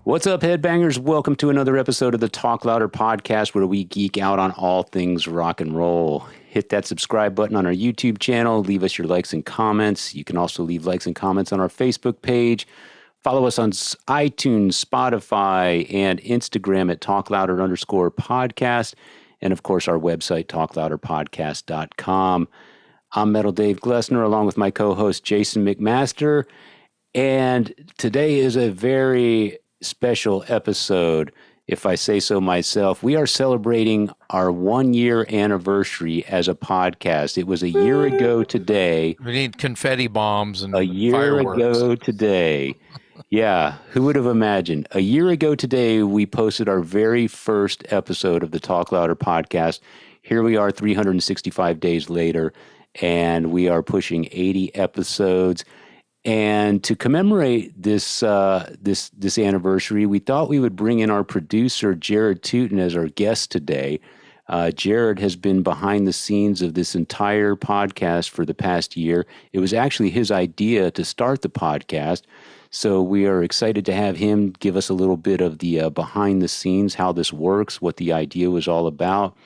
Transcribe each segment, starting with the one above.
What's up, headbangers? Welcome to another episode of the Talk Louder podcast, where we geek out on all things rock and roll. Hit that subscribe button on our YouTube channel. Leave us your likes and comments. You can also leave likes and comments on our Facebook page. Follow us on iTunes, Spotify, and Instagram at talklouder_podcast. And of course, our website, talklouderpodcast.com. I'm Metal Dave Glessner, along with my co-host, Jason McMaster. And today is a very special episode, if I say so myself. We are celebrating our 1-year anniversary as a podcast. It was a year ago today. We need confetti bombs and a year fireworks. ago today. Yeah, who would have imagined? A year ago today, we posted our very first episode of the Talk Louder podcast. Here we are 365 days later, and we are pushing 80 episodes. And to commemorate this anniversary, we thought we would bring in our producer, Jared Tuten, as our guest today. Jared has been behind the scenes of this entire podcast for the past year. It was actually his idea to start the podcast. So we are excited to have him give us a little bit of the behind the scenes, how this works, what the idea was all about.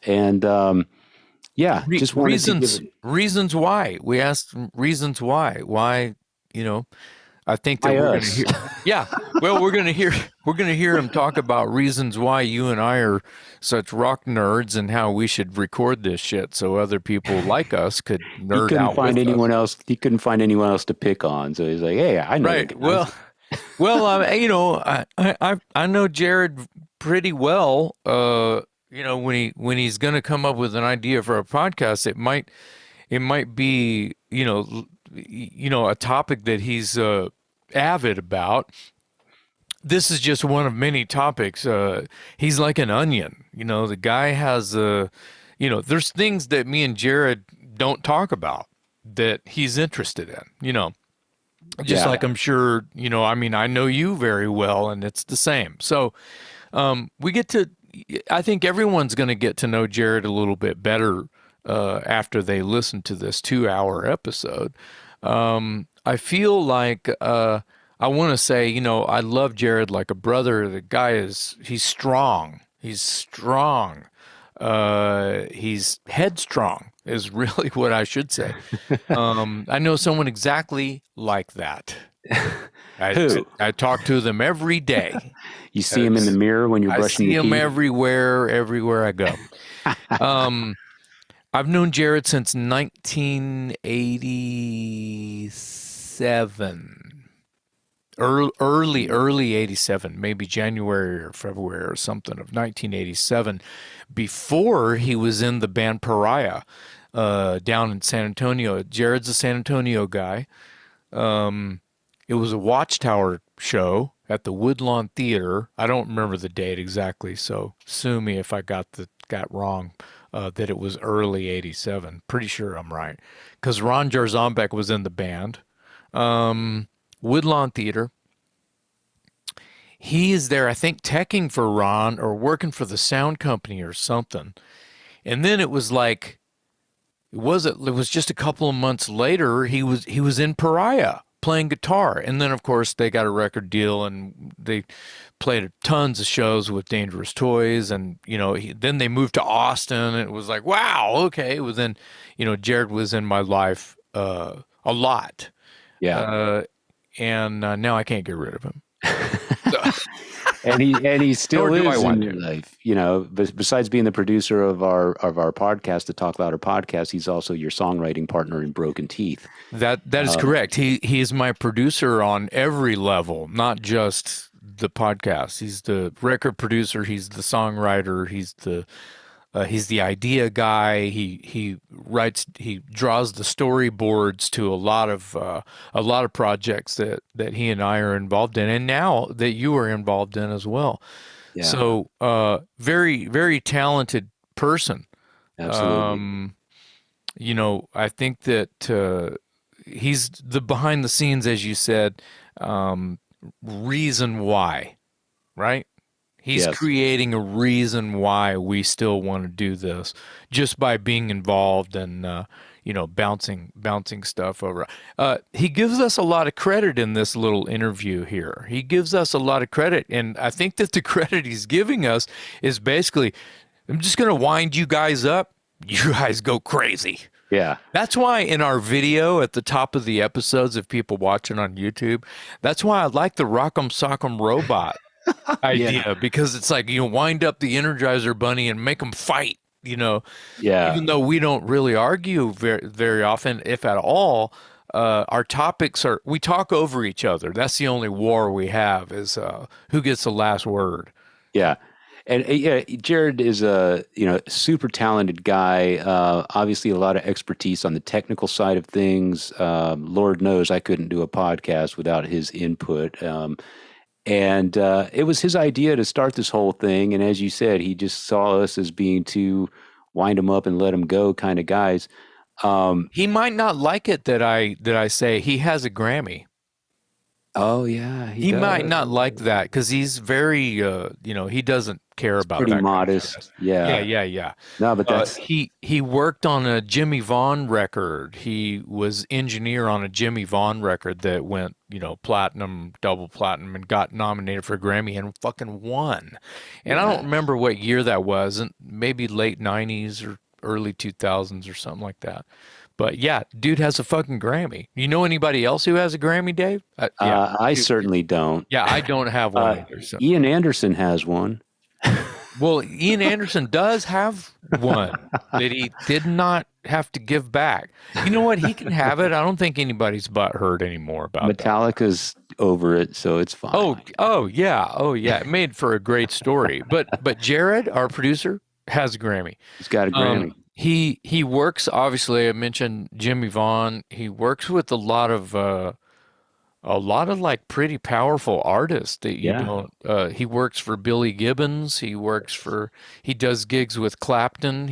And yeah, just wanted reasons why. We asked reasons why. Why, I think that we're going to hear. Yeah, well, we're going to hear him talk about reasons why you and I are such rock nerds and how we should record this shit so other people like us could nerd out. He couldn't find anyone else to pick on, so he's like, "Hey, I know." Right. I know Jared pretty well. When he's going to come up with an idea for a podcast, it might be, a topic that he's avid about. This is just one of many topics. He's like an onion. The guy has there's things that me and Jared don't talk about that he's interested in, just like I'm sure, I know you very well, and it's the same. So I think everyone's going to get to know Jared a little bit better after they listen to this 2-hour episode. I feel like I want to say, I love Jared like a brother. The guy he's strong. He's strong. He's headstrong is really what I should say. I know someone exactly like that. I talk to them every day. You see him in the mirror when you're brushing your teeth? I see him everywhere I go. I've known Jared since 1987. Early 87, maybe January or February or something of 1987, before he was in the band Pariah down in San Antonio. Jared's a San Antonio guy. It was a Watchtower show at the Woodlawn Theater. I don't remember the date exactly, so sue me if I got wrong, that it was early 87. Pretty sure I'm right, because Ron Jarzombeck was in the band. Woodlawn Theater. He is there, I think, teching for Ron or working for the sound company or something. And then it was like, it was just a couple of months later, he was in Pariah playing guitar. And then, of course, they got a record deal and they played tons of shows with Dangerous Toys. And, then they moved to Austin, and it was like, wow, okay. It was then, Jared was in my life a lot. Yeah. And now I can't get rid of him. and he still is in your life. Besides being the producer of our podcast, the Talk Louder podcast, he's also your songwriting partner in Broken Teeth. That is correct. He is my producer on every level, not just the podcast. He's the record producer. He's the songwriter. He's the idea guy. He writes. He draws the storyboards to a lot of projects that he and I are involved in, and now that you are involved in as well. Yeah. So, very, very talented person. Absolutely. I think that he's the behind the scenes, as you said, reason why, right? He's creating a reason why we still want to do this just by being involved and, bouncing stuff over. He gives us a lot of credit in this little interview here. He gives us a lot of credit, and I think that the credit he's giving us is basically, I'm just going to wind you guys up. You guys go crazy. Yeah. That's why in our video at the top of the episodes, if people watching on YouTube, that's why I like the Rock'em Sock'em Robot idea, because it's like, wind up the Energizer Bunny and make them fight, Yeah. even though we don't really argue very often, if at all. Our topics we talk over each other. That's the only war we have, is who gets the last word. Yeah. And yeah, Jared is a super talented guy. Obviously, a lot of expertise on the technical side of things. Lord knows I couldn't do a podcast without his input. And it was his idea to start this whole thing. And as you said, he just saw us as being two wind him up and let him go kind of guys. He might not like it that I say he has a Grammy. Oh yeah, he might not like that because he's very, he doesn't care about pretty that modest. Kind of Yeah. yeah. No, but that's he worked on a Jimmy Vaughn record. He was engineer on a Jimmy Vaughn record that went, platinum, double platinum, and got nominated for a Grammy and fucking won. And I don't remember what year that was, and maybe late 90s or early 2000s or something like that. But yeah, dude has a fucking Grammy. You know anybody else who has a Grammy, Dave? Yeah, I certainly don't. yeah, I don't have one either. So. Ian Anderson has one. Well, Ian Anderson does have one that he did not have to give back. You know what? He can have it. I don't think anybody's butt hurt anymore about Metallica's over it, so it's fine. Oh yeah. It made for a great story. But Jared, our producer, has a Grammy. He's got a Grammy. He works, obviously, I mentioned Jimmy Vaughn. He works with a lot of like pretty powerful artists that you don't. He works for Billy Gibbons. He does gigs with Clapton.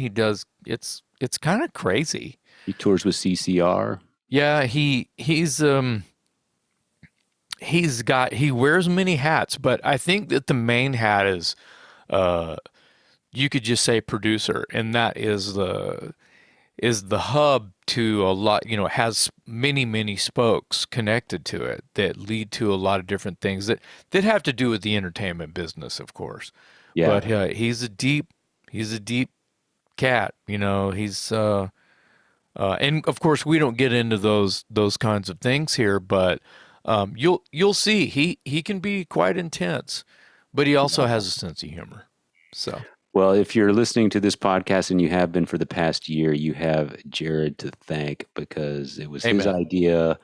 It's kind of crazy. He tours with CCR. Yeah, he wears many hats, but I think that the main hat is you could just say producer, and that is the hub to a lot, has many spokes connected to it that lead to a lot of different things that have to do with the entertainment business, of course. Yeah. But he's a deep cat, he's and of course we don't get into those kinds of things here, but you'll see he can be quite intense, but he also has a sense of humor. So well, if you're listening to this podcast and you have been for the past year, you have Jared to thank, because it was his idea.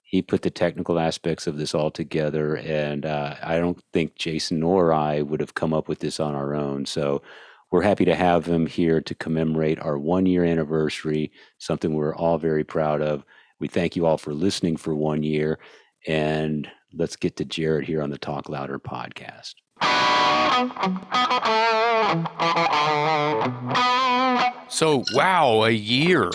He put the technical aspects of this all together, and I don't think Jason or I would have come up with this on our own. So we're happy to have him here to commemorate our 1-year anniversary, something we're all very proud of. We thank you all for listening for 1 year, and let's get to Jared here on the Talk Louder podcast. So, wow, a year.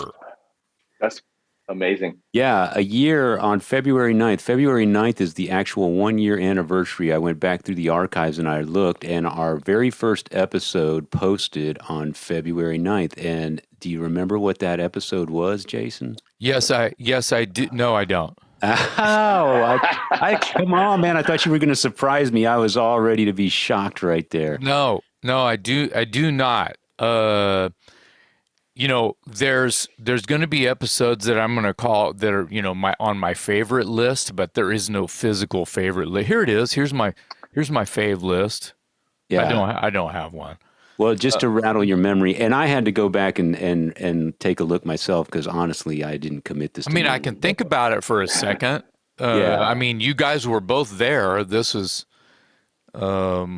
That's amazing. Yeah, a year on February 9th. February 9th is the actual 1-year anniversary. I went back through the archives and I looked, and our very first episode posted on February 9th. And do you remember what that episode was, Jason? Yes, I do. No, I don't. Oh, I come on, man. I thought you were going to surprise me. I was all ready to be shocked right there. No, I do not. There's going to be episodes that I'm going to call that are, on my favorite list, but there is no physical favorite list. Here it is. Here's my fave list. Yeah. I don't have one. Well, just to rattle your memory, and I had to go back and take a look myself, because honestly, I didn't commit this. I can think about it for a second. Yeah. You guys were both there. This is, yeah,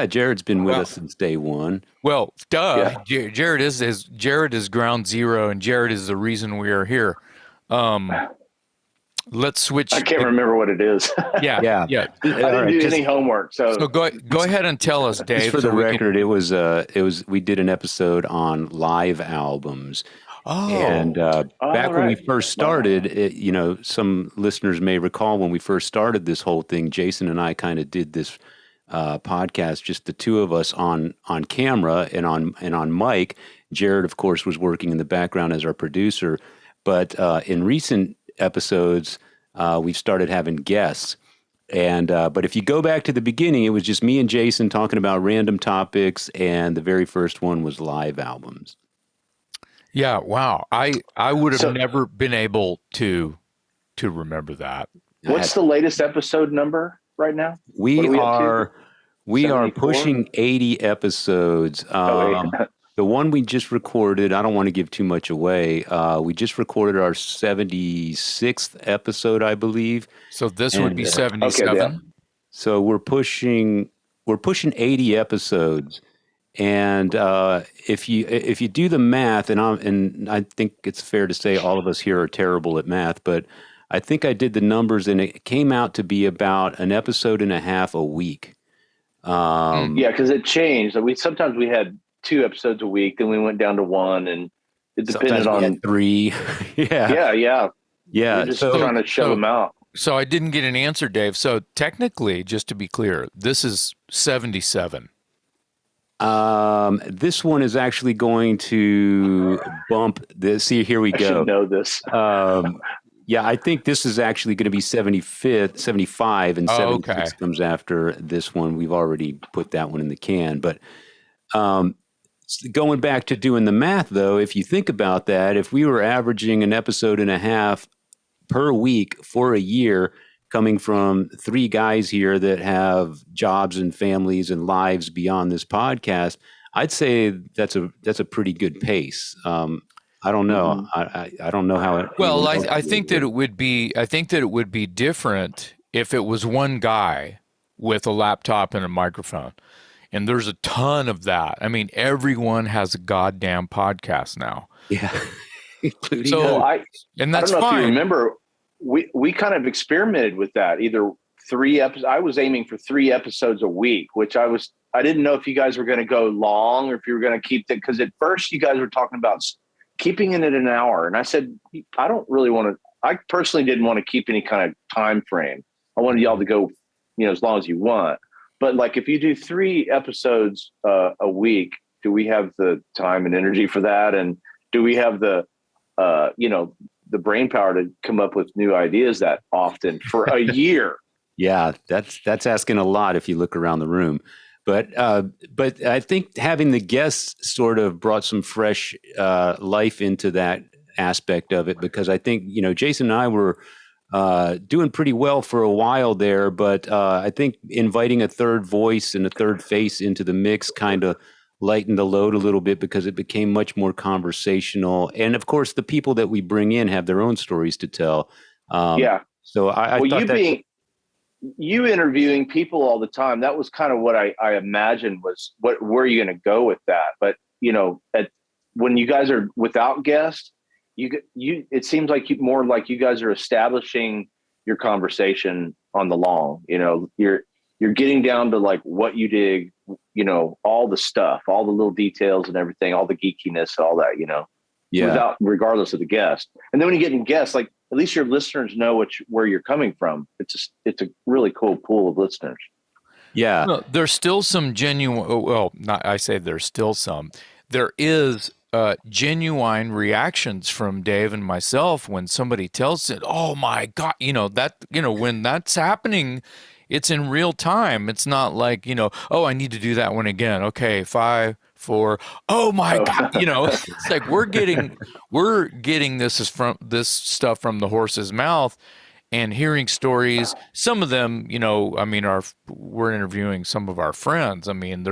Jared's been with us since day one. Well, duh. Yeah. Jared is ground zero, and Jared is the reason we are here. Let's switch. I can't remember what it is. Yeah. I didn't do any homework, so go ahead and tell us, Dave. Just for the record, it was we did an episode on live albums. Oh, and back when we first started, some listeners may recall when we first started this whole thing, Jason and I kind of did this podcast, just the two of us on camera and on mic, Jared, of course, was working in the background as our producer. But in recent episodes, we've started having guests. And but if you go back to the beginning, it was just me and Jason talking about random topics, and the very first one was live albums. Yeah, wow. I would have never been able to remember that. What's the latest episode number right now? We are 74? pushing 80 episodes. The one we just recorded, I don't want to give too much away. We just recorded our 76th episode, I believe. So this would be 77. Okay, yeah. So we're pushing 80 episodes. And if you do the math, and I think it's fair to say all of us here are terrible at math, but I think I did the numbers, and it came out to be about an episode and a half a week. Yeah, because it changed. Sometimes we had 2 episodes a week, then we went down to 1, and it depended on 3. Yeah. We're just trying to shove them out. So I didn't get an answer, Dave. So technically, just to be clear, this is 77. This one is actually going to bump this. See, here we go. I should know this. Yeah, I think this is actually going to be 75, and 76 comes after this one. We've already put that one in the can. But going back to doing the math, though, if you think about that, if we were averaging an episode and a half per week for a year, coming from 3 guys here that have jobs and families and lives beyond this podcast, I'd say that's a pretty good pace. I don't know. I don't know how it. Well, I think that it would be. I think that it would be different if it was one guy with a laptop and a microphone, and there's a ton of that. I mean, everyone has a goddamn podcast now. Yeah. So, and that's I don't know fine. if you remember, we kind of experimented with that. Either 3 episodes. I was aiming for 3 episodes a week, which I didn't know if you guys were going to go long or if you were going to keep it, because at first you guys were talking about keeping it at an hour. And I said, I don't really want to, I personally didn't want to keep any kind of time frame. I wanted y'all to go, as long as you want. But like, if you do 3 episodes a week, do we have the time and energy for that? And do we have the brain power to come up with new ideas that often for a year? Yeah, that's asking a lot if you look around the room. But I think having the guests sort of brought some fresh life into that aspect of it, because I think, Jason and I were doing pretty well for a while there, but I think inviting a third voice and a third face into the mix kind of lightened the load a little bit, because it became much more conversational. And of course, the people that we bring in have their own stories to tell. So I thought that you interviewing people all the time, that was kind of what I imagined was where are you going to go with that? But when you guys are without guests, it seems like more like you guys are establishing your conversation on the long. You're getting down to like what you dig, all the stuff, all the little details and everything, all the geekiness, all that, regardless of the guest. And then when you get in guests, like, at least your listeners know where you're coming from. It's a really cool pool of listeners. Yeah. No, there's still some genuine, I say there's still some. There is genuine reactions from Dave and myself when somebody tells it, oh my God, when that's happening, it's in real time. It's not like, oh, I need to do that one again. Okay, 5, 4. Oh my God. It's like we're getting this stuff from the horse's mouth and hearing stories. Some of them, we're interviewing some of our friends. I mean,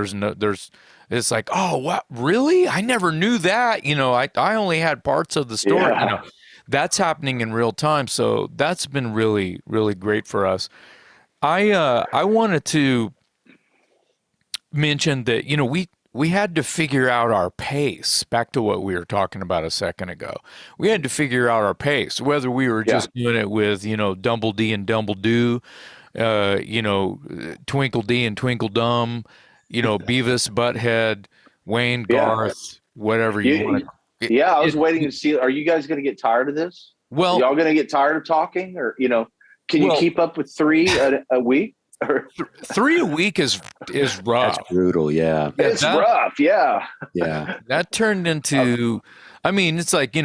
it's like, oh, what, really? I never knew that. I only had parts of the story. Yeah. That's happening in real time. So that's been really, really great for us. I wanted to mention that, we had to figure out our pace. Back to what we were talking about a second ago. We had to figure out our pace, whether we were just doing it with, Dumble D and Dumble Do, Twinkle D and Twinkle Dum, Beavis, Butthead, Wayne, Garth, whatever you want to. Yeah, I was waiting to see, are you guys going to get tired of this? Well, are y'all going to get tired of talking, or, can you keep up with 3 a week? 3 a week is rough. That's brutal. Yeah. Yeah, It's rough. Yeah. Yeah. That turned into, I mean, it's like,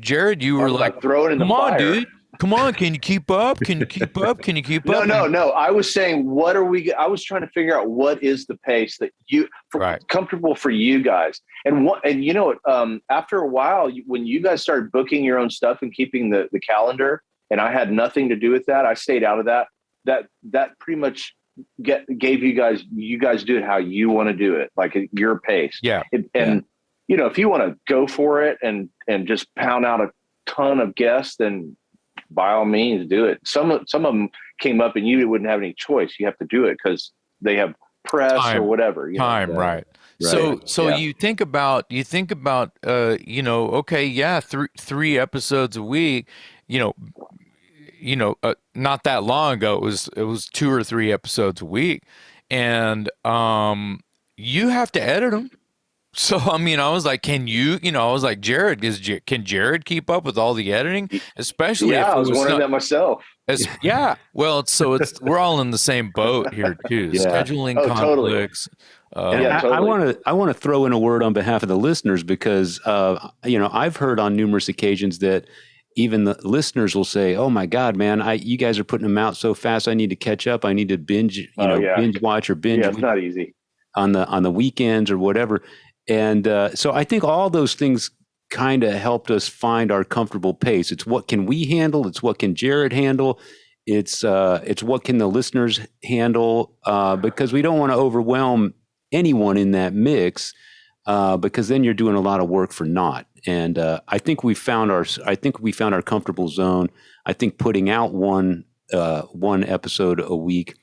Jared, you were like, throw it in come the on, fire. dude. Come on. Can you keep up? Can you keep up? Can you keep up? No. I was saying, I was trying to figure out what is the pace that comfortable for you guys. And after a while, when you guys started booking your own stuff and keeping the calendar, and I had nothing to do with that, I stayed out of that. That pretty much gave you guys do it how you want to do it, like at your pace. Yeah. If you want to go for it and just pound out a ton of guests, then by all means do it. Some of them came up and you wouldn't have any choice. You have to do it because they have press or whatever. Right. So you think about, okay, yeah, three episodes a week, not that long ago, it was 2 or 3 episodes a week, and you have to edit them. So, I mean, I was like, can Jared, can Jared keep up with all the editing? Especially if I was wondering that myself. Well, we're all in the same boat here too. Yeah. Scheduling conflicts. Totally. I want to throw in a word on behalf of the listeners because, I've heard on numerous occasions that even the listeners will say, "Oh my God, man, you guys are putting them out so fast. I need to catch up. I need to binge watch or binge. Yeah, it's not easy on the weekends or whatever." And so I think all those things kind of helped us find our comfortable pace. It's what can we handle? It's what can Jared handle? It's what can the listeners handle? Because we don't want to overwhelm anyone in that mix, because then you're doing a lot of work for naught. And I think we found our comfortable zone. I think putting out one episode a week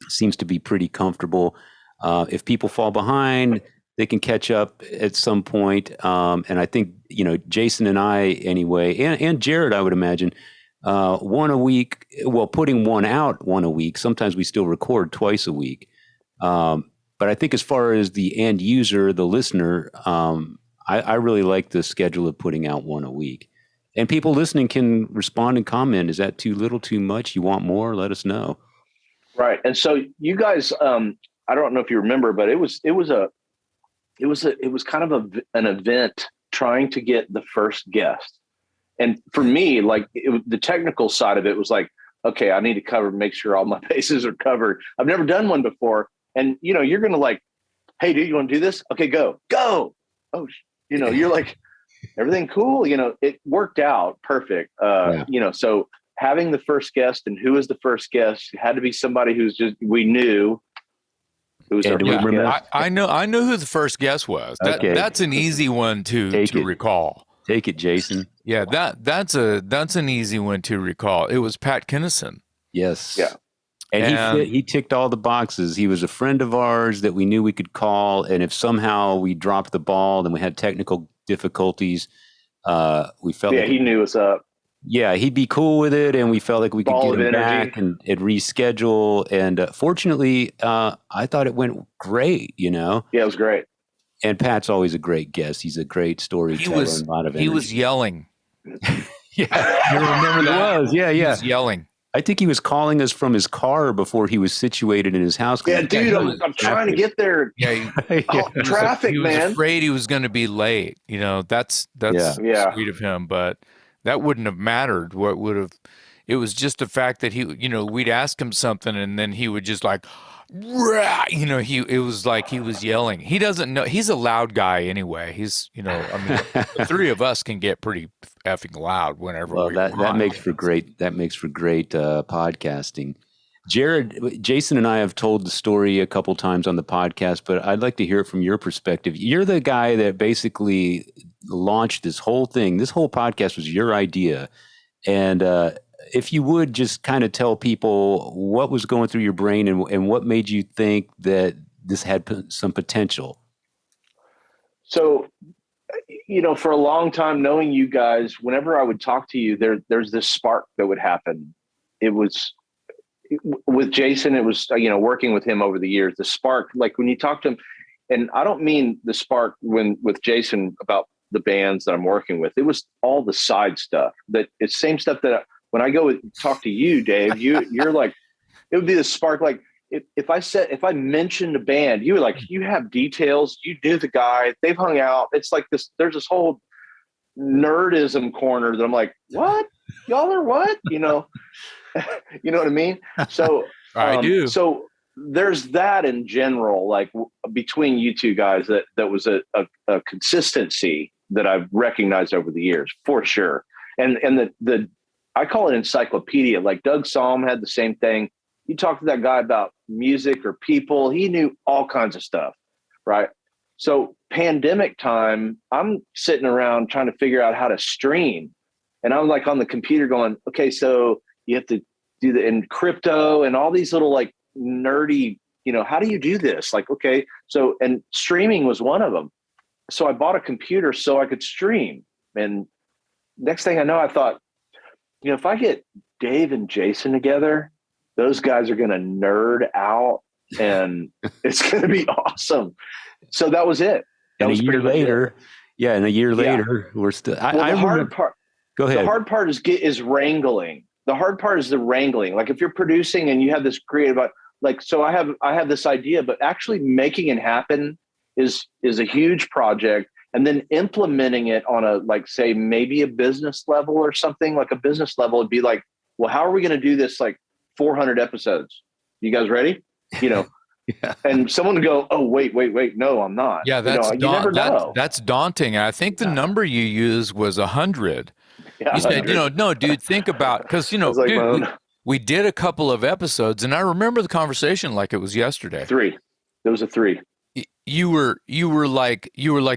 seems to be pretty comfortable. If people fall behind, they can catch up at some point. And I think, Jason and I anyway, and Jared, I would imagine, one a week, well, putting one out one a week, sometimes we still record twice a week. But I think as far as the end user, the listener, I really like the schedule of putting out one a week. And people listening can respond and comment. Is that too little, too much? You want more? Let us know. Right. And so you guys, I don't know if you remember, but it was kind of an event trying to get the first guest. And for me, like the technical side of it was like, okay, I need to make sure all my bases are covered. I've never done one before. And, you're going to like, hey, dude, you want to do this? Okay, go. Oh, you're like, everything cool. It worked out perfect. So having the first guest and who was the first guest had to be somebody who's we knew. I know who the first guest was. That's an easy one to recall. Take it, Jason. Yeah, that's an easy one to recall. It was Pat Kinnison. Yes. Yeah. And he ticked all the boxes. He was a friend of ours that we knew we could call, and if somehow we dropped the ball and we had technical difficulties, we felt he knew us up. Yeah, he'd be cool with it, and we felt like we could get him back and reschedule. And fortunately, I thought it went great. Yeah, it was great. And Pat's always a great guest. He's a great storyteller. And a lot of energy. He was yelling. Yeah, you remember that? He was. Yeah. He was yelling. I think he was calling us from his car before he was situated in his house. Yeah, dude, I'm trying to get there. Yeah, traffic, he was man. Afraid he was going to be late. That's sweet of him, but that wouldn't have mattered. What would have? It was just the fact that we'd ask him something, and then he would just like, it was like he was yelling. He doesn't know. He's a loud guy anyway. He's, the three of us can get pretty effing loud whenever. Well, that makes for great podcasting. Jared, Jason and I have told the story a couple times on the podcast, but I'd like to hear it from your perspective. You're the guy that basically launched this whole thing. This whole podcast was your idea. And if you would just kind of tell people what was going through your brain and what made you think that this had some potential. So, for a long time, knowing you guys, whenever I would talk to you, there's this spark that would happen. It was with Jason. It was, working with him over the years, the spark, like when you talk to him, and I don't mean the spark with Jason about the bands that I'm working with. It was all the side stuff it's same stuff that when I go talk to you, Dave, you're like, it would be the spark. Like if I mentioned a band, you were like, you have details, you knew the guy, they've hung out. It's like this, there's this whole nerdism corner that I'm like, what? Y'all are what? You know what I mean? So I do. So there's that in general, like between you two guys, that was a consistency that I've recognized over the years for sure. And the I call it encyclopedia. Like Doug Salm had the same thing. You talk to that guy about music or people, he knew all kinds of stuff, right? So pandemic time, I'm sitting around trying to figure out how to stream. And I'm like on the computer going, okay, so you have to do the in crypto and all these little like nerdy, how do you do this? Like, okay, so, and streaming was one of them. So I bought a computer so I could stream. And next thing I know, I thought, if I get Dave and Jason together, those guys are going to nerd out and it's going to be awesome. So that was it. And a year later, we're still. The hard part. Go ahead. The hard part is wrangling. The hard part is the wrangling. Like if you're producing and you have this creative, like, so I have this idea, but actually making it happen is a huge project. And then implementing it on a, like, say, maybe a business level or something. Like a business level would be like, well, how are we going to do this? Like 400 episodes. You guys ready? Yeah. And someone would go, oh, wait, no, I'm not. Yeah, you never know. That's daunting. I think the number you used was 100. Yeah, you said, 100. No, dude, think about, because, like, dude, we did a couple of episodes, and I remember the conversation like it was yesterday. 3. There was a 3. You were like,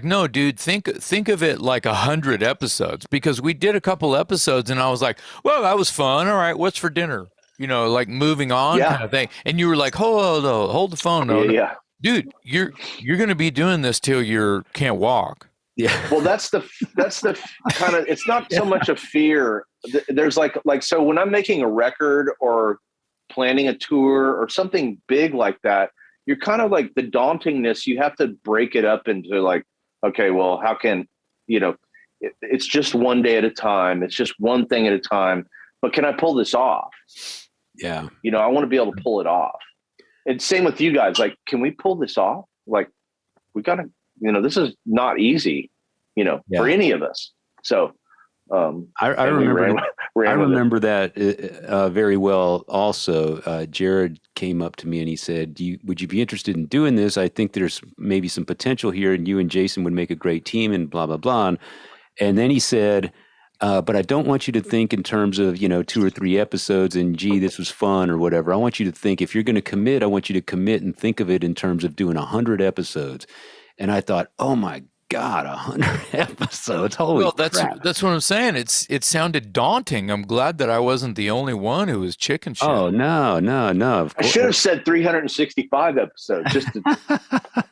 no, dude, think of it like 100 episodes, because we did a couple episodes, and I was like, well, that was fun. All right, what's for dinner? Like moving on kind of thing. And you were like, hold the phone. No. Dude, you're going to be doing this till you can't walk. Yeah. Well, that's the kind of, it's not so much a fear. There's like, so when I'm making a record or planning a tour or something big like that, you're kind of like the dauntingness. You have to break it up into like, okay, well, how can, it's just one day at a time. It's just one thing at a time. But can I pull this off? Yeah. I want to be able to pull it off. And same with you guys. Like, can we pull this off? Like, we got to, this is not easy, for any of us. So, I remember that very well. Also, Jared came up to me and he said, would you be interested in doing this? I think there's maybe some potential here, and you and Jason would make a great team, and blah, blah, blah. And then he said, but I don't want you to think in terms of, 2 or 3 episodes and, gee, this was fun or whatever. I want you to think, if you're going to commit, I want you to commit and think of it in terms of doing 100 episodes. And I thought, oh my God, 100 episodes. Holy crap. That's what I'm saying. It sounded daunting. I'm glad that I wasn't the only one who was chicken shit. Oh, no. I should have said 365 episodes just to...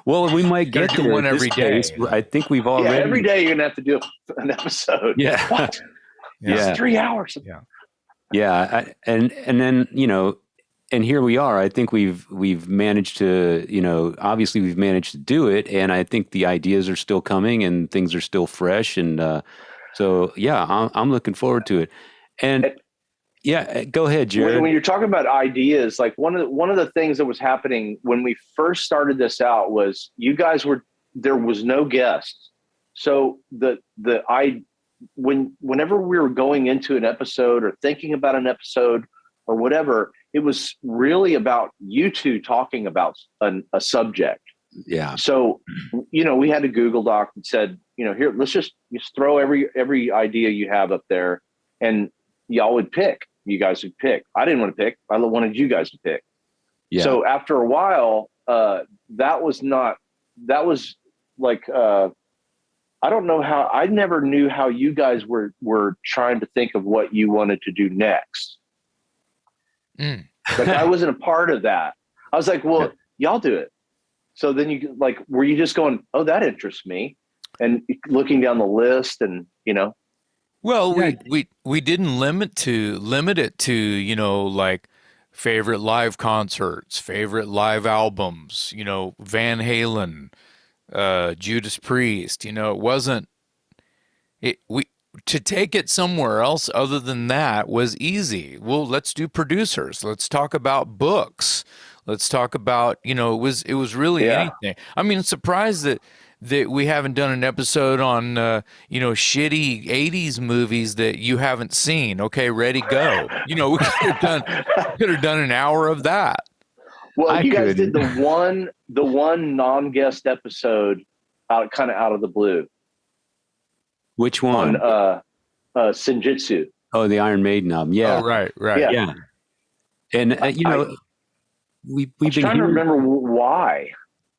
Well, we might get to one every day. I think we've already. Yeah, every day you're gonna have to do an episode. Yeah, what? Yeah, it's 3 hours. Yeah, and then and here we are. I think we've managed to obviously we've managed to do it, and I think the ideas are still coming and things are still fresh, and so yeah, I'm looking forward to it. And yeah, go ahead, Jared. When you're talking about ideas, like one of the things that was happening when we first started this out was there was no guests. So whenever we were going into an episode or thinking about an episode or whatever, it was really about you two talking about a subject. Yeah. So, we had a Google Doc that said, here, let's just throw every idea you have up there, and y'all would pick. You guys would pick. I didn't want to pick. I wanted you guys to pick. Yeah. So after a while, that was like, I don't know how, I never knew how you guys were trying to think of what you wanted to do next. Like I wasn't a part of that. I was like, well, y'all do it. So then were you just going, oh, that interests me? And looking down the list and, Well, we didn't limit it to, like favorite live concerts, favorite live albums, Van Halen, Judas Priest, it wasn't, to take it somewhere else other than that was easy. Well, let's do producers. Let's talk about books. Let's talk about, it was really Yeah. anything. I mean, I'm surprised that we haven't done an episode on, shitty 80s movies that you haven't seen. Okay, ready, go. We could have done an hour of that. Well, you guys did the one non-guest episode out of the blue. Which one? On Senjutsu. Oh, the Iron Maiden album. Yeah. Oh, right. Yeah. And we've been trying to remember why.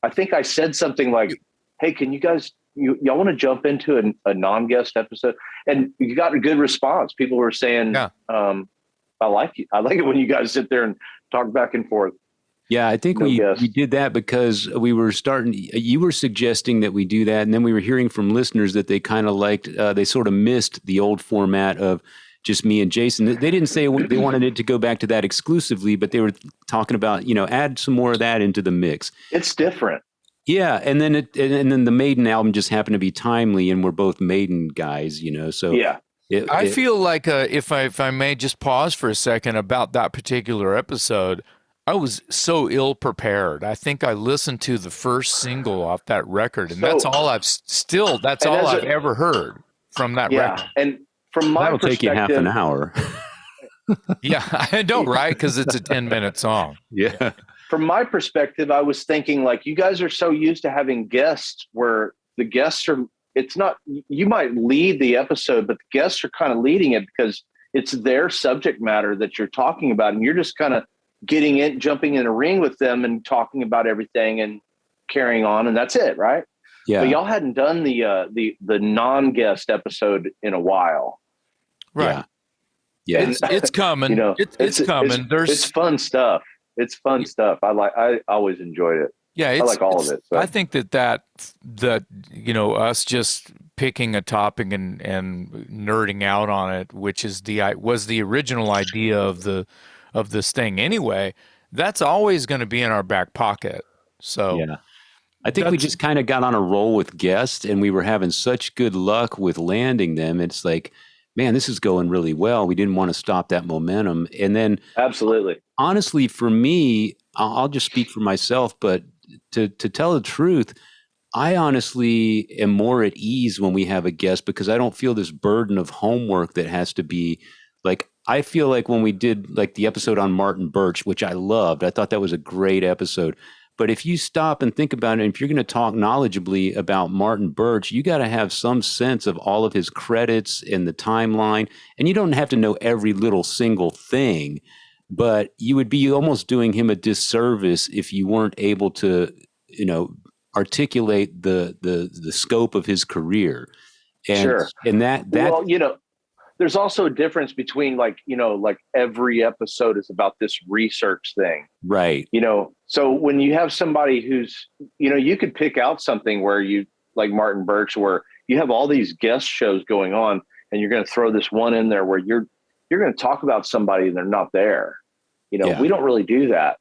I think I said something like, "Hey, can you guys y'all want to jump into a non-guest episode?" And you got a good response. People were saying, yeah. "I like it. I like it when you guys sit there and talk back and forth." Yeah, I think we did that because we were you were suggesting that we do that. And then we were hearing from listeners that they kind of liked, they sort of missed the old format of just me and Jason. They didn't say they wanted it to go back to that exclusively, but they were talking about, add some more of that into the mix. It's different. Yeah. And then the Maiden album just happened to be timely, and we're both Maiden guys, so. Yeah. I feel like if I may just pause for a second about that particular episode, I was so ill prepared. I think I listened to the first single off that record, and that's all I've ever heard from that record. And from my That'll take you half an hour. Yeah, I know, right? Because it's a 10-minute song. Yeah. From my perspective, I was thinking, like, you guys are so used to having guests where the guests are, it's not, you might lead the episode, but the guests are kind of leading it because it's their subject matter that you're talking about. And you're just kind of jumping in a ring with them and talking about everything and carrying on. And that's it. Right. Yeah. But y'all hadn't done the non-guest episode in a while. Right. Yeah. It's coming. It's coming. It's fun stuff. It's fun stuff. I always enjoyed it. Yeah. I like all of it. So. I think that us just picking a topic and nerding out on it, which was the original idea of this thing anyway, that's always going to be in our back pocket. So yeah, I think we just kind of got on a roll with guests, and we were having such good luck with landing them. It's like, man, this is going really well. We didn't want to stop that momentum. And then absolutely, honestly, for me, I'll just speak for myself, but to tell the truth, I honestly am more at ease when we have a guest because I don't feel this burden of homework that has to be like, I feel like when we did like the episode on Martin Birch, which I loved, I thought that was a great episode. But if you stop and think about it, if you're going to talk knowledgeably about Martin Birch, you got to have some sense of all of his credits and the timeline. And you don't have to know every little single thing, but you would be almost doing him a disservice if you weren't able to, articulate the scope of his career. And, sure. And that well, there's also a difference between like every episode is about this research thing. Right. So when you have somebody who's, you could pick out something where you like Martin Birch, where you have all these guest shows going on and you're going to throw this one in there where you're going to talk about somebody and they're not there. We don't really do that.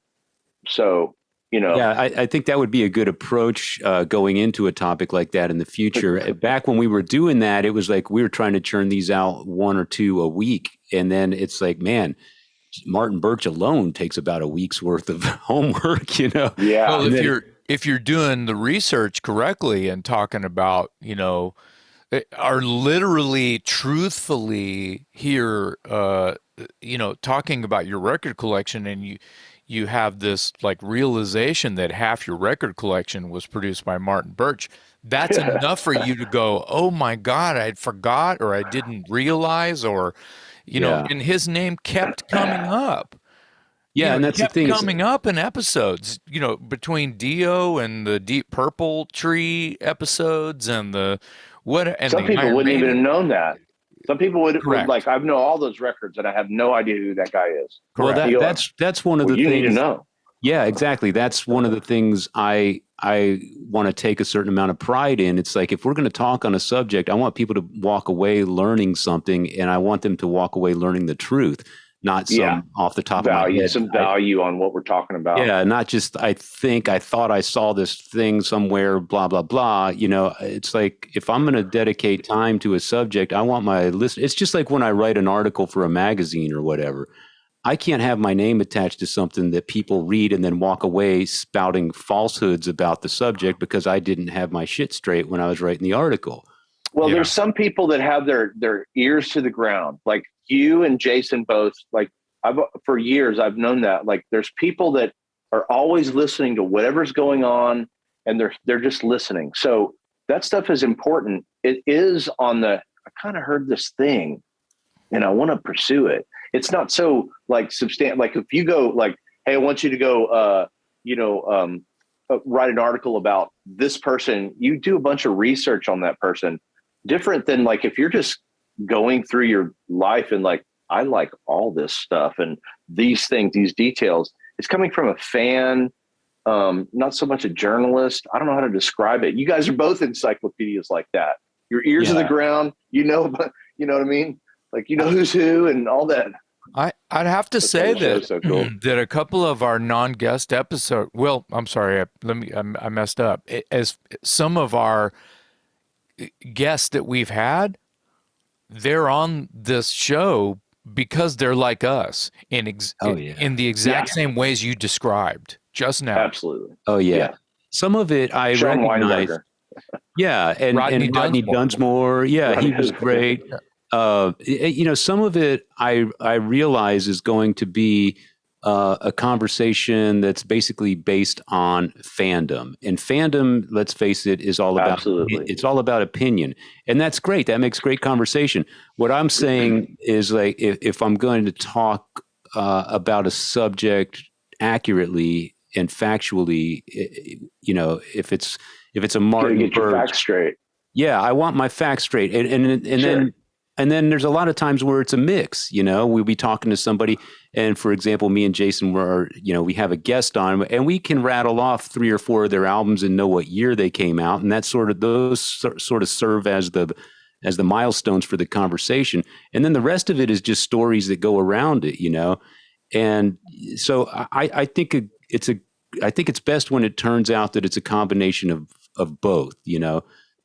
So, Yeah, I think that would be a good approach going into a topic like that in the future. Back when we were doing that, it was like we were trying to churn these out 1 or 2 a week. And then it's like, man, Martin Birch alone takes about a week's worth of homework, Yeah. Well, if you're doing the research correctly and talking about, are literally truthfully here, talking about your record collection, and you have this like realization that half your record collection was produced by Martin Birch. That's enough for you to go, oh my God, I forgot, or I didn't realize, or, and his name kept coming up. Yeah. And that's the thing. Coming up in episodes, between Dio and the Deep Purple Tree episodes and some people wouldn't even have known that. Some people would like, I know all those records and I have no idea who that guy is. Correct. Well, that's one of the things you need to know. Yeah, exactly. That's one of the things I want to take a certain amount of pride in. It's like, if we're going to talk on a subject, I want people to walk away learning something, and I want them to walk away learning the truth, not some off the top of my value, head. some value on what we're talking about. Yeah, not just I thought I saw this thing somewhere, blah blah blah. You know, it's like if I'm going to dedicate time to a subject, I want my list. It's just like when I write an article for a magazine or whatever. I can't have my name attached to something that people read and then walk away spouting falsehoods about the subject because I didn't have my shit straight when I was writing the article. Well, there's some people that have their ears to the ground, like you and Jason both. Like for years, I've known that. Like there's people that are always listening to whatever's going on, and they're just listening. So that stuff is important. It is on the. I kind of heard this thing, and I want to pursue it. It's not so like substantial. Like if you go like, hey, I want you to go, write an article about this person. You do a bunch of research on that person. Different than like if you're just going through your life and like, I like all this stuff and these things, these details. It's coming from a fan, not so much a journalist. I don't know how to describe it. You guys are both encyclopedias like that. Your ears to the ground, you know what I mean? Like, you know who's who and all that. I'd have to say that so cool. that a couple of our non-guest episodes. Well, I'm sorry, I messed up. As some of our guests that we've had, they're on this show because they're like us in the exact same ways you described just now. Absolutely. Oh yeah. Some of it I Sean recognize. Weingartner. Yeah, and Rodney Dunsmore. Yeah, he was great. Some of it I realize is going to be a conversation that's basically based on fandom, and fandom, let's face it, is all about it's all about opinion, and that's great. That makes great conversation. What I'm saying is like if I'm going to talk about a subject accurately and factually, if it's a Martin Get your facts straight. Yeah, I want my facts straight, and then there's a lot of times where it's a mix. We'll be talking to somebody, and for example, me and Jason we have a guest on, and we can rattle off 3 or 4 of their albums and know what year they came out, and those sort of serve as the milestones for the conversation, and then the rest of it is just stories that go around it, and so I think it's best when it turns out that it's a combination of both,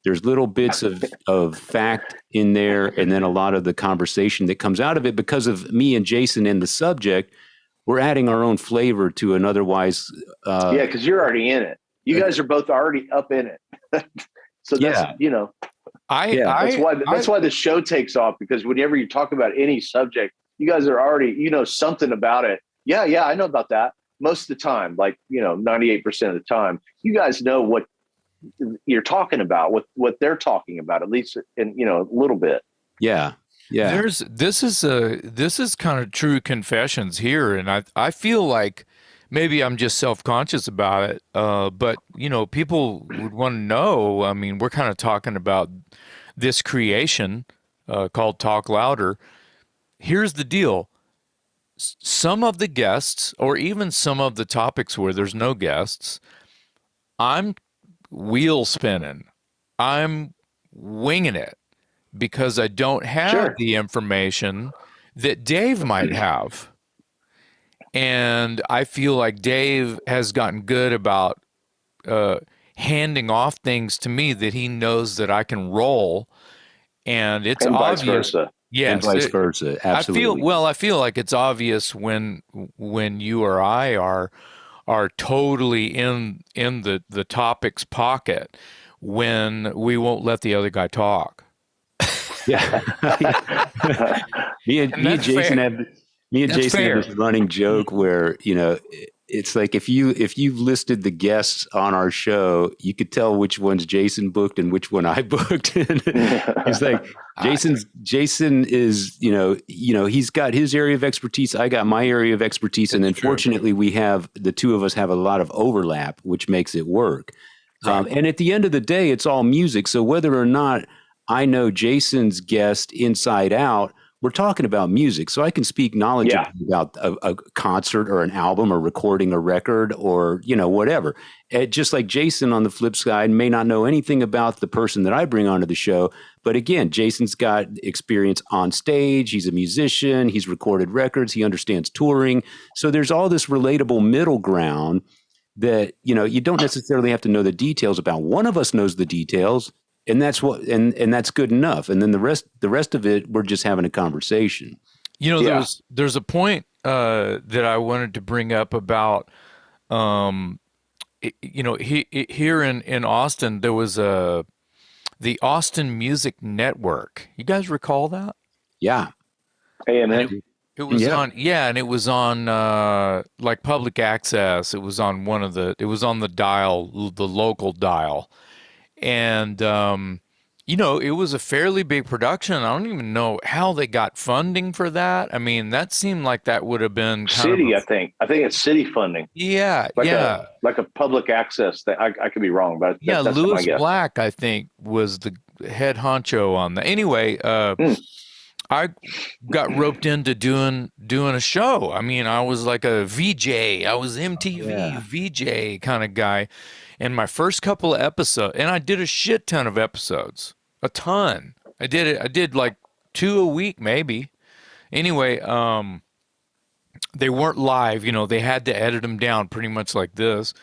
There's little bits of fact in there, and then a lot of the conversation that comes out of it because of me and Jason and the subject. We're adding our own flavor to an otherwise. Because you're already in it. You guys are both already up in it. So that's that's why the show takes off, because whenever you talk about any subject, you guys are already something about it. Yeah, I know about that most of the time. Like 98% of the time, you guys know what you're talking about, what they're talking about, at least in a little bit. Yeah. This is kind of true confessions here, and I feel like maybe I'm just self-conscious about it, but people would want to know. I mean, we're kind of talking about this creation called Talk Louder. Here's the deal: some of the guests, or even some of the topics where there's no guests, I'm wheel spinning. I'm winging it because I don't have the information that Dave might have. And I feel like Dave has gotten good about handing off things to me that he knows that I can roll. And it's obvious. Vice versa. Yes, and vice versa. Absolutely. I feel like it's obvious when you or I are totally in the topic's pocket when we won't let the other guy talk. Yeah. me and Jason have this running joke where it's like if you've listed the guests on our show, you could tell which ones Jason booked and which one I booked. It's like Jason is he's got his area of expertise, I got my area of expertise, and then fortunately we have the two of us have a lot of overlap, which makes it work. Right. And at the end of the day, it's all music. So whether or not I know Jason's guest inside out, we're talking about music, so I can speak knowledge Yeah. about a concert or an album or recording a record or, whatever. Just like Jason on the flip side may not know anything about the person that I bring onto the show. But again, Jason's got experience on stage. He's a musician. He's recorded records. He understands touring. So there's all this relatable middle ground that, you don't necessarily have to know the details about. One of us knows the details. And that's what, and that's good enough. And then the rest of it, we're just having a conversation. There's a point that I wanted to bring up about, here in Austin, there was the Austin Music Network. You guys recall that? Yeah. AMN. It was on, and it was on like public access. It was on it was on the dial, the local dial. And, it was a fairly big production. I don't even know how they got funding for that. I mean, that seemed like that would have been city. I think it's city funding. Yeah, like a public access thing. I could be wrong, but that's Lewis Black, I think, was the head honcho on that. Anyway, I got roped into doing a show. I mean, I was like a VJ. I was MTV VJ kind of guy. And my first couple of episodes, and I did a shit ton of episodes, a ton. I did like 2 a week, maybe. Anyway, they weren't live, they had to edit them down pretty much like this.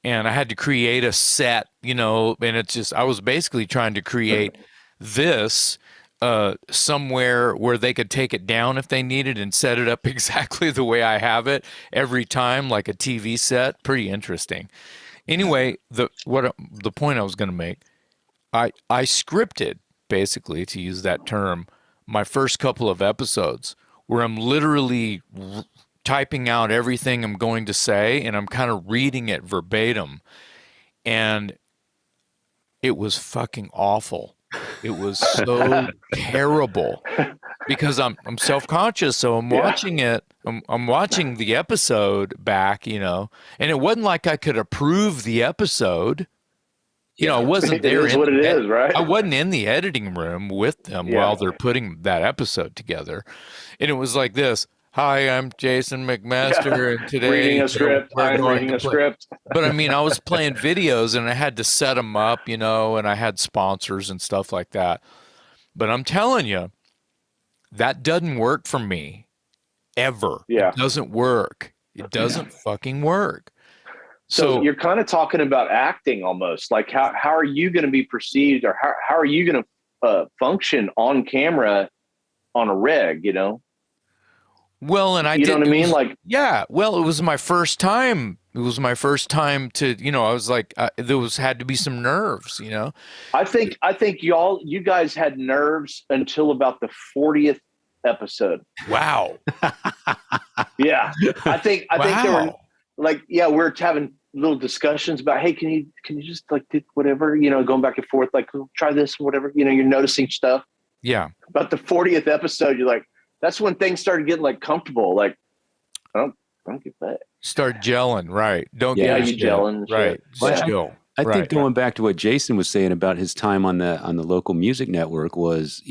And I had to create a set, and I was basically trying to create this somewhere where they could take it down if they needed and set it up exactly the way I have it every time, like a TV set. Pretty interesting. Anyway, the point I was going to make, I scripted, basically, to use that term, my first couple of episodes where I'm literally typing out everything I'm going to say and I'm kind of reading it verbatim. And it was fucking awful. It was so terrible because I'm self-conscious. So I'm watching it. I'm watching the episode back, and it wasn't like I could approve the episode. I wasn't there. It is what it is, right? I wasn't in the editing room with them while they're putting that episode together. And it was like this. Hi, I'm Jason McMaster, and today reading a script. I'm reading a script. But I mean, I was playing videos, and I had to set them up, and I had sponsors and stuff like that. But I'm telling you, that doesn't work for me, ever. Yeah, it doesn't work. It doesn't fucking work. So you're kind of talking about acting almost. Like how are you going to be perceived, or how are you going to function on camera on a reg? Well, and you know what I mean? Well, it was my first time. It was my first time to, I was like, had to be some nerves, I think you guys had nerves until about the 40th episode. Wow. Yeah. I think they were like, we're having little discussions about, hey, can you just like do whatever, going back and forth, like try this, whatever, you're noticing stuff. Yeah. About the 40th episode, you're like, that's when things started getting like comfortable. Like, I don't get that. Start gelling, right? Don't you get gelling, right? I think going back to what Jason was saying about his time on the local music network was,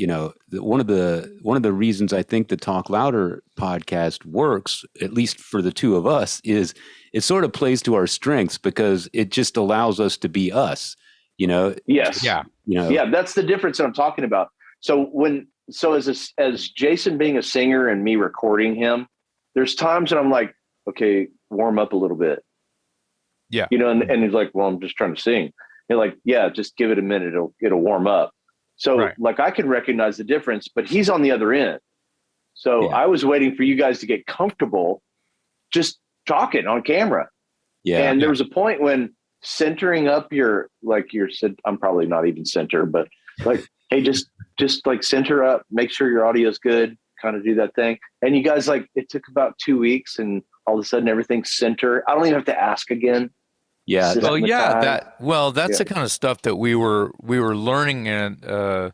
one of the reasons I think the Talk Louder podcast works, at least for the two of us, is it sort of plays to our strengths because it just allows us to be us. Yes. Yeah. Yeah, that's the difference that I'm talking about. So as Jason being a singer and me recording him, there's times when I'm like, okay, warm up a little bit. Yeah. And he's like, well, I'm just trying to sing. You're like, yeah, just give it a minute. It'll warm up. So like I can recognize the difference, but he's on the other end. So I was waiting for you guys to get comfortable just talking on camera. Yeah. And there was a point when centering up I'm probably not even center, but like, hey, just like center up, make sure your audio is good, kind of do that thing. And you guys, like, it took about 2 weeks and all of a sudden everything's center. I don't even have to ask again. Yeah. Well, that's the kind of stuff that we were learning and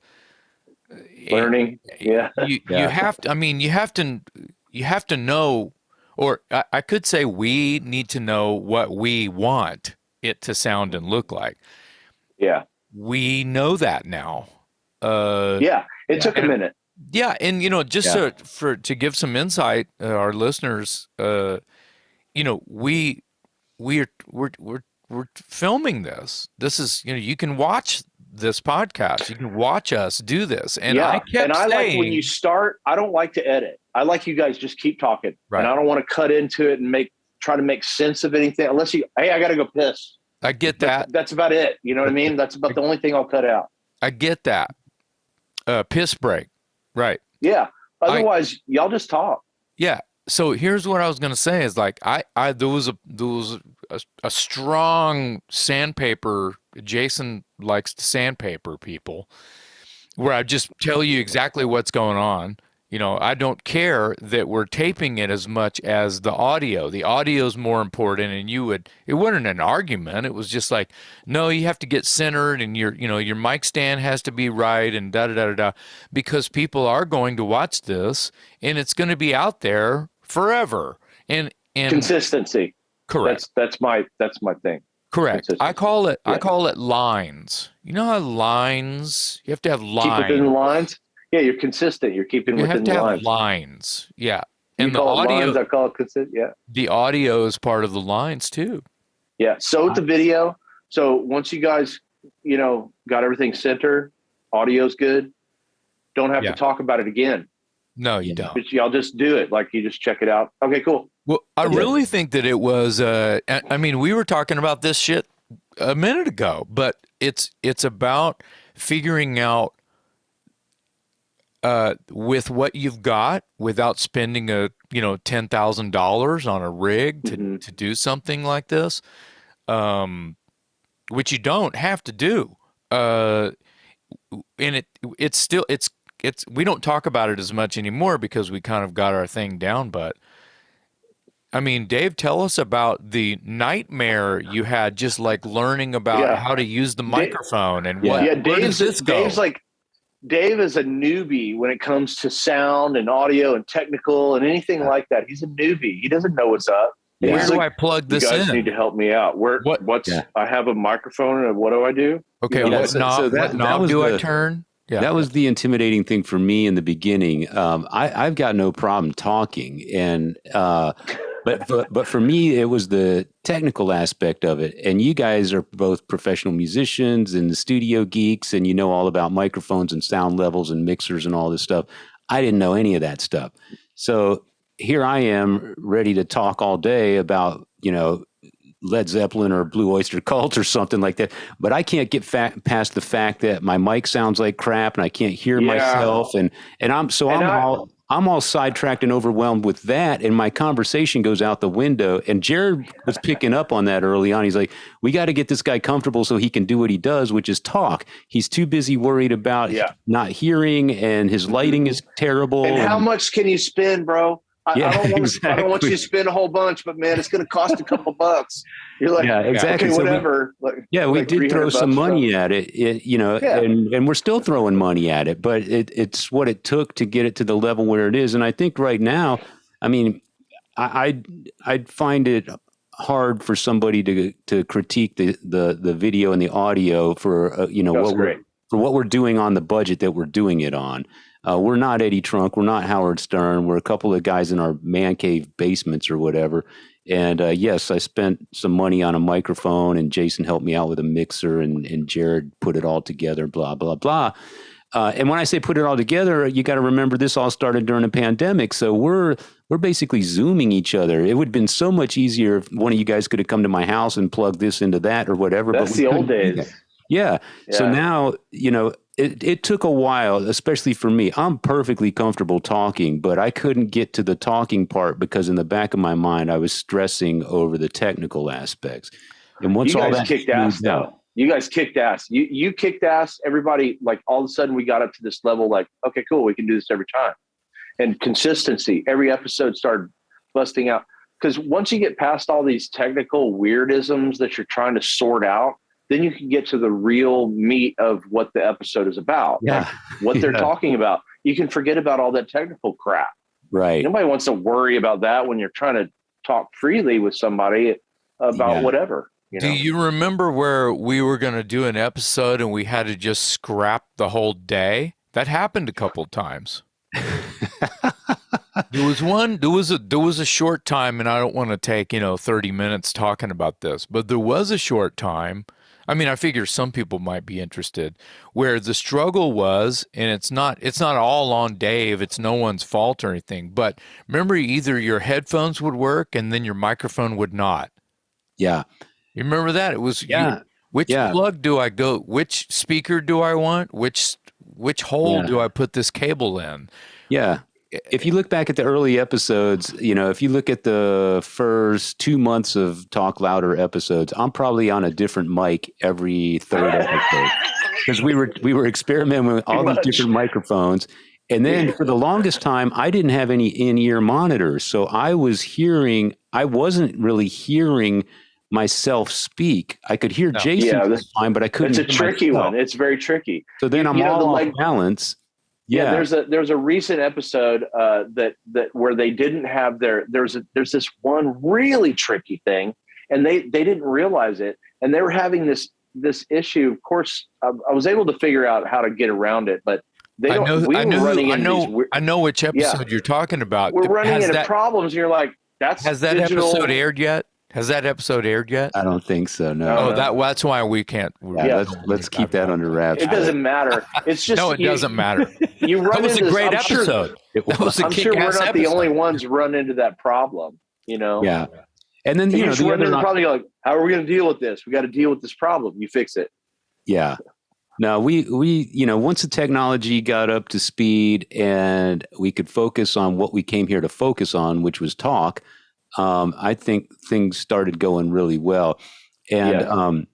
learning. Yeah. You have to, you have to know, or I could say we need to know what we want it to sound and look like. Yeah. We know that now. It took a minute. Yeah, and just to give some insight, our listeners, we're filming this. This is, you can watch this podcast. You can watch us do this. And I Yeah. kept And I like when saying, you start, I don't like to edit. I like you guys just keep talking. Right. And I don't want to cut into it and try to make sense of anything unless hey, I got to go piss. I get that. That's about it. You know what I mean? That's about the only thing I'll cut out. I get that. Piss break. Right. Yeah. Otherwise, y'all just talk. Yeah. So here's what I was going to say is like, there was a strong sandpaper. Jason likes to sandpaper people, where I just tell you exactly what's going on. I don't care that we're taping it as much as the audio. The audio is more important, and it wasn't an argument. It was just like, no, you have to get centered, and your mic stand has to be right, and da da da da, because people are going to watch this, and it's going to be out there forever. And consistency. Correct. That's my thing. Correct. I call it lines. You know how lines, you have to have lines. Keep within the lines. Yeah, you're consistent. You're keeping within the lines. You have to have lines. Yeah. And the audio, lines, I call it consistent. Yeah. The audio is part of the lines too. Yeah. So with the video, so once you guys, got everything centered, audio's good, don't have to talk about it again. No, you don't. But y'all just do it. Like you just check it out. Okay, cool. Well, I really think that it was, we were talking about this shit a minute ago, but it's about figuring out with what you've got without spending $10,000 on a rig to do something like this, which you don't have to do. And it's still we don't talk about it as much anymore because we kind of got our thing down. But I mean, Dave, tell us about the nightmare you had just like learning about how to use the microphone and what. Yeah, where does this go? Dave is a newbie when it comes to sound and audio and technical and anything like that. He's a newbie. He doesn't know what's up. Yeah. Where do I plug this in? You guys need to help me out. I have a microphone and what do I do? Okay, what knob do I turn? Yeah. That was the intimidating thing for me in the beginning. I've got no problem talking, and but for me, it was the technical aspect of it. And you guys are both professional musicians and the studio geeks, and you know all about microphones and sound levels and mixers and all this stuff. I didn't know any of that stuff. So here I am ready to talk all day about, Led Zeppelin or Blue Oyster Cult or something like that. But I can't get past the fact that my mic sounds like crap and I can't hear myself. And I'm all sidetracked and overwhelmed with that. And my conversation goes out the window. And Jared was picking up on that early on. He's like, we got to get this guy comfortable so he can do what he does, which is talk. He's too busy worried about not hearing, and his lighting is terrible. And how much can you spend, bro? I don't want you to spend a whole bunch, but man, it's going to cost a couple bucks. You're like, exactly. Okay, so whatever. we did throw some money at it, and we're still throwing money at it, but it's what it took to get it to the level where it is. And I think right now, I mean, I'd find it hard for somebody to critique the video and the audio for what we're doing on the budget that we're doing it on. We're not Eddie Trunk. We're not Howard Stern. We're a couple of guys in our man cave basements or whatever. And yes, I spent some money on a microphone, and Jason helped me out with a mixer, and Jared put it all together, blah, blah, blah. And when I say put it all together, you got to remember this all started during a pandemic. So we're basically Zooming each other. It would have been so much easier if one of you guys could have come to my house and plugged this into that or whatever. That's the old days. Yeah. So now, it took a while, especially for me. I'm perfectly comfortable talking, but I couldn't get to the talking part because in the back of my mind, I was stressing over the technical aspects. And once all that kicked ass, though. You guys kicked ass. You kicked ass. Everybody, like, all of a sudden we got up to this level, like, okay, cool, we can do this every time. And consistency. Every episode started busting out. Because once you get past all these technical weirdisms that you're trying to sort out, then you can get to the real meat of what the episode is about. Yeah. Like what they're talking about. You can forget about all that technical crap. Right. Nobody wants to worry about that when you're trying to talk freely with somebody about whatever. Do you remember where we were going to do an episode and we had to just scrap the whole day? That happened a couple of times. There was a short time, and I don't want to take 30 minutes talking about this, but there was a short time. I mean, I figure some people might be interested, where the struggle was, and it's not all on Dave. It's no one's fault or anything. But remember, either your headphones would work, and then your microphone would not. Yeah. You remember that? It was Yeah. which Yeah. plug do I go? Which speaker do I want? Which hole do I put this cable in? Yeah. If you look back at the early episodes, if you look at the first 2 months of Talk Louder episodes, I'm probably on a different mic every third episode because we were experimenting with all these different microphones. And then for the longest time, I didn't have any in-ear monitors. So I wasn't really hearing myself speak. I could hear Jason fine, but I couldn't. It's a tricky one. It's very tricky. So then I'm all off balance. Yeah. There's a recent episode that where they didn't have there's this one really tricky thing, and they didn't realize it, and they were having this issue. Of course, I was able to figure out how to get around it, but I know which episode you're talking about. We're running into problems, and you're like, has that episode aired yet? Has that episode aired yet? I don't think so. No. Oh, that's why we can't. Let's keep that under wraps. It doesn't matter. It's just no, it doesn't matter. That was a great episode. I'm sure we're not the only ones run into that problem. Yeah. And then the run into the problem. You're like, how are we going to deal with this? We got to deal with this problem. You fix it. Yeah. No, we once the technology got up to speed and we could focus on what we came here to focus on, which was talk. I think things started going really well. And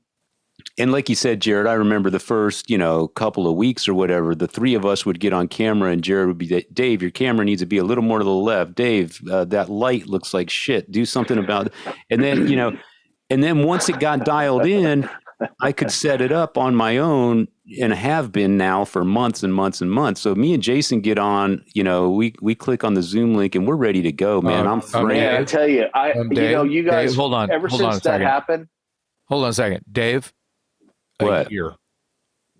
like you said, Jared, I remember the first, couple of weeks or whatever, the three of us would get on camera and Jared would be, Dave, your camera needs to be a little more to the left. Dave, that light looks like shit. Do something about it. And then, and then once it got dialed in, I could set it up on my own and have been now for months and months and months. So me and Jason get on, we click on the Zoom link and we're ready to go, man. I'm thrilled. I tell you, you guys, Dave, hold on. Ever since that happened. Hold on a second. Dave. What? A year.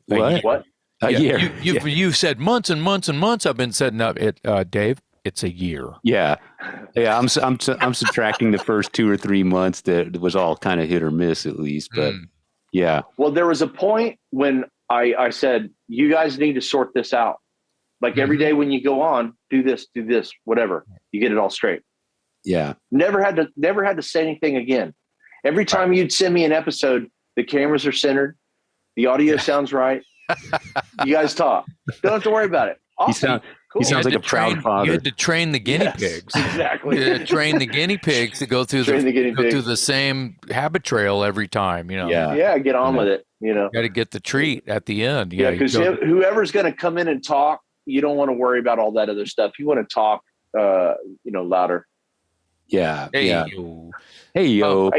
What? A year. You've said months and months and months. I've been setting up it, Dave. It's a year. Yeah. I'm subtracting the first 2 or 3 months that was all kind of hit or miss at least, but yeah. Well, there was a point when I said, you guys need to sort this out. Like every day when you go on, do this, whatever. You get it all straight. Yeah. Never had to say anything again. Every time you'd send me an episode, the cameras are centered, the audio sounds right. You guys talk. Don't have to worry about it. Awesome. He sounds like a proud father. You had to train the guinea pigs. Exactly. You had to train the guinnie pigs to go through the same habit trail every time. Yeah. Get on with it. Got to get the treat at the end. Yeah, because whoever's going to come in and talk, you don't want to worry about all that other stuff. You want to talk, louder. Yeah. Hey, yeah. yo. Hey, yo.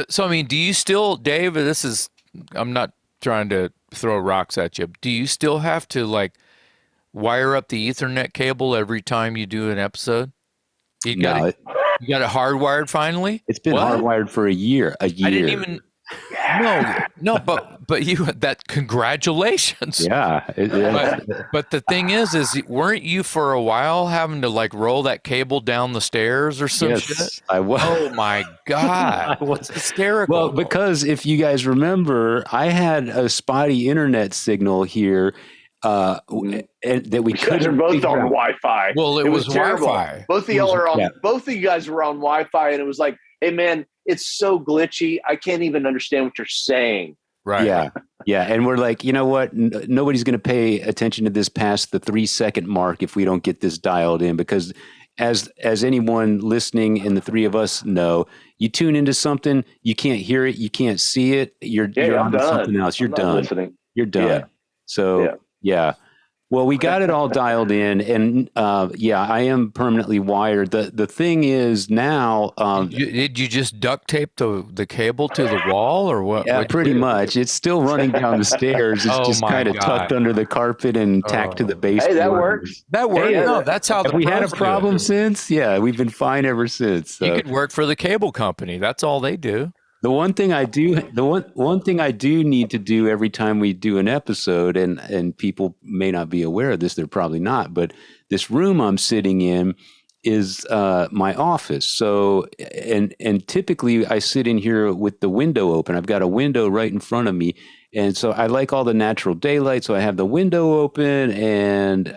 So, I mean, do you still, Dave, I'm not trying to throw rocks at you. Do you still have to wire up the Ethernet cable every time you do an episode? You got it hardwired finally? It's been hardwired for a year. I didn't even. No, but congratulations. Yeah. But the thing is weren't you for a while having to roll that cable down the stairs or some shit? I was. Oh my God. It's hysterical. Well, because if you guys remember, I had a spotty internet signal here and that we couldn't. You're both on Wi-Fi. Well, it was terrible. Wi-Fi. Both of y'all are on. Yeah. Both of you guys were on Wi-Fi, and it was like, hey man, it's so glitchy. I can't even understand what you're saying. Right. Yeah. Yeah. And we're like, you know what? Nobody's going to pay attention to this past the 3-second mark if we don't get this dialed in, because as anyone listening and the three of us know, you tune into something, you can't hear it, you can't see it. You're on to something else. You're done. Listening. You're done. Yeah. So yeah. Well, we got it all dialed in, and I am permanently wired. The thing is now, did you just duct tape the cable to the wall, or what? Yeah, pretty much. It's still running down the stairs. It's just kind of tucked under the carpet and tacked to the baseboard. Hey, that works. That works. Hey, no, that's how. Have we had a problem since? Yeah, we've been fine ever since. So. You could work for the cable company. That's all they do. The one thing I do, one thing I do need to do every time we do an episode, and people may not be aware of this, they're probably not, but this room I'm sitting in is my office. So, and typically I sit in here with the window open. I've got a window right in front of me, and so I like all the natural daylight. So I have the window open, and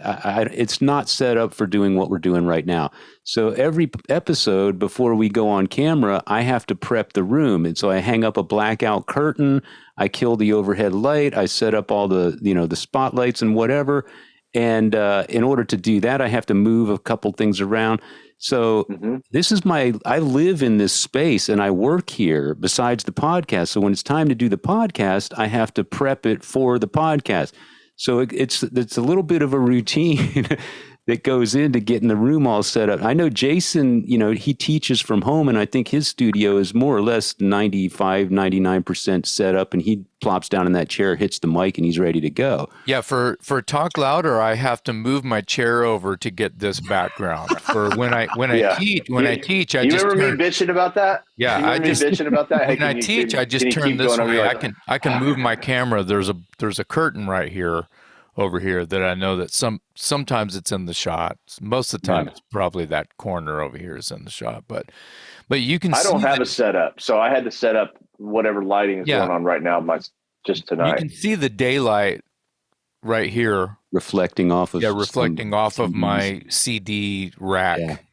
it's not set up for doing what we're doing right now. So every episode before we go on camera, I have to prep the room. And so I hang up a blackout curtain, I kill the overhead light, I set up all the, the spotlights and whatever. And in order to do that, I have to move a couple things around. So this is I live in this space and I work here besides the podcast. So when it's time to do the podcast, I have to prep it for the podcast. So it's a little bit of a routine that goes into getting the room all set up. I know Jason, he teaches from home, and I think his studio is more or less 95, 99% set up, and he plops down in that chair, hits the mic, and he's ready to go. Yeah, for Talk Louder, I have to move my chair over to get this background. For when I teach, I just remember me bitching about that? Yeah, I just bitching about that. When I teach, I just turn this way. I can move my camera. There's a curtain right here, over here, that I know that sometimes it's in the shot. Most of the time, it's probably that corner over here is in the shot. But you can. I don't have a setup, so I had to set up whatever lighting is going on right now. Just tonight, you can see the daylight right here reflecting off of my CD rack.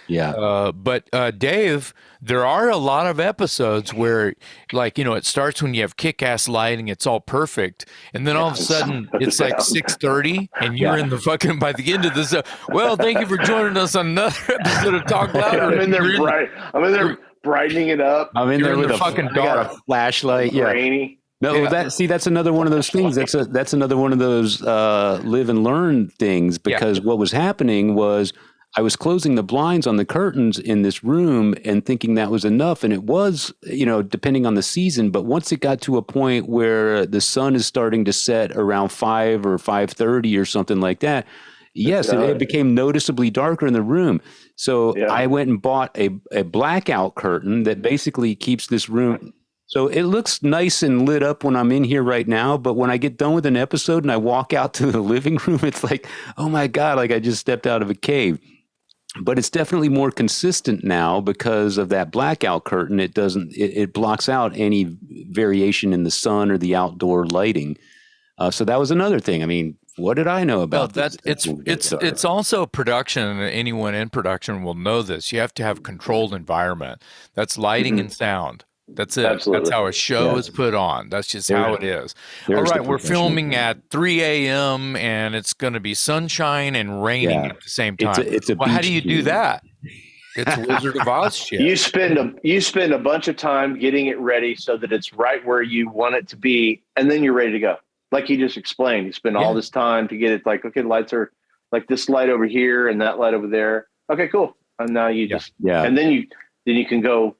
Yeah. But Dave, there are a lot of episodes where, it starts when you have kick-ass lighting, it's all perfect, and then all of a sudden it's like 6:30, and you're in the fucking by the end of this. Well, thank you for joining us on another episode of Talk Louder. I'm in there brightening it up. I'm in there with a fucking dark flashlight. Rainy. No, that's another one of those things. That's another one of those live and learn things, because what was happening was I was closing the blinds on the curtains in this room and thinking that was enough. And it was, depending on the season. But once it got to a point where the sun is starting to set around 5 or 5:30 or something like that, yes, it became noticeably darker in the room. So I went and bought a blackout curtain that basically keeps this room. So it looks nice and lit up when I'm in here right now, but when I get done with an episode and I walk out to the living room, it's like, oh my God, like I just stepped out of a cave. But it's definitely more consistent now because of that blackout curtain. It blocks out any variation in the sun or the outdoor lighting. So that was another thing. I mean, what did I know about that? It's also production, and anyone in production will know this. You have to have controlled environment. That's lighting and sound. That's it. Absolutely. That's how a show is put on. That's just how it is. All right, we're filming at 3 a.m. and it's going to be sunshine and raining at the same time. How do you do that? It's Wizard of Oz shit. You spend a bunch of time getting it ready so that it's right where you want it to be, and then you're ready to go. Like you just explained, you spend all this time to get it. Like, okay, lights are like this light over here and that light over there. Okay, cool. And now you and then you can go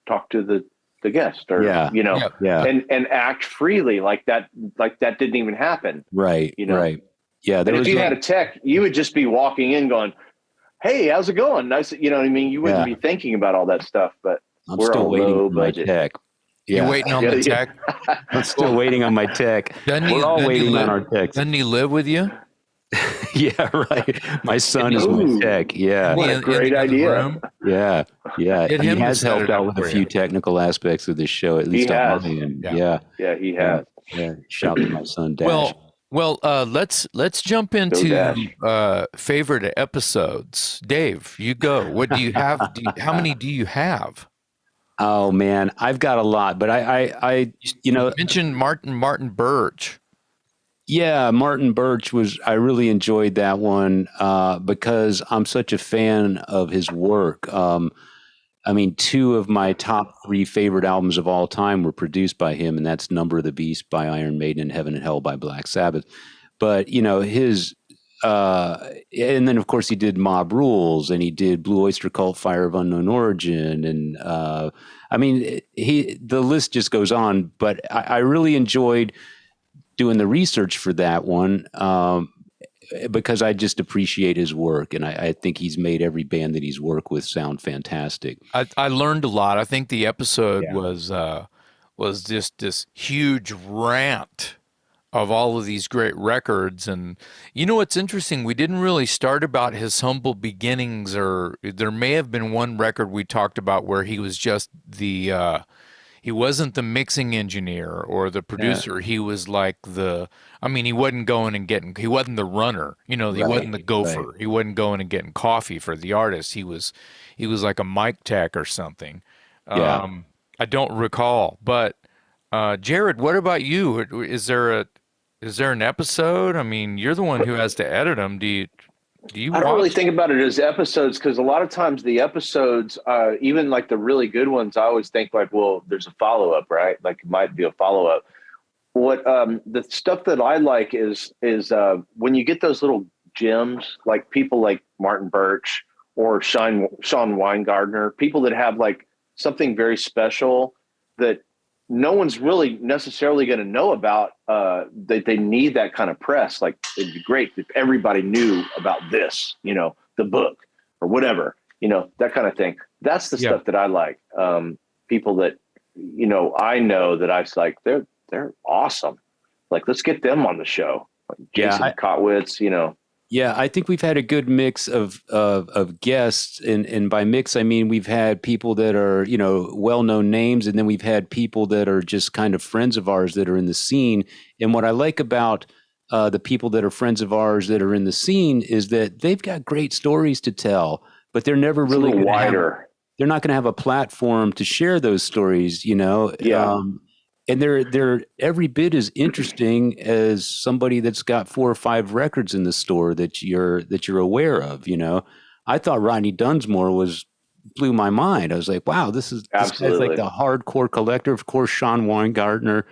talk to the guest, or and act freely like that didn't even happen. Right. Right. Yeah. And if you had a tech, you would just be walking in going, "Hey, how's it going? Nice." You know what I mean? You wouldn't be thinking about all that stuff, but we're still waiting for my tech. You're waiting on the tech? I'm still waiting on my tech. We're all waiting on our tech. Doesn't he live with you? Yeah, right. My son is my tech. Yeah. What a great idea. Yeah. He has helped out with a few technical aspects of this show, at least on my end. Yeah, he has. Yeah. Shout out to my son, Dash. Well, let's jump into favorite episodes. Dave, you go. What do you have? How many do you have? Oh man, I've got a lot, but I you mentioned Martin Birch. Yeah, Martin Birch I really enjoyed that one because I'm such a fan of his work. I mean, 2 of my top 3 favorite albums of all time were produced by him, and that's Number of the Beast by Iron Maiden and Heaven and Hell by Black Sabbath. But, his, and then of course he did Mob Rules, and he did Blue Oyster Cult, Fire of Unknown Origin. And I mean, the list just goes on, but I really enjoyed doing the research for that one. because I just appreciate his work, and I think he's made every band that he's worked with sound fantastic. I learned a lot. I think the episode Yeah. was just this huge rant of all of these great records. And you know what's interesting? We didn't really start about his humble beginnings, or there may have been one record we talked about where he was just he wasn't the mixing engineer or the producer. He was like I mean, he wasn't going and getting, he wasn't the runner, you know, he wasn't the gopher. Right. He wasn't going and getting coffee for the artist. He was like a mic tech or something. Yeah. I don't recall, but Jared, what about you? Is there an episode? I mean, you're the one who has to edit them. Do you I don't really watch? think about it as episodes because a lot of times the episodes, even like the really good ones, I always think like, well, there's a follow up, right? Like it might be a follow up. What the stuff that I like is when you get those little gems, like people like Martin Birch or Sean Weingartner, people that have like something very special that no one's really necessarily going to know about. They need that kind of press. Like it'd be great if everybody knew about this, you know, the book or whatever, you know, that kind of thing. That's the stuff that I like. People that, you know that I was like, they're awesome. Like, let's get them on the show. Like Jason Kotwitz, you know. Yeah, I think we've had a good mix of guests, and by mix I mean we've had people that are, you know, well-known names, and then we've had people that are just kind of friends of ours that are in the scene. And what I like about the people that are friends of ours that are in the scene is that they've got great stories to tell, but they're never It's really a little wider. they're not going to have a platform to share those stories, you know. Yeah. And they're every bit as interesting as somebody that's got 4 or 5 records in the store that you're aware of. You know, I thought Rodney Dunsmore blew my mind. I was like, wow, this guy's like the hardcore collector. Of course, Sean Weingartner.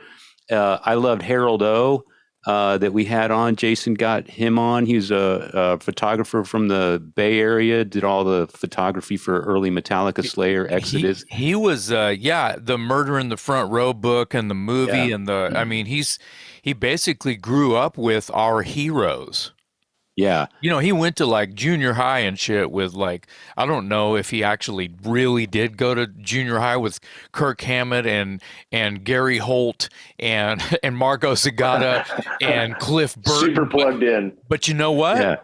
I loved Harold O. That we had on. Jason got him on. He was a photographer from the Bay Area, did all the photography for early Metallica, Slayer, Exodus. He was, the Murder in the Front Row book and the movie and I mean, he basically grew up with our heroes. Yeah. You know, he went to like junior high and shit with like, I don't know if he actually really did go to junior high with Kirk Hammett and Gary Holt and Marco Zagata and Cliff Burton. Super plugged in. But you know what? Yeah.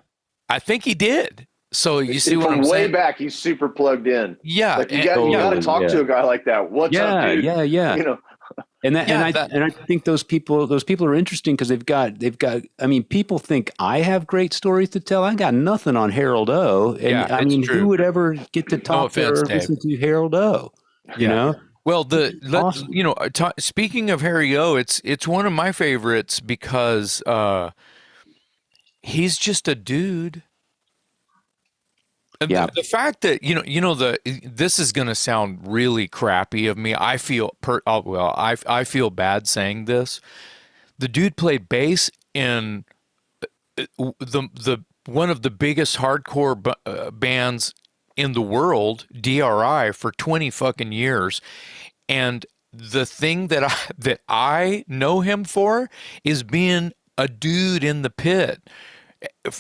I think he did. So you see what I'm From way saying? back, he's super plugged in. Yeah. Like you got to talk to a guy like that. What's up, dude? Yeah. You know. And I think those people are interesting because they've got. I mean, people think I have great stories to tell. I got nothing on Harold O. And I mean, true. who would ever get to talk to or listen to Harold O? You know. Well, awesome. You know, speaking of Harry O, it's one of my favorites because he's just a dude. Yeah. The fact that this is going to sound really crappy of me. I feel I feel bad saying this. The dude played bass in the one of the biggest hardcore bands in the world, DRI, for 20 fucking years, and the thing that I know him for is being a dude in the pit.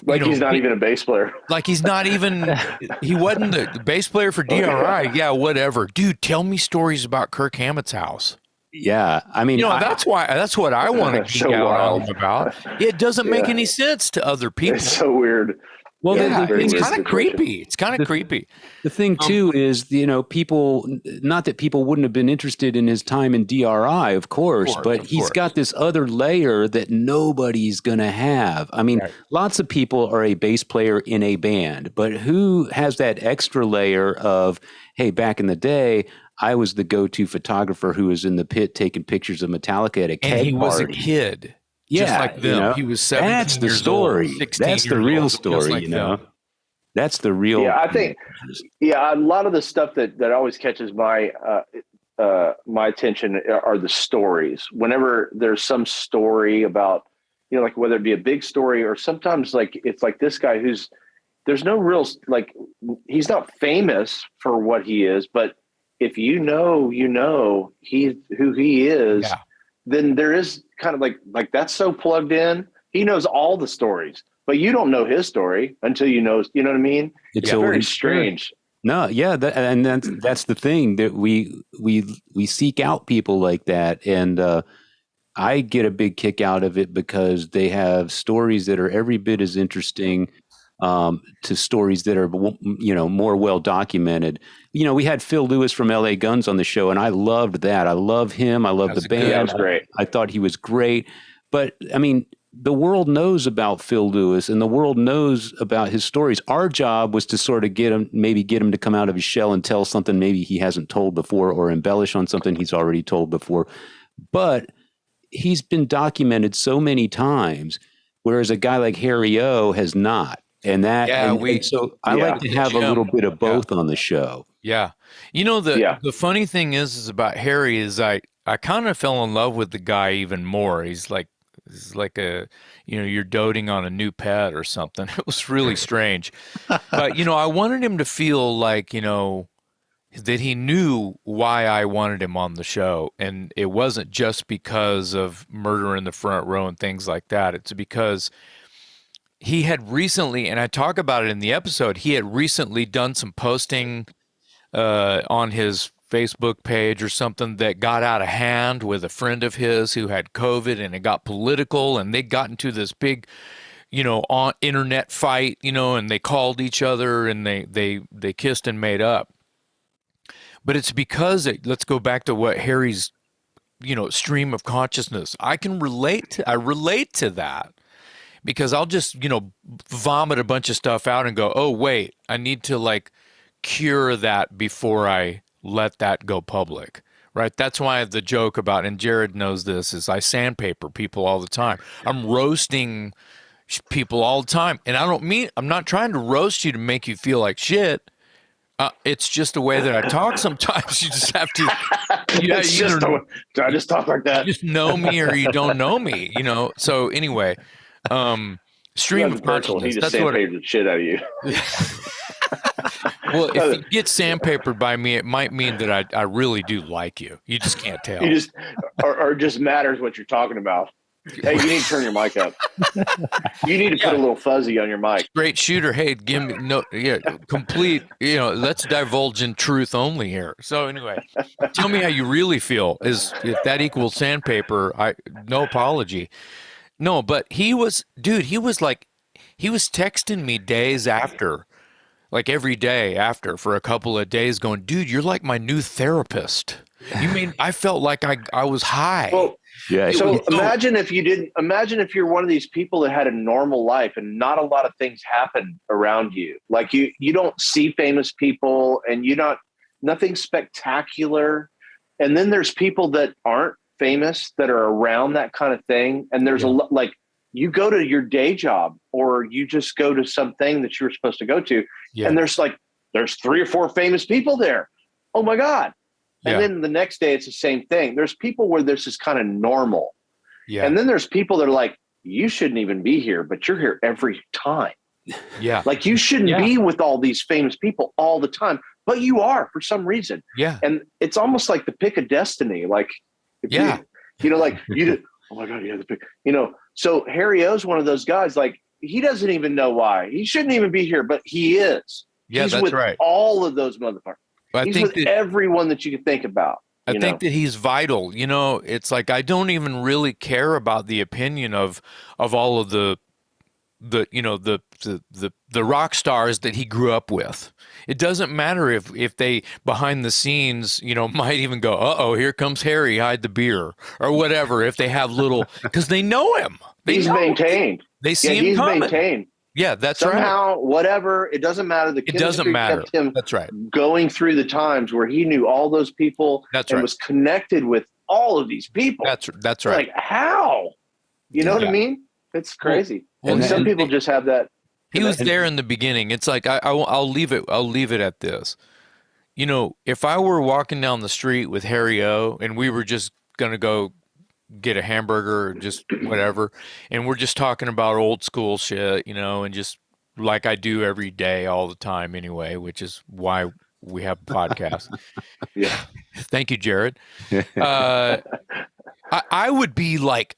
Like he's not even a bass player. Like he wasn't the bass player for DRI. Yeah, whatever. Dude, tell me stories about Kirk Hammett's house. Yeah, I mean, that's what I want to geek out on him about. It doesn't make any sense to other people. It's so weird. Well, it's kind of creepy. It's kind of creepy. The thing too is, people, not that people wouldn't have been interested in his time in DRI, of course, but he's got this other layer that nobody's going to have. I mean, lots of people are a bass player in a band, but who has that extra layer of, hey, back in the day, I was the go-to photographer who was in the pit taking pictures of Metallica at a keg party. And he was a kid. Just like them. He was 17 that's the years story. old, 16 that's the real story, like them. That's the real. Yeah, I think. Yeah, a lot of the stuff that always catches my my attention are the stories. Whenever there's some story about, like whether it be a big story or sometimes like it's like this guy there's no real, like, he's not famous for what he is, but if he's who he is. Yeah. Then there is kind of like that's so plugged in. He knows all the stories. but you don't know his story until you know what I mean? It's very always strange. No, yeah, and that's the thing that we seek out people like that, and I get a big kick out of it because they have stories that are every bit as interesting to stories that are more well documented. We had Phil Lewis from L.A. Guns on the show, and I loved that. I love him. I love the band. Yeah, that's great. I thought he was great, but I mean, the world knows about Phil Lewis and the world knows about his stories. Our job was to sort of get him to come out of his shell and tell something maybe he hasn't told before or embellish on something he's already told before. But he's been documented so many times, whereas a guy like Harry O has not. And so I like to have a little bit of both on the show. Yeah. The funny thing is about Harry is I kind of fell in love with the guy even more. He's like a, you're doting on a new pet or something. It was really strange. But, I wanted him to feel like, that he knew why I wanted him on the show. And it wasn't just because of Murder in the Front Row and things like that. It's because he had recently, and I talk about it in the episode, he had recently done some posting on his Facebook page or something that got out of hand with a friend of his who had COVID, and it got political, and they got into this big, on internet fight, and they called each other and they kissed and made up. But it's because let's go back to what Harry's, stream of consciousness. I relate to that because I'll just, vomit a bunch of stuff out and go, oh, wait, I need to cure that before I let that go public, right? That's why the joke about, and Jared knows this, is I sandpaper people all the time. I'm roasting people all the time. And I'm not trying to roast you to make you feel like shit. It's just the way that I talk sometimes. You just have to, do I just talk like that? You just know me or you don't know me, So anyway, stream of consciousness. He just sandpapered the shit out of you. Well, if you get sandpapered by me, it might mean that I really do like you. You just can't tell. Or just matters what you're talking about. Hey, you need to turn your mic up. You need to put a little fuzzy on your mic. Straight shooter. Hey, give me complete. Let's divulge in truth only here. So anyway, tell me how you really feel. If that equals sandpaper, no apology. No, but he was texting me days after, like every day after, for a couple of days, going, dude, you're like my new therapist. You mean I felt like I was high. Well, yeah. So imagine if you're one of these people that had a normal life and not a lot of things happen around you. Like you don't see famous people and nothing spectacular. And then there's people that aren't famous that are around that kind of thing. And there's you go to your day job or you just go to something that you were supposed to go to. Yeah. And there's 3 or 4 famous people there. Oh my God. And then the next day it's the same thing. There's people where this is kind of normal. Yeah. And then there's people that are like, you shouldn't even be here, but you're here every time. Yeah. Like you shouldn't be with all these famous people all the time, but you are for some reason. Yeah. And it's almost like the pick of destiny. Like, oh my God, the pick, so Harry O's one of those guys, like he doesn't even know why. He shouldn't even be here, but he is. Yeah, he's that's with right. all of those motherfuckers. He's with everyone that you can think about. I think that he's vital. It's like I don't even really care about the opinion of all of the rock stars that he grew up with. It doesn't matter if they behind the scenes, might even go, uh-oh, here comes Harry, hide the beer or whatever. If they have because they know him. He's maintained. They see him coming. He's maintained. Yeah, that's somehow, whatever. It doesn't matter. It doesn't matter. Kept him that's right. Going through the times where he knew all those people and was connected with all of these people. That's right. Like how? You know what I mean? It's crazy. And some people just have that. He was there in the beginning. It's like I'll leave it. I'll leave it at this. If I were walking down the street with Harry O and we were just gonna go get a hamburger or just whatever, and we're just talking about old school shit, and just like I do every day all the time anyway, which is why we have a podcast. Yeah. Thank you, Jared. I would be like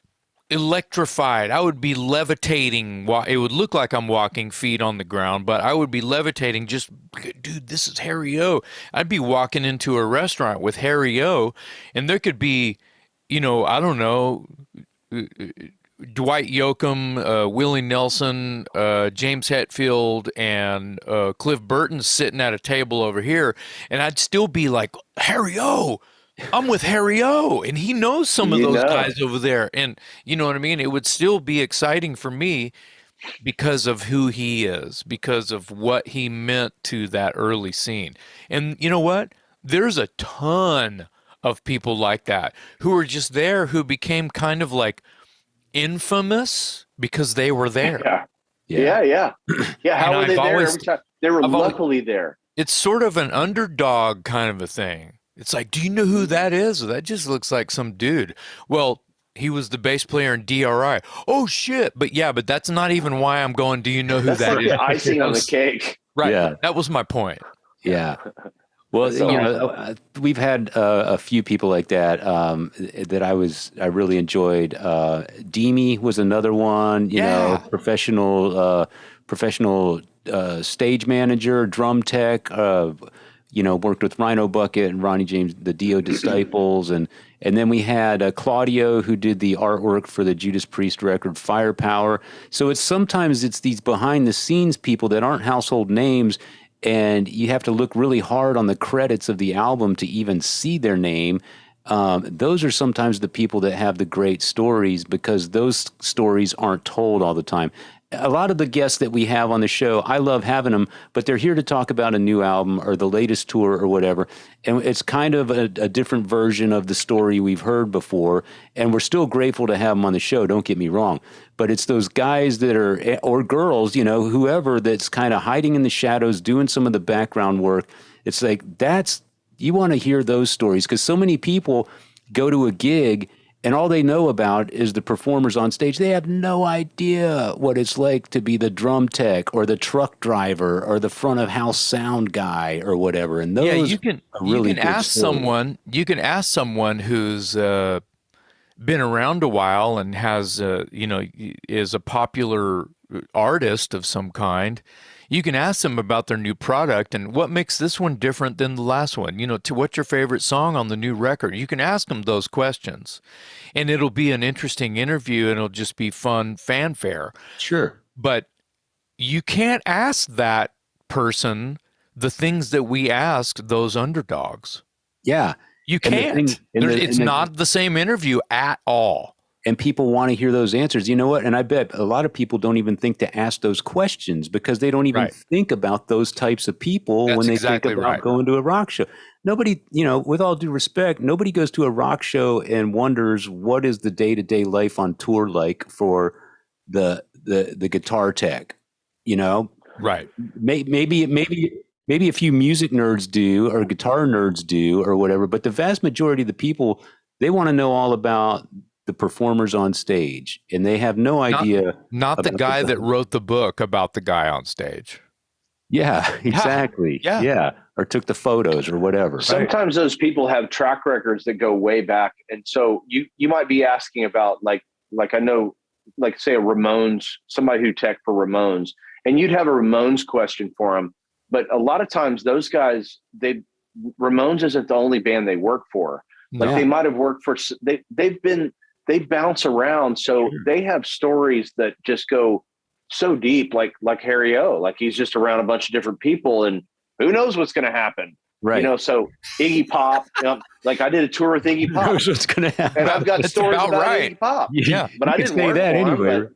electrified. I would be levitating. It would look like I'm walking feet on the ground, but I would be levitating. Just, dude, this is Harry O. I'd be walking into a restaurant with Harry O, and there could be, I don't know, Dwight Yoakam, Willie Nelson, James Hetfield, and Cliff Burton sitting at a table over here, and I'd still be like, Harry O, I'm with Harry O, and he knows some of those guys over there, and you know what I mean? It would still be exciting for me because of who he is, because of what he meant to that early scene. And you know what? There's a ton of people like that who were just there, who became kind of like infamous because they were there. Yeah. How were they there every time? They were luckily there. It's sort of an underdog kind of a thing. It's like, do you know who that is? That just looks like some dude. Well, he was the bass player in DRI. Oh shit! But that's not even why I'm going. Do you know who that is? The icing on the cake. Right. Yeah. That was my point. Yeah. Well, we've had a few people like that that I really enjoyed. Demi was another one. You know, professional stage manager, drum tech. Worked with Rhino Bucket and Ronnie James, the Dio Disciples, and then we had Claudio, who did the artwork for the Judas Priest record Firepower. So sometimes it's these behind the scenes people that aren't household names, and you have to look really hard on the credits of the album to even see their name. Those are sometimes the people that have the great stories, because those stories aren't told all the time. A lot of the guests that we have on the show, I love having them, but they're here to talk about a new album or the latest tour or whatever. And it's kind of a different version of the story we've heard before. And we're still grateful to have them on the show, don't get me wrong. But it's those guys that are, or girls, whoever, that's kind of hiding in the shadows, doing some of the background work. It's like, you want to hear those stories, because so many people go to a gig and all they know about is the performers on stage. They have no idea what it's like to be the drum tech or the truck driver or the front of house sound guy or whatever. And those you can ask someone who's been around a while and has is a popular artist of some kind. You can ask them about their new product and what makes this one different than the last one. What's your favorite song on the new record? You can ask them those questions, and it'll be an interesting interview, and it'll just be fun fanfare. Sure. But you can't ask that person the things that we asked those underdogs. Yeah. You can't. It's not the same interview at all. And people want to hear those answers. You know what? And I bet a lot of people don't even think to ask those questions, because they don't even think about those types of people when they think about going to a rock show. Nobody, with all due respect, nobody goes to a rock show and wonders what is the day-to-day life on tour like for the guitar tech, Right. Maybe a few music nerds do, or guitar nerds do, or whatever. But the vast majority of the people, they want to know all about the performers on stage, and they have no idea. Not the guy that wrote the book about the guy on stage. Yeah, exactly. Yeah. Or took the photos or whatever. Sometimes those people have track records that go way back. And so you might be asking about like I know, like say a Ramones, somebody who tech for Ramones, and you'd have a Ramones question for them. But a lot of times those guys, Ramones isn't the only band they work for. Like they might have worked for, they bounce around. So they have stories that just go so deep, like Harry O, like he's just around a bunch of different people and who knows what's going to happen. Right. So Iggy Pop, like I did a tour with Iggy Pop. Who knows what's going to happen. And I've got stories about Iggy Pop. Yeah. But I didn't say that anyway.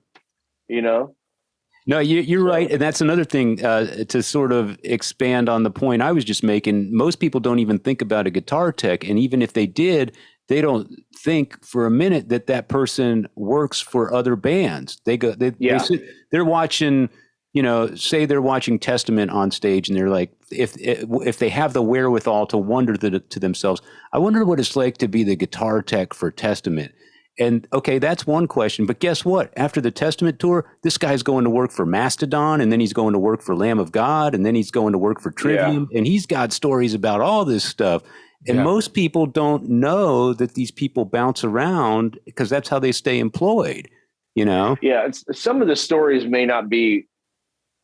No, you're right. And that's another thing to sort of expand on the point I was just making. Most people don't even think about a guitar tech. And even if they did, they don't think for a minute that person works for other bands. They're watching, say they're watching Testament on stage, and they're like, if they have the wherewithal to wonder to themselves, I wonder what it's like to be the guitar tech for Testament. And okay, that's one question. But guess what? After the Testament tour, this guy's going to work for Mastodon, and then he's going to work for Lamb of God, and then he's going to work for Trivium, and he's got stories about all this stuff. And Yeah. most people don't know that these people bounce around because that's how they stay employed, you know? Yeah, some of the stories may not be.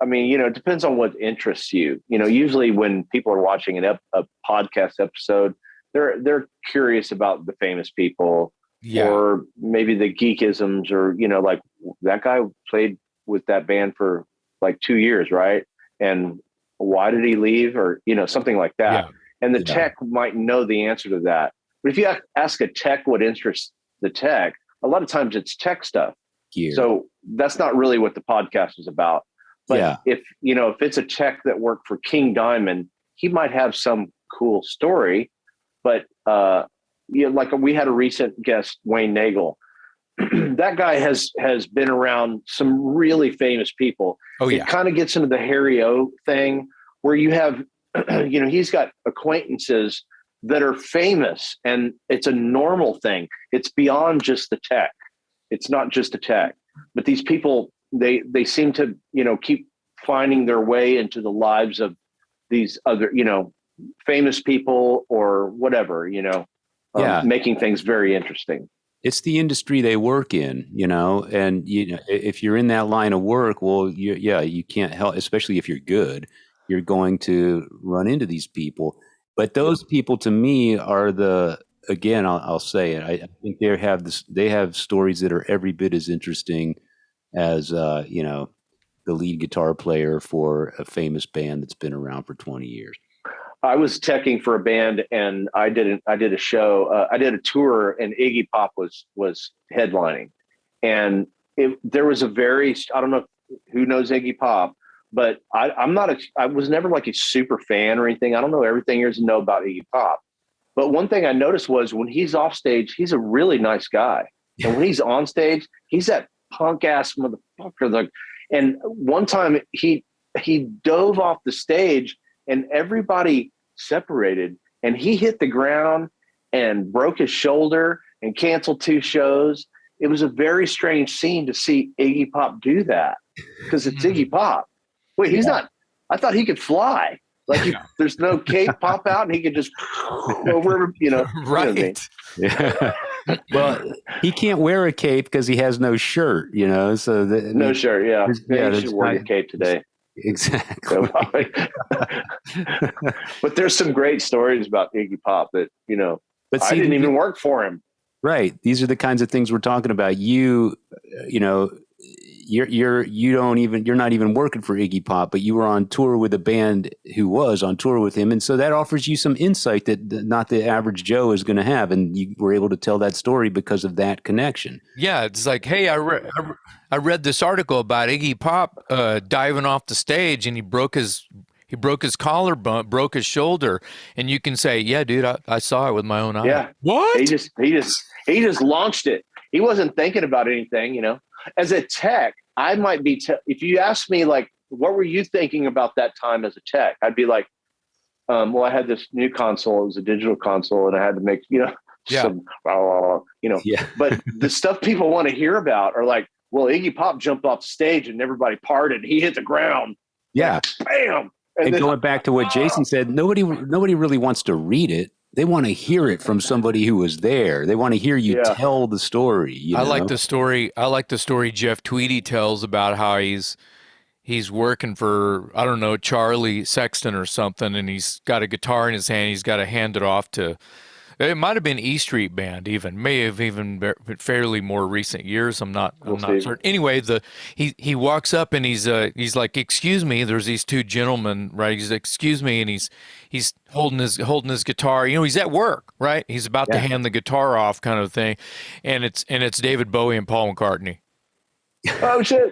I mean, it depends on what interests you. Usually when people are watching a podcast episode, they're curious about the famous people, Yeah. or maybe the geekisms, or like that guy played with that band for like 2 years, right? And why did he leave, or something like that. Yeah. And the tech might know the answer to that. But if you ask a tech what interests the tech, a lot of times it's tech stuff. Gear. So that's not really what the podcast is about. But if it's a tech that worked for King Diamond, he might have some cool story. But like we had a recent guest, Wayne Nagel. That guy has been around some really famous people. Oh yeah. It kind of gets into the Harry O thing, where you have, he's got acquaintances that are famous, and it's a normal thing. It's beyond just the tech. It's not just a tech, but these people, they seem to, keep finding their way into the lives of these other, famous people or whatever, making things very interesting. It's the industry they work in, and if you're in that line of work, well, you can't help, especially if you're good, you're going to run into these people. But those people, to me, are again, I'll say it. I think they have stories that are every bit as interesting as the lead guitar player for a famous band that's been around for 20 years. I was teching for a band, and I did a show. I did a tour, and Iggy Pop was headlining, and there was I don't know who knows Iggy Pop, but I was never like a super fan or anything. I don't know everything there is to know about Iggy Pop. But one thing I noticed was when he's off stage, he's a really nice guy. And when he's on stage, he's that punk ass motherfucker. And one time he dove off the stage, and everybody separated, and he hit the ground and broke his shoulder and canceled 2 shows. It was a very strange scene to see Iggy Pop do that, because it's Iggy Pop. Wait, he's not. I thought he could fly. Like there's no cape pop out, and he could just over, right. Yeah. Well, he can't wear a cape because he has no shirt, So no shirt. Yeah, he should wear a cape today. Exactly. But there's some great stories about Iggy Pop that But see, I didn't even work for him. Right. These are the kinds of things we're talking about. You're not even working for Iggy Pop, but you were on tour with a band who was on tour with him. And so that offers you some insight that not the average Joe is going to have. And you were able to tell that story because of that connection. Yeah. It's like, hey, I read this article about Iggy Pop diving off the stage, and he broke his collarbone, broke his shoulder. And you can say, yeah, dude, I saw it with my own eyes. Yeah. What? He just launched it. He wasn't thinking about anything, As a tech, I might be, if you ask me, like, what were you thinking about that time as a tech? I'd be like, well, I had this new console. It was a digital console, and I had to make, some, But the stuff people want to hear about are like, well, Iggy Pop jumped off the stage and everybody parted. He hit the ground. Yeah. Bam. And then, going back to what Jason said, nobody really wants to read it. They want to hear it from somebody who was there. They want to hear you tell the story. I like the story. I like the story Jeff Tweedy tells about how he's working for, I don't know, Charlie Sexton or something, and he's got a guitar in his hand. He's got to hand it off to, it might have been E Street Band, may have even been fairly more recent years. I'm not certain. Anyway, he walks up and he's like, excuse me. There's these 2 gentlemen, right? He's like, excuse me, and he's holding his guitar. He's at work, right? He's about to hand the guitar off, kind of thing, and it's David Bowie and Paul McCartney. Oh shit!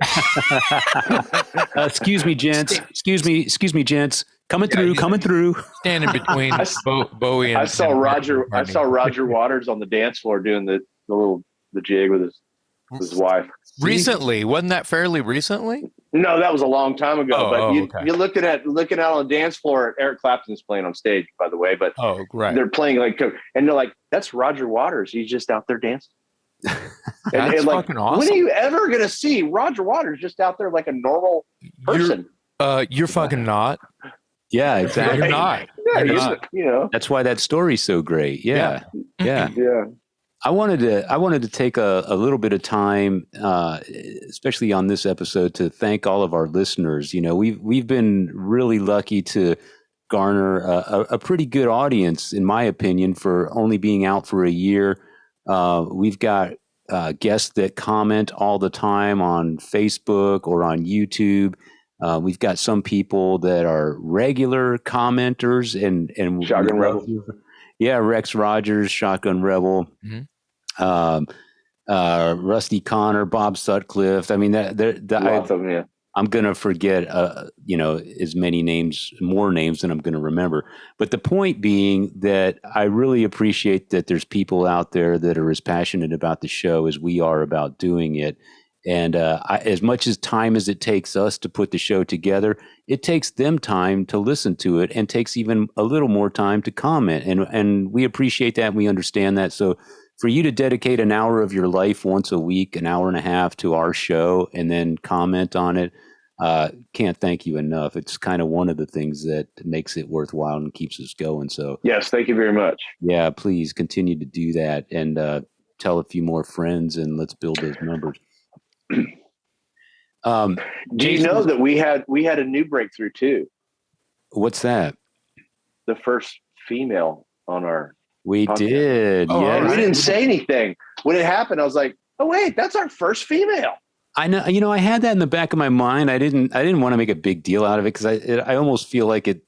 Excuse me, gents. Excuse me, gents. Coming through. Standing between Bowie and I saw Roger Waters on the dance floor doing the jig with his wife. Recently, wasn't that fairly recently? No, that was a long time ago. Okay. You're looking out on the dance floor. Eric Clapton's playing on stage, by the way. But right. They're playing and they're like, "That's Roger Waters. He's just out there dancing." That's fucking awesome. When are you ever gonna see Roger Waters just out there like a normal person? You're fucking not. Yeah, exactly. You're not. Yeah, You're not. you know. That's why that story's so great. Yeah. Yeah. Yeah. I wanted to take a little bit of time, especially on this episode, to thank all of our listeners. You know, we've been really lucky to garner a pretty good audience, in my opinion, for only being out for a year. We've got guests that comment all the time on Facebook or on YouTube. We've got some people that are regular commenters, and Shotgun Rebel. Yeah, Rex Rogers, Shotgun Rebel. Mhm. Rusty Connor, Bob Sutcliffe. I mean, Lots of them, yeah. I'm going to forget, as many names, more names than I'm going to remember. But the point being that I really appreciate that there's people out there that are as passionate about the show as we are about doing it. And as much as time as it takes us to put the show together, it takes them time to listen to it, and takes even a little more time to comment. And we appreciate that. And we understand that. So for you to dedicate an hour of your life once a week, an hour and a half, to our show and then comment on it, can't thank you enough. It's kind of one of the things that makes it worthwhile and keeps us going. So yes, thank you very much. Yeah, please continue to do that, and tell a few more friends, and let's build those numbers. Do you know that we had a new breakthrough too? What's that? The first female on our We podcast. did. Oh, Yes. We didn't say anything. When it happened, I was like, oh wait, that's our first female. I know. You know, I had that in the back of my mind. I didn't want to make a big deal out of it, because I almost feel like it.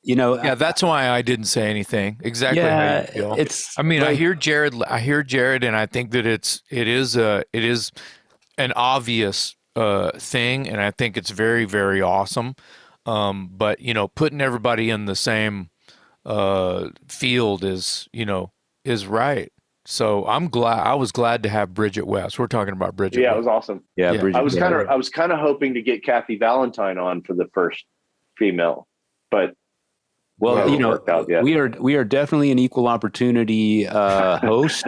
You know. Yeah, that's why I didn't say anything. Exactly how you feel. It's. I mean, like, I hear Jared, and I think that it is an obvious thing, and I think it's very, very awesome. But putting everybody in the same field is right. So I was glad to have Bridget West. We're talking about Bridget. Yeah, West. it was awesome. Yeah, Yeah. Bridget, I was kind of hoping to get Kathy Valentine on for the first female, but Well, hasn't worked out yet. we are definitely an equal opportunity host.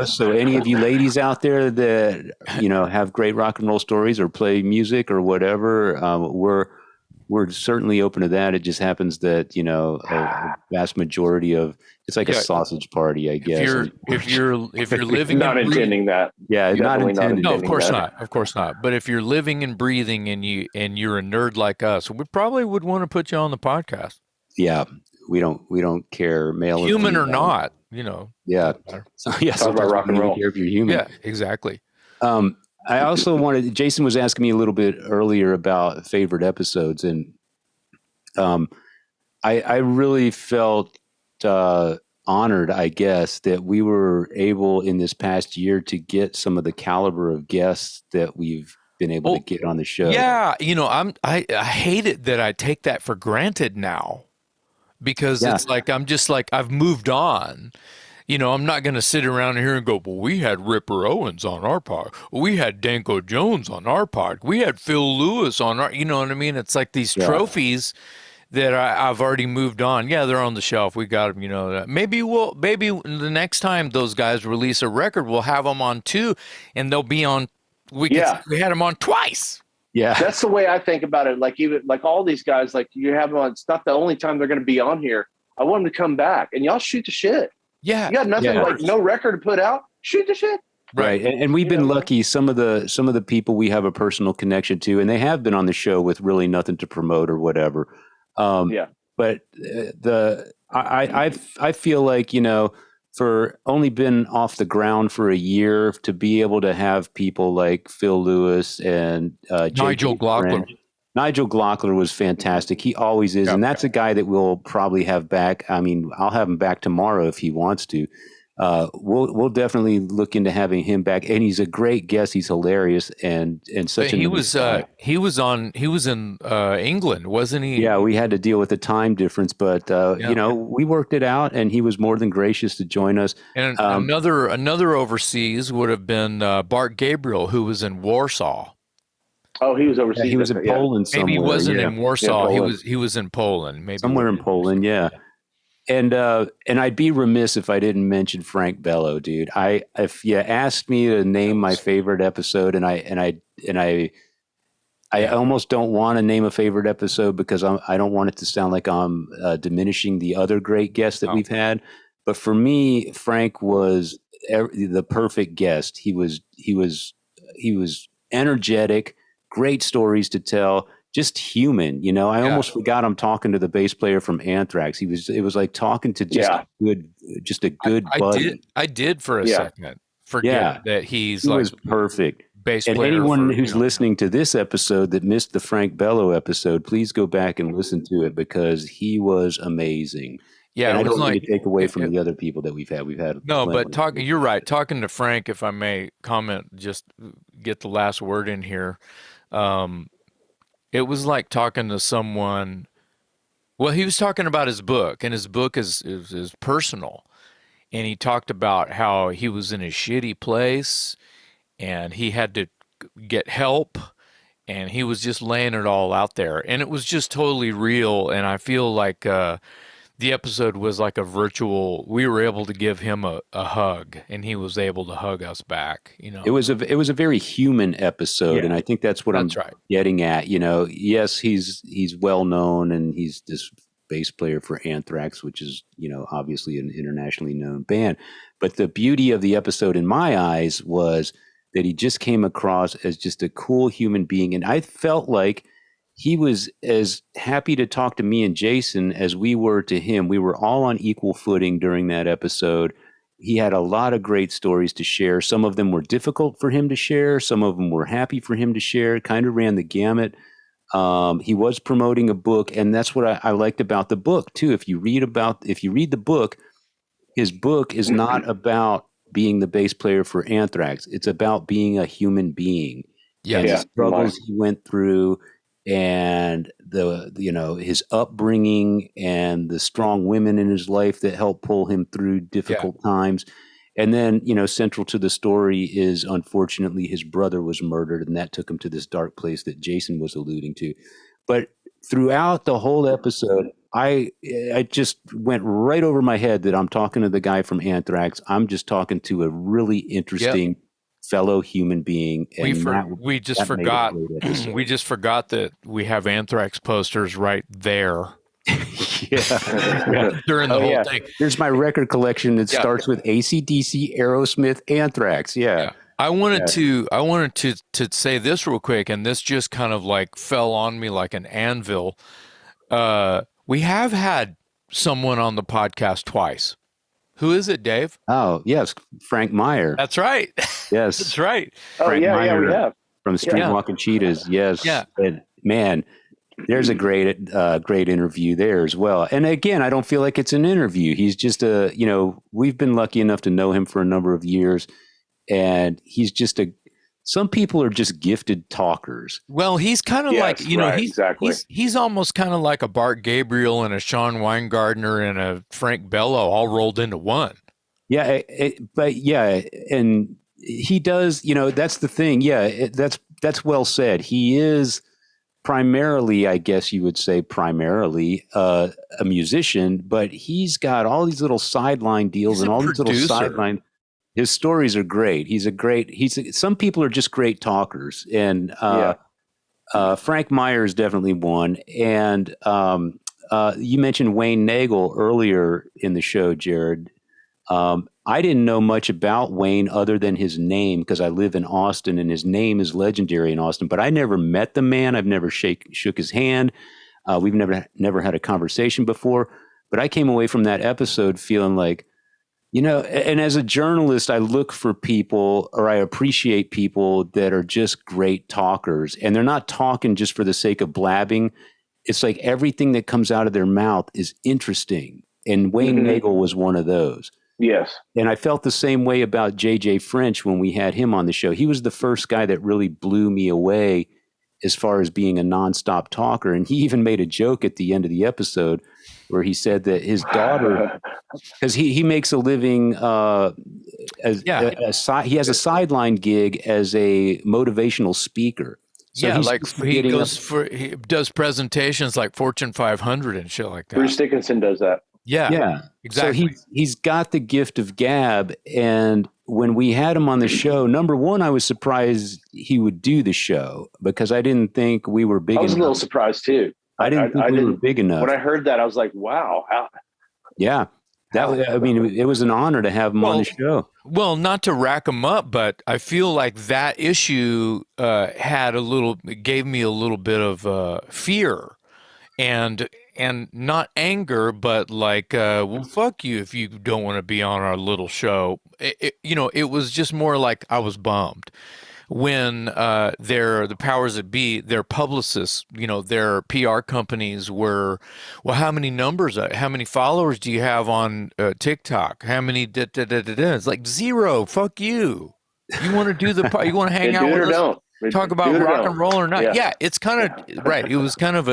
So any of you ladies out there that have great rock and roll stories or play music or whatever, we're certainly open to that. It just happens that a vast majority of it's like a sausage party, I guess. If you're living not and breathing, intending that. Yeah, not Definitely not intended. no, of intending course that. not. Of course not. But if you're living and breathing and you're a nerd like us, we probably would want to put you on the podcast. Yeah, we don't care, male Human or female. not, Yeah. So, yeah. Talk about rock and roll. Care if you're human. Yeah, exactly. I also wanted. Jason was asking me a little bit earlier about favorite episodes, and I really felt honored, I guess, that we were able in this past year to get some of the caliber of guests that we've been able to get on the show. Yeah, I hate it that I take that for granted now, because it's like I've moved on. I'm not going to sit around here and go, well, we had Ripper Owens on our pod. We had Danko Jones on our pod. We had Phil Lewis on our, you know what I mean? It's like these trophies that I've already moved on. Yeah, they're on the shelf. We got them, maybe the next time those guys release a record, we'll have them on too, and they'll be on. We had them on twice. Yeah. That's the way I think about it. Like even like all these guys, like you have them on, it's not the only time they're going to be on here. I want them to come back and y'all shoot the shit. Yeah. You got nothing, like no record to put out. Shoot the shit. Right. And we've been lucky. Some of the people we have a personal connection to, and they have been on the show with really nothing to promote or whatever. But I feel like, for only been off the ground for a year, to be able to have people like Phil Lewis and Nigel Glockler. Nigel Glockler was fantastic. He always is. And that's a guy that we'll probably have back. I mean, I'll have him back tomorrow if he wants to. We'll definitely look into having him back. And he's a great guest. He's hilarious and such a he was in England, wasn't he? Yeah, we had to deal with the time difference, but we worked it out, and he was more than gracious to join us. And another overseas would have been Bart Gabriel, who was in Warsaw. Oh, he was overseas. Yeah, he was in Poland somewhere. Maybe he wasn't in Warsaw. Yeah, he was in Poland. Maybe somewhere in Poland. Yeah. And I'd be remiss if I didn't mention Frank Bello, dude. If you asked me to name my favorite episode, and I I almost don't want to name a favorite episode because I don't want it to sound like I'm diminishing the other great guests that we've had. But for me, Frank was the perfect guest. He was energetic, great stories to tell, just human. I almost forgot I'm talking to the bass player from Anthrax. It was like talking to just a good buddy. I did for a second forget that he's He like was perfect. bass And player. anyone who's listening to this episode that missed the Frank Bello episode, please go back and listen to it because he was amazing. Yeah, and it I was don't like need to take away from the other people that we've had. We've had no, but plenty. you're right. Talking to Frank, if I may comment, just get the last word in here. It was like talking to someone. Well, he was talking about his book, and his book is personal. And he talked about how he was in a shitty place and he had to get help, and he was just laying it all out there. And it was just totally real. And I feel like the episode was like a virtual, we were able to give him a hug, and he was able to hug us back. It was a very human episode, and I think that's what I'm getting at. Yes, he's well known, and he's this bass player for Anthrax, which is obviously an internationally known band. But the beauty of the episode, in my eyes, was that he just came across as just a cool human being, and I felt like he was as happy to talk to me and Jason as we were to him. We were all on equal footing during that episode. He had a lot of great stories to share. Some of them were difficult for him to share. Some of them were happy for him to share. Kind of ran the gamut. He was promoting a book, and that's what I liked about the book too. If you read the book, his book is not about being the bass player for Anthrax. It's about being a human being. And the struggles he went through, and his upbringing, and the strong women in his life that helped pull him through difficult times. And then, central to the story is, unfortunately, his brother was murdered, and that took him to this dark place that Jason was alluding to. But throughout the whole episode, I just went right over my head that I'm talking to the guy from Anthrax. I'm just talking to a really interesting fellow human being. And we just forgot that we have Anthrax posters right there. During the whole thing. There's my record collection that starts with AC/DC, Aerosmith, Anthrax. I wanted to say this real quick, and this just kind of like fell on me like an anvil. We have had someone on the podcast twice. Who is it, Dave? Oh, yes, Frank Meyer. That's right. Yes, that's right. Frank Meyer, we have from Streetwalking Cheetahs. Yes, and man, there's a great interview there as well. And again, I don't feel like it's an interview. He's just we've been lucky enough to know him for a number of years, and he's just some people are just gifted talkers. Well, he's kind of he's almost kind of like a Bart Gabriel and a Sean Weingartner and a Frank Bello all rolled into one. Yeah, and he does, that's the thing. Yeah, that's well said. He is primarily, I guess you would say, a musician, but he's got all these little sideline deals and all these little sideline. His stories are great. Some people are just great talkers, and Frank Meyer is definitely one. And you mentioned Wayne Nagel earlier in the show, Jared. I didn't know much about Wayne other than his name, because I live in Austin and his name is legendary in Austin, but I never met the man. I've never shook his hand. We've never had a conversation before, but I came away from that episode feeling like, and as a journalist, I look for people, or I appreciate people that are just great talkers, and they're not talking just for the sake of blabbing. It's like everything that comes out of their mouth is interesting. And Wayne Nagel was one of those. Yes. And I felt the same way about JJ French when we had him on the show. He was the first guy that really blew me away as far as being a nonstop talker. And he even made a joke at the end of the episode where he said that his daughter, because he makes a living he has a sideline gig as a motivational speaker. So he does presentations like Fortune 500 and shit like that. Bruce Dickinson does that. Yeah, Yeah. exactly. So he's got the gift of gab. And when we had him on the show, number one, I was surprised he would do the show because I didn't think we were I big was a little enough. surprised too. I didn't think I we were didn't, big when enough. I heard that, I was like, wow, Yeah. how, I mean, it was an honor to have him on the show. Well, not to rack them up, but I feel like that issue gave me a little bit of fear and not anger, but like, well, fuck you if you don't want to be on our little show. It was just more like I was bummed when the powers that be, their publicists, their PR companies were, well, how many followers do you have on TikTok? How many? It's like zero. Fuck you. You want to do you want to hang and out do it with or us? don't. Talk Do about it or rock don't. and roll or not? Yeah. Yeah, it's kind of right. It was kind of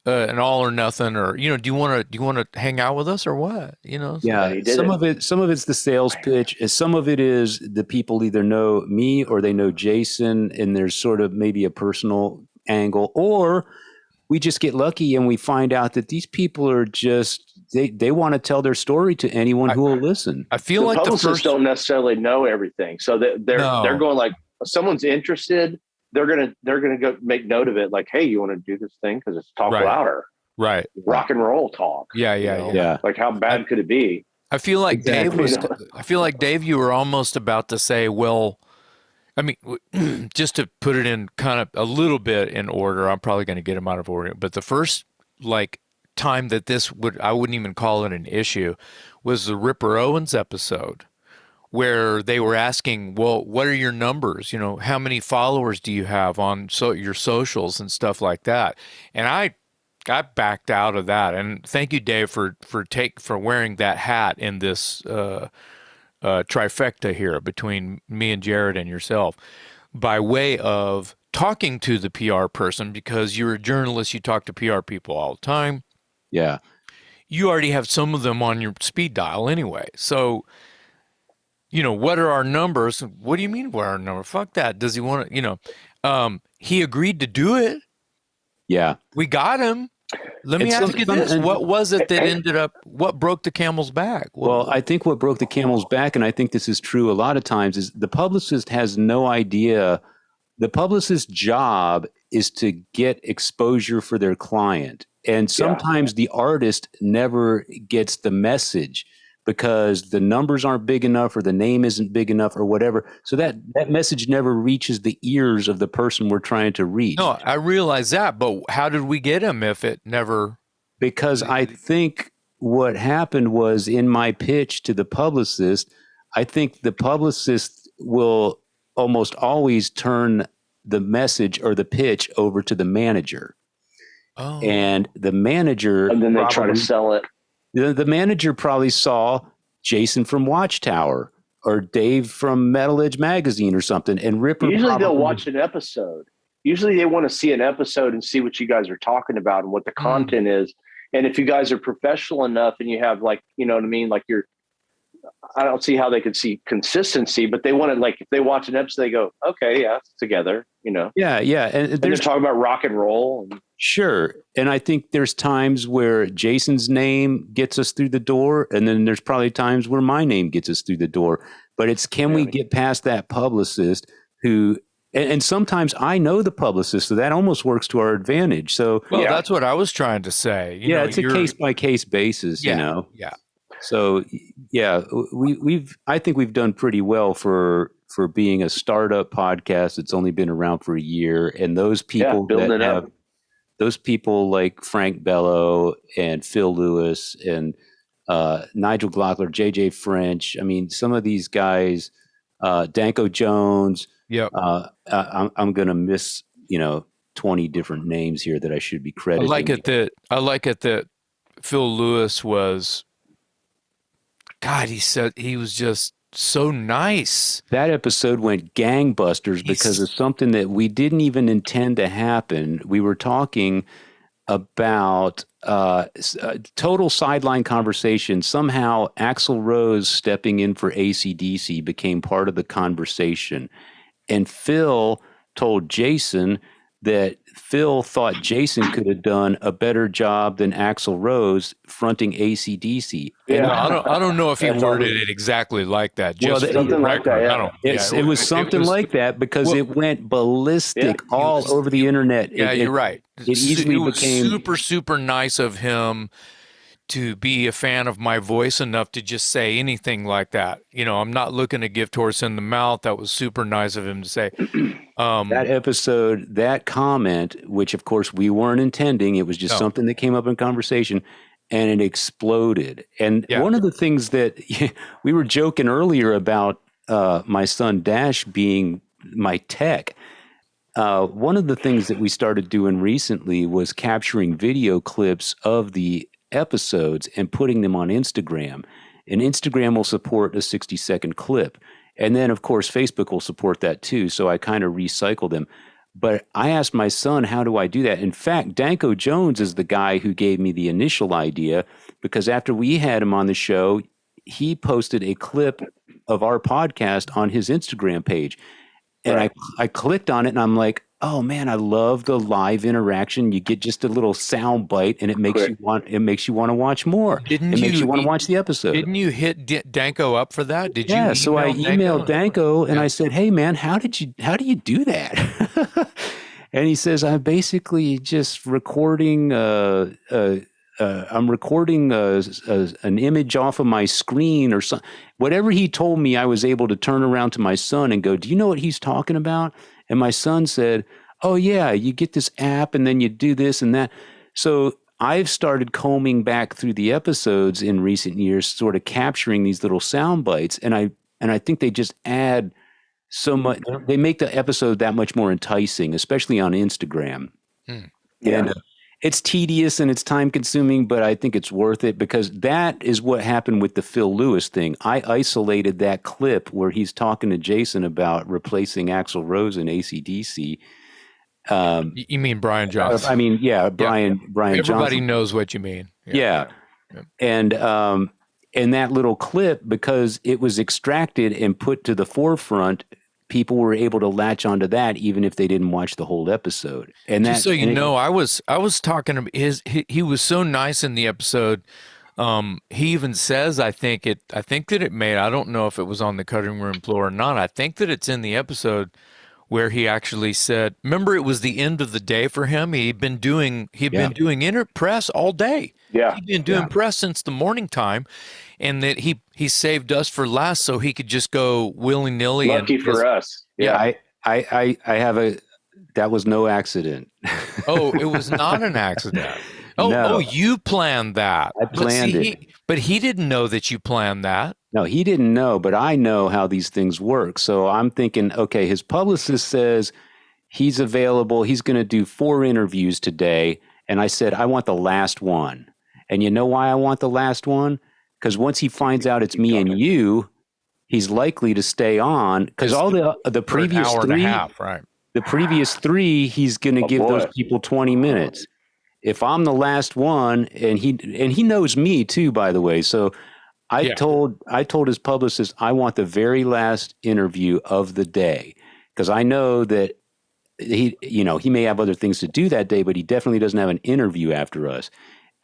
an all or nothing, or do you want to hang out with us or what? Yeah, he did it. some of it's the sales pitch, and some of it is the people either know me or they know Jason, and there's sort of maybe a personal angle, or we just get lucky and we find out that these people are just they want to tell their story to anyone who will listen. I feel The like the publicists first don't necessarily know everything, so they're no. going like, if someone's interested, they're gonna go make note of it. Like, hey, you want to do this thing because it's talk Right. louder, Right. rock and roll talk. Yeah, yeah. Like, how bad could it be? I feel like Exactly. I feel like Dave, you were almost about to say, well, I mean, just to put it in kind of a little bit in order, I'm probably going to get him out of order. But the first like time that I wouldn't even call it an issue, was the Ripper Owens episode where they were asking, well, what are your numbers? How many followers do you have on your socials and stuff like that? And I backed out of that. And thank you, Dave, for wearing that hat in this trifecta here between me and Jared and yourself, by way of talking to the PR person, because you're a journalist, you talk to PR people all the time. Yeah. You already have some of them on your speed dial anyway. So, what are our numbers? What do you mean, what are our numbers? Fuck that. Does he want to, he agreed to do it. Yeah. We got him. Let me ask you this. What was it that ended up, what broke the camel's back? Well, I think what broke the camel's back, and I think this is true a lot of times, is the publicist has no idea. The publicist's job is to get exposure for their client. And sometimes the artist never gets the message because the numbers aren't big enough or the name isn't big enough or whatever. So that message never reaches the ears of the person we're trying to reach. No, I realize that, but how did we get him if it never? Because I think what happened was, in my pitch to the publicist, I think the publicist will almost always turn the message or the pitch over to the manager. Oh. And the manager, and then they try to sell it. The manager probably saw Jason from Watchtower or Dave from Metal Edge Magazine or something. And Ripper Usually they'll watch an episode. Usually they want to see an episode and see what you guys are talking about and what the content is. And if you guys are professional enough and you have, like, you know what I mean? Like, I don't see how they could see consistency, but they want to, like, if they watch an episode, they go, okay, yeah, it's together, Yeah, yeah. And they're talking about rock and roll. Sure. And I think there's times where Jason's name gets us through the door, and then there's probably times where my name gets us through the door. But it's, can we get past that publicist who, and sometimes I know the publicist, so that almost works to our advantage. So, well, that's what I was trying to say. It's a case by case basis, Yeah. So, I think we've done pretty well for being a startup podcast that's only been around for a year, and those people that have up. Those people like Frank Bello and Phil Lewis and Nigel Glockler, JJ French. I mean, some of these guys, Danko Jones. Yep. I'm going to miss 20 different names here that I should be crediting. I like it that Phil Lewis was. God, he was just so nice. That episode went gangbusters because of something that we didn't even intend to happen. We were talking about total sideline conversation. Somehow Axl Rose stepping in for AC/DC became part of the conversation. And Phil told Jason that Phil thought Jason could have done a better job than Axl Rose fronting AC/DC. And Yeah. I don't know if he That's worded awesome. it exactly like that. Well, Just for the something like that, record, yeah. I don't. it was something like that because well, it went ballistic all over the internet. Yeah, you're right. It easily It was became super nice of him to be a fan of my voice enough to just say anything like that. You know, I'm not looking to give Torres in the mouth. That was super nice of him to say. that episode, that comment, which of course we weren't intending. It was just No. something that came up in conversation and it exploded. And Yeah. one of the things that we were joking earlier about my son Dash being my tech. One of the things that we started doing recently was capturing video clips of the episodes and putting them on Instagram. And Instagram will support a 60-second clip. And then, of course, Facebook will support that too. So I kind of recycle them. But I asked my son, how do I do that? In fact, Danko Jones is the guy who gave me the initial idea because after we had him on the show, he posted a clip of our podcast on his Instagram page. And Right. I clicked on it and I'm like, oh man, I love the live interaction. You get just a little sound bite and it makes you want to watch more. It makes you want to watch the episode. Didn't you hit Danko up for that? Did you? Yeah, so I emailed Danko and Yeah. I said, "Hey man, how do you do that?" And he says, "I'm basically just recording I'm recording an image off of my screen or something." Whatever he told me, I was able to turn around to my son and go, "Do you know what he's talking about?" And my son said, "Oh yeah, you get this app and then you do this and that." So I've started combing back through the episodes in recent years, sort of capturing these little sound bites, and I think they just add so much. They make the episode that much more enticing, especially on Instagram. Yeah. And it's tedious and it's time consuming, but I think it's worth it because that is what happened with the Phil Lewis thing. I isolated that clip where he's talking to Jason about replacing Axl Rose in AC/DC. You mean Brian Johnson? I mean, yeah, Brian Everybody Johnson. knows what you mean. Yeah. And that little clip, because it was extracted and put to the forefront, people were able to latch onto that even if they didn't watch the whole episode. And Just that, so you know, I was talking to he was so nice in the episode. He even says, I think that it made, I don't know if it was on the cutting room floor or not. I think that it's in the episode where he actually said, remember, it was the end of the day for him. He'd been doing press all day. Yeah. He'd been doing press since the morning time, and that he saved us for last so he could just go willy-nilly. Lucky for us. Yeah, I have that was no accident. Oh, it was not an accident. No. You planned that. I planned it. But he didn't know that you planned that. No, he didn't know, but I know how these things work. So I'm thinking, okay, his publicist says he's available. He's going to do 4 interviews today. And I said, I want the last one. And you know why I want the last one? Because once he finds out it's me and you, he's likely to stay on. Because all the previous hour 3, and a half, right? The previous 3, he's going to give those people 20 minutes. If I'm the last one, and he knows me too, by the way. So I told his publicist, I want the very last interview of the day, because I know that he may have other things to do that day, but he definitely doesn't have an interview after us.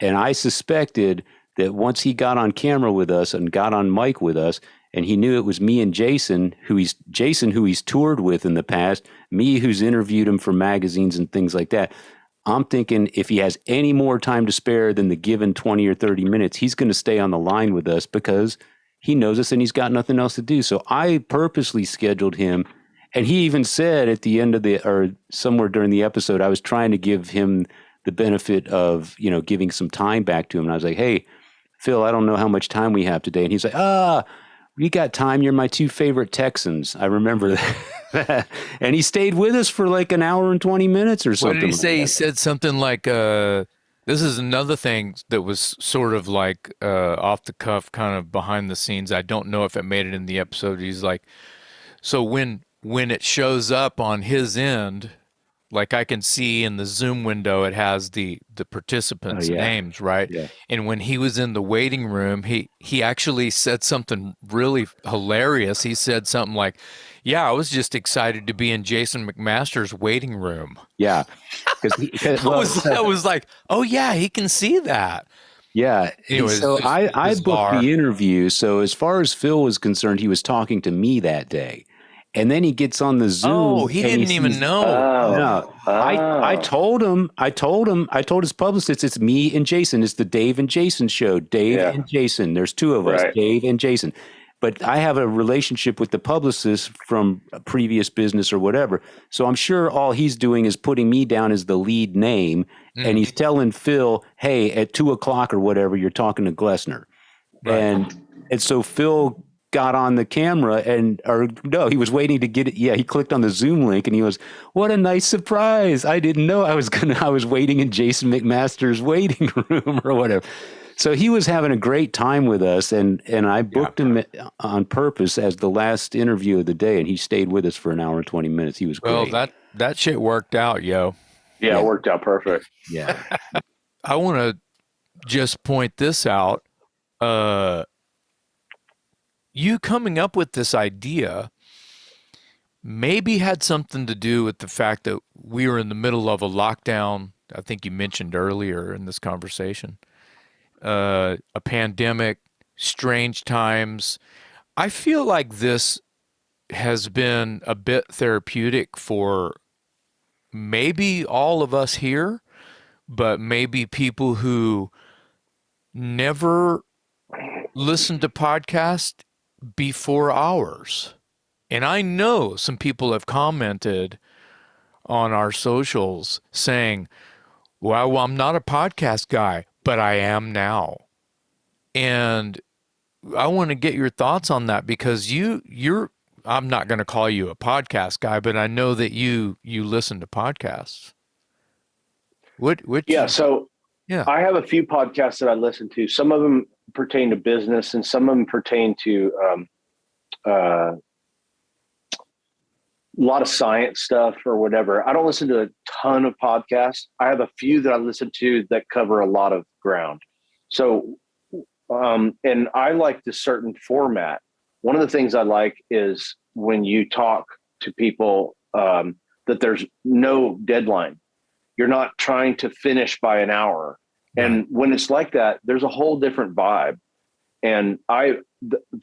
And I suspected that once he got on camera with us and got on mic with us, and he knew it was me and Jason, who he's toured with in the past, me who's interviewed him for magazines and things like that. I'm thinking if he has any more time to spare than the given 20 or 30 minutes, he's going to stay on the line with us because he knows us and he's got nothing else to do. So I purposely scheduled him. And he even said at the end of or somewhere during the episode, I was trying to give him the benefit of, giving some time back to him. And I was like, hey, Phil, I don't know how much time we have today. And he's like, we got time. You're my 2 favorite Texans. I remember that. And he stayed with us for like an hour and 20 minutes or something. What did he say? He said something like, this is another thing that was sort of like off the cuff, kind of behind the scenes. I don't know if it made it in the episode. He's like, so when it shows up on his end, like I can see in the Zoom window, it has the participants' names, right? Yeah. And when he was in the waiting room, he actually said something really hilarious. He said something like, Yeah, I was just excited to be in Jason McMaster's waiting room. Yeah, because I was like, oh yeah, he can see that. yeah. Anyways, So just I booked bizarre. the interview. So as far as Phil was concerned, he was talking to me that day, and then he gets on the Oh, Zoom he and he didn't even sees. know. Oh, No, I told him. I told his publicist, it's me and Jason. It's the Dave and Jason show. Dave yeah, and Jason. There's two of us, right. Dave and Jason. But I have a relationship with the publicist from a previous business or whatever. So I'm sure all he's doing is putting me down as the lead name, and Mm, he's telling Phil, "Hey, at 2 o'clock or whatever, you're talking to Glessner." right. And so Phil got on the camera and or no, he was waiting to get it. Yeah, he clicked on the Zoom link and he was, what a nice surprise. I didn't know I was waiting in Jason McMaster's waiting room or whatever. So he was having a great time with us and I Yeah. booked him on purpose as the last interview of the day and he stayed with us for an hour and 20 minutes. He was Well, great. that shit worked out, yo. Yeah, it Yeah. worked out perfect. Yeah. I want to just point this out. Uh, you coming up with this idea maybe had something to do with the fact that we were in the middle of a lockdown. I think you mentioned earlier in this conversation, a pandemic, strange times. I feel like this has been a bit therapeutic for maybe all of us here, but maybe people who never listened to podcasts before ours. And I know some people have commented on our socials saying, well, I'm not a podcast guy, but I am now. And I want to get your thoughts on that because you're I'm not going to call you a podcast guy, but I know that you listen to podcasts. Yeah, so Yeah. I have a few podcasts that I listen to. Some of them pertain to business, and some of them pertain to a lot of science stuff or whatever. I don't listen to a ton of podcasts. I have a few that I listen to that cover a lot of ground. So, and I like this certain format. One of the things I like is when you talk to people that there's no deadline. You're not trying to finish by an hour. And Right. when it's like that, there's a whole different vibe. And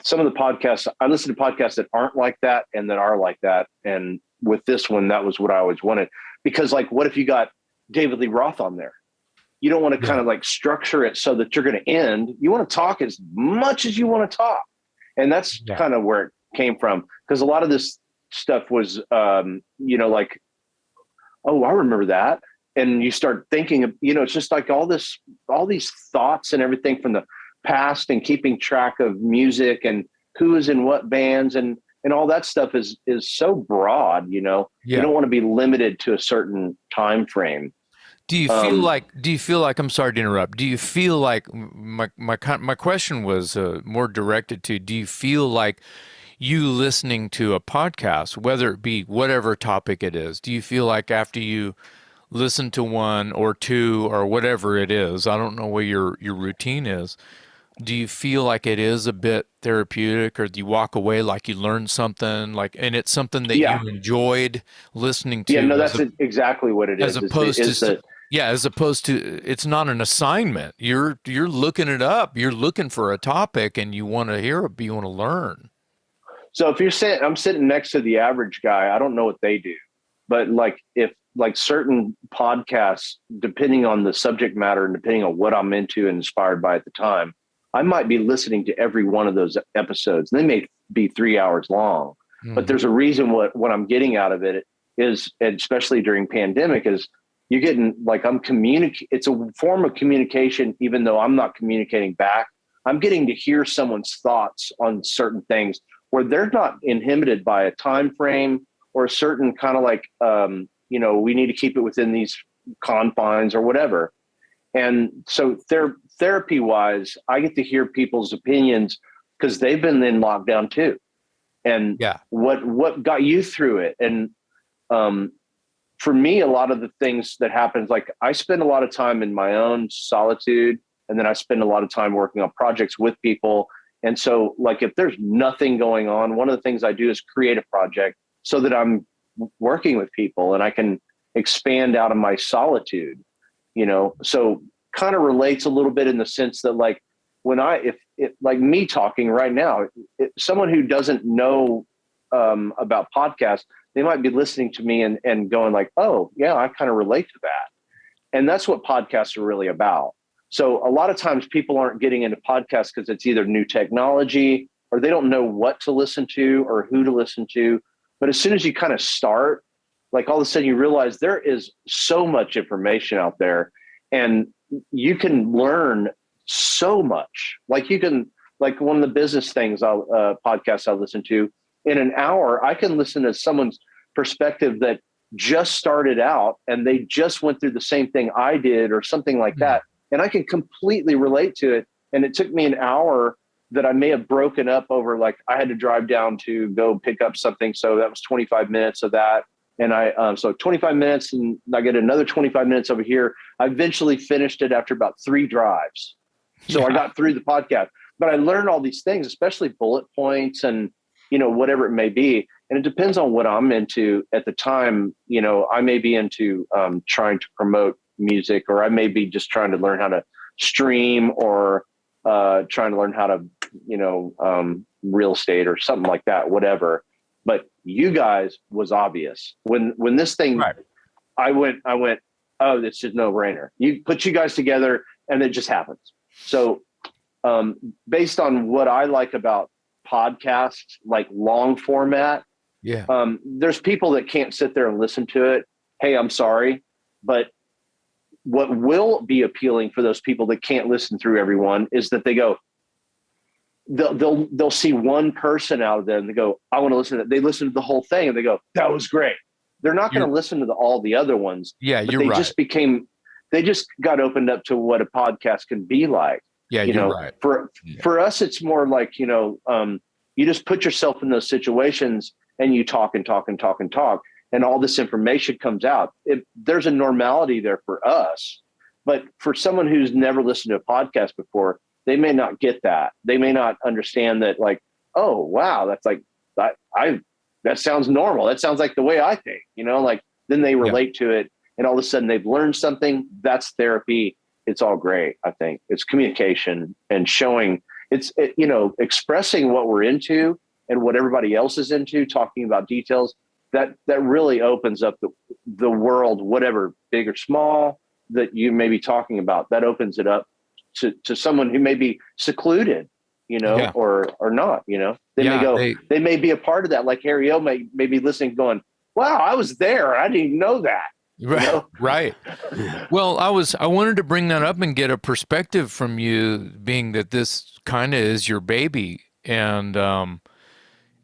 some of the podcasts, I listen to podcasts that aren't like that and that are like that. And with this one, that was what I always wanted. Because like, what if you got David Lee Roth on there? You don't want to kind Yeah. of like structure it so that you're going to end. You want to talk as much as you want to talk. And that's Yeah. kind of where it came from. Because a lot of this stuff was, like, oh, I remember that. And you start thinking of, it's just like all these thoughts and everything from the past and keeping track of music and who is in what bands and all that stuff is so broad, you Yeah. don't want to be limited to a certain time frame. Do you feel like I'm sorry to interrupt. Do you feel like my question was more directed to, do you feel like you listening to a podcast, whether it be whatever topic it is, do you feel like after you listen to one or two or whatever it is, I don't know what your routine is, do you feel like it is a bit therapeutic, or do you walk away like you learned something, like, and it's something that Yeah. you enjoyed listening Yeah, to no, that's exactly what it as is. opposed Is to that yeah, as opposed to it's not an assignment. You're looking it up. You're looking for a topic and you want to hear it, but you want to learn. so if I'm sitting next to the average guy, I don't know what they do, but like if like certain podcasts, depending on the subject matter and depending on what I'm into and inspired by at the time, I might be listening to every one of those episodes. They may be 3 hours long, but there's a reason what I'm getting out of it is, and especially during pandemic, is you're getting like it's a form of communication, even though I'm not communicating back. I'm getting to hear someone's thoughts on certain things where they're not inhibited by a time frame or a certain kind of like, we need to keep it within these confines or whatever. And so therapy wise, I get to hear people's opinions because they've been in lockdown too. And Yeah. what got you through it. And for me, a lot of the things that happens, like I spend a lot of time in my own solitude, and then I spend a lot of time working on projects with people. And so like, if there's nothing going on, one of the things I do is create a project so that I'm working with people and I can expand out of my solitude, so kind of relates a little bit in the sense that like when if like me talking right now, someone who doesn't know about podcasts, they might be listening to me and going like, oh yeah, I kind of relate to that. And that's what podcasts are really about. So a lot of times people aren't getting into podcasts because it's either new technology or they don't know what to listen to or who to listen to. But as soon as you kind of start, like all of a sudden you realize there is so much information out there and you can learn so much. Like like one of the business things, podcasts I listen to, in an hour, I can listen to someone's perspective that just started out and they just went through the same thing I did or something like that. And I can completely relate to it. And it took me an hour that I may have broken up over, like I had to drive down to go pick up something. So that was 25 minutes of that. And so 25 minutes and I get another 25 minutes over here. I eventually finished it after about 3 drives. So I got through the podcast, but I learned all these things, especially bullet points and, whatever it may be. And it depends on what I'm into at the time. I may be into trying to promote music, or I may be just trying to learn how to stream or trying to learn how to, real estate or something like that, whatever. But you guys was obvious when this thing, right. I went, oh, it's just no brainer. You put you guys together and it just happens. So based on what I like about podcasts, like long format, there's people that can't sit there and listen to it. Hey, I'm sorry. But what will be appealing for those people that can't listen through everyone is that they go, they'll see one person out of there and they go, I want to listen to that. They listen to the whole thing and they go, that was great. They're not going to listen to all the other ones. Yeah, you're they right. They just got opened up to what a podcast can be like. Yeah, you're right. For us, it's more like, you just put yourself in those situations and you talk and talk and talk and talk, and all this information comes out. There's a normality there for us, but for someone who's never listened to a podcast before, they may not get that. They may not understand that, like, oh, wow, that's like, that sounds normal. That sounds like the way I think, like then they relate to it and all of a sudden they've learned something. That's therapy. It's all great. I think it's communication and showing expressing what we're into and what everybody else is into, talking about details that really opens up the world, whatever big or small that you may be talking about, that opens it up to someone who may be secluded, or not, they may be a part of that. Like Harry O may be listening going, wow, I was there. I didn't even know that. Right. Right. Well, I wanted to bring that up and get a perspective from you, being that this kind of is your baby. And,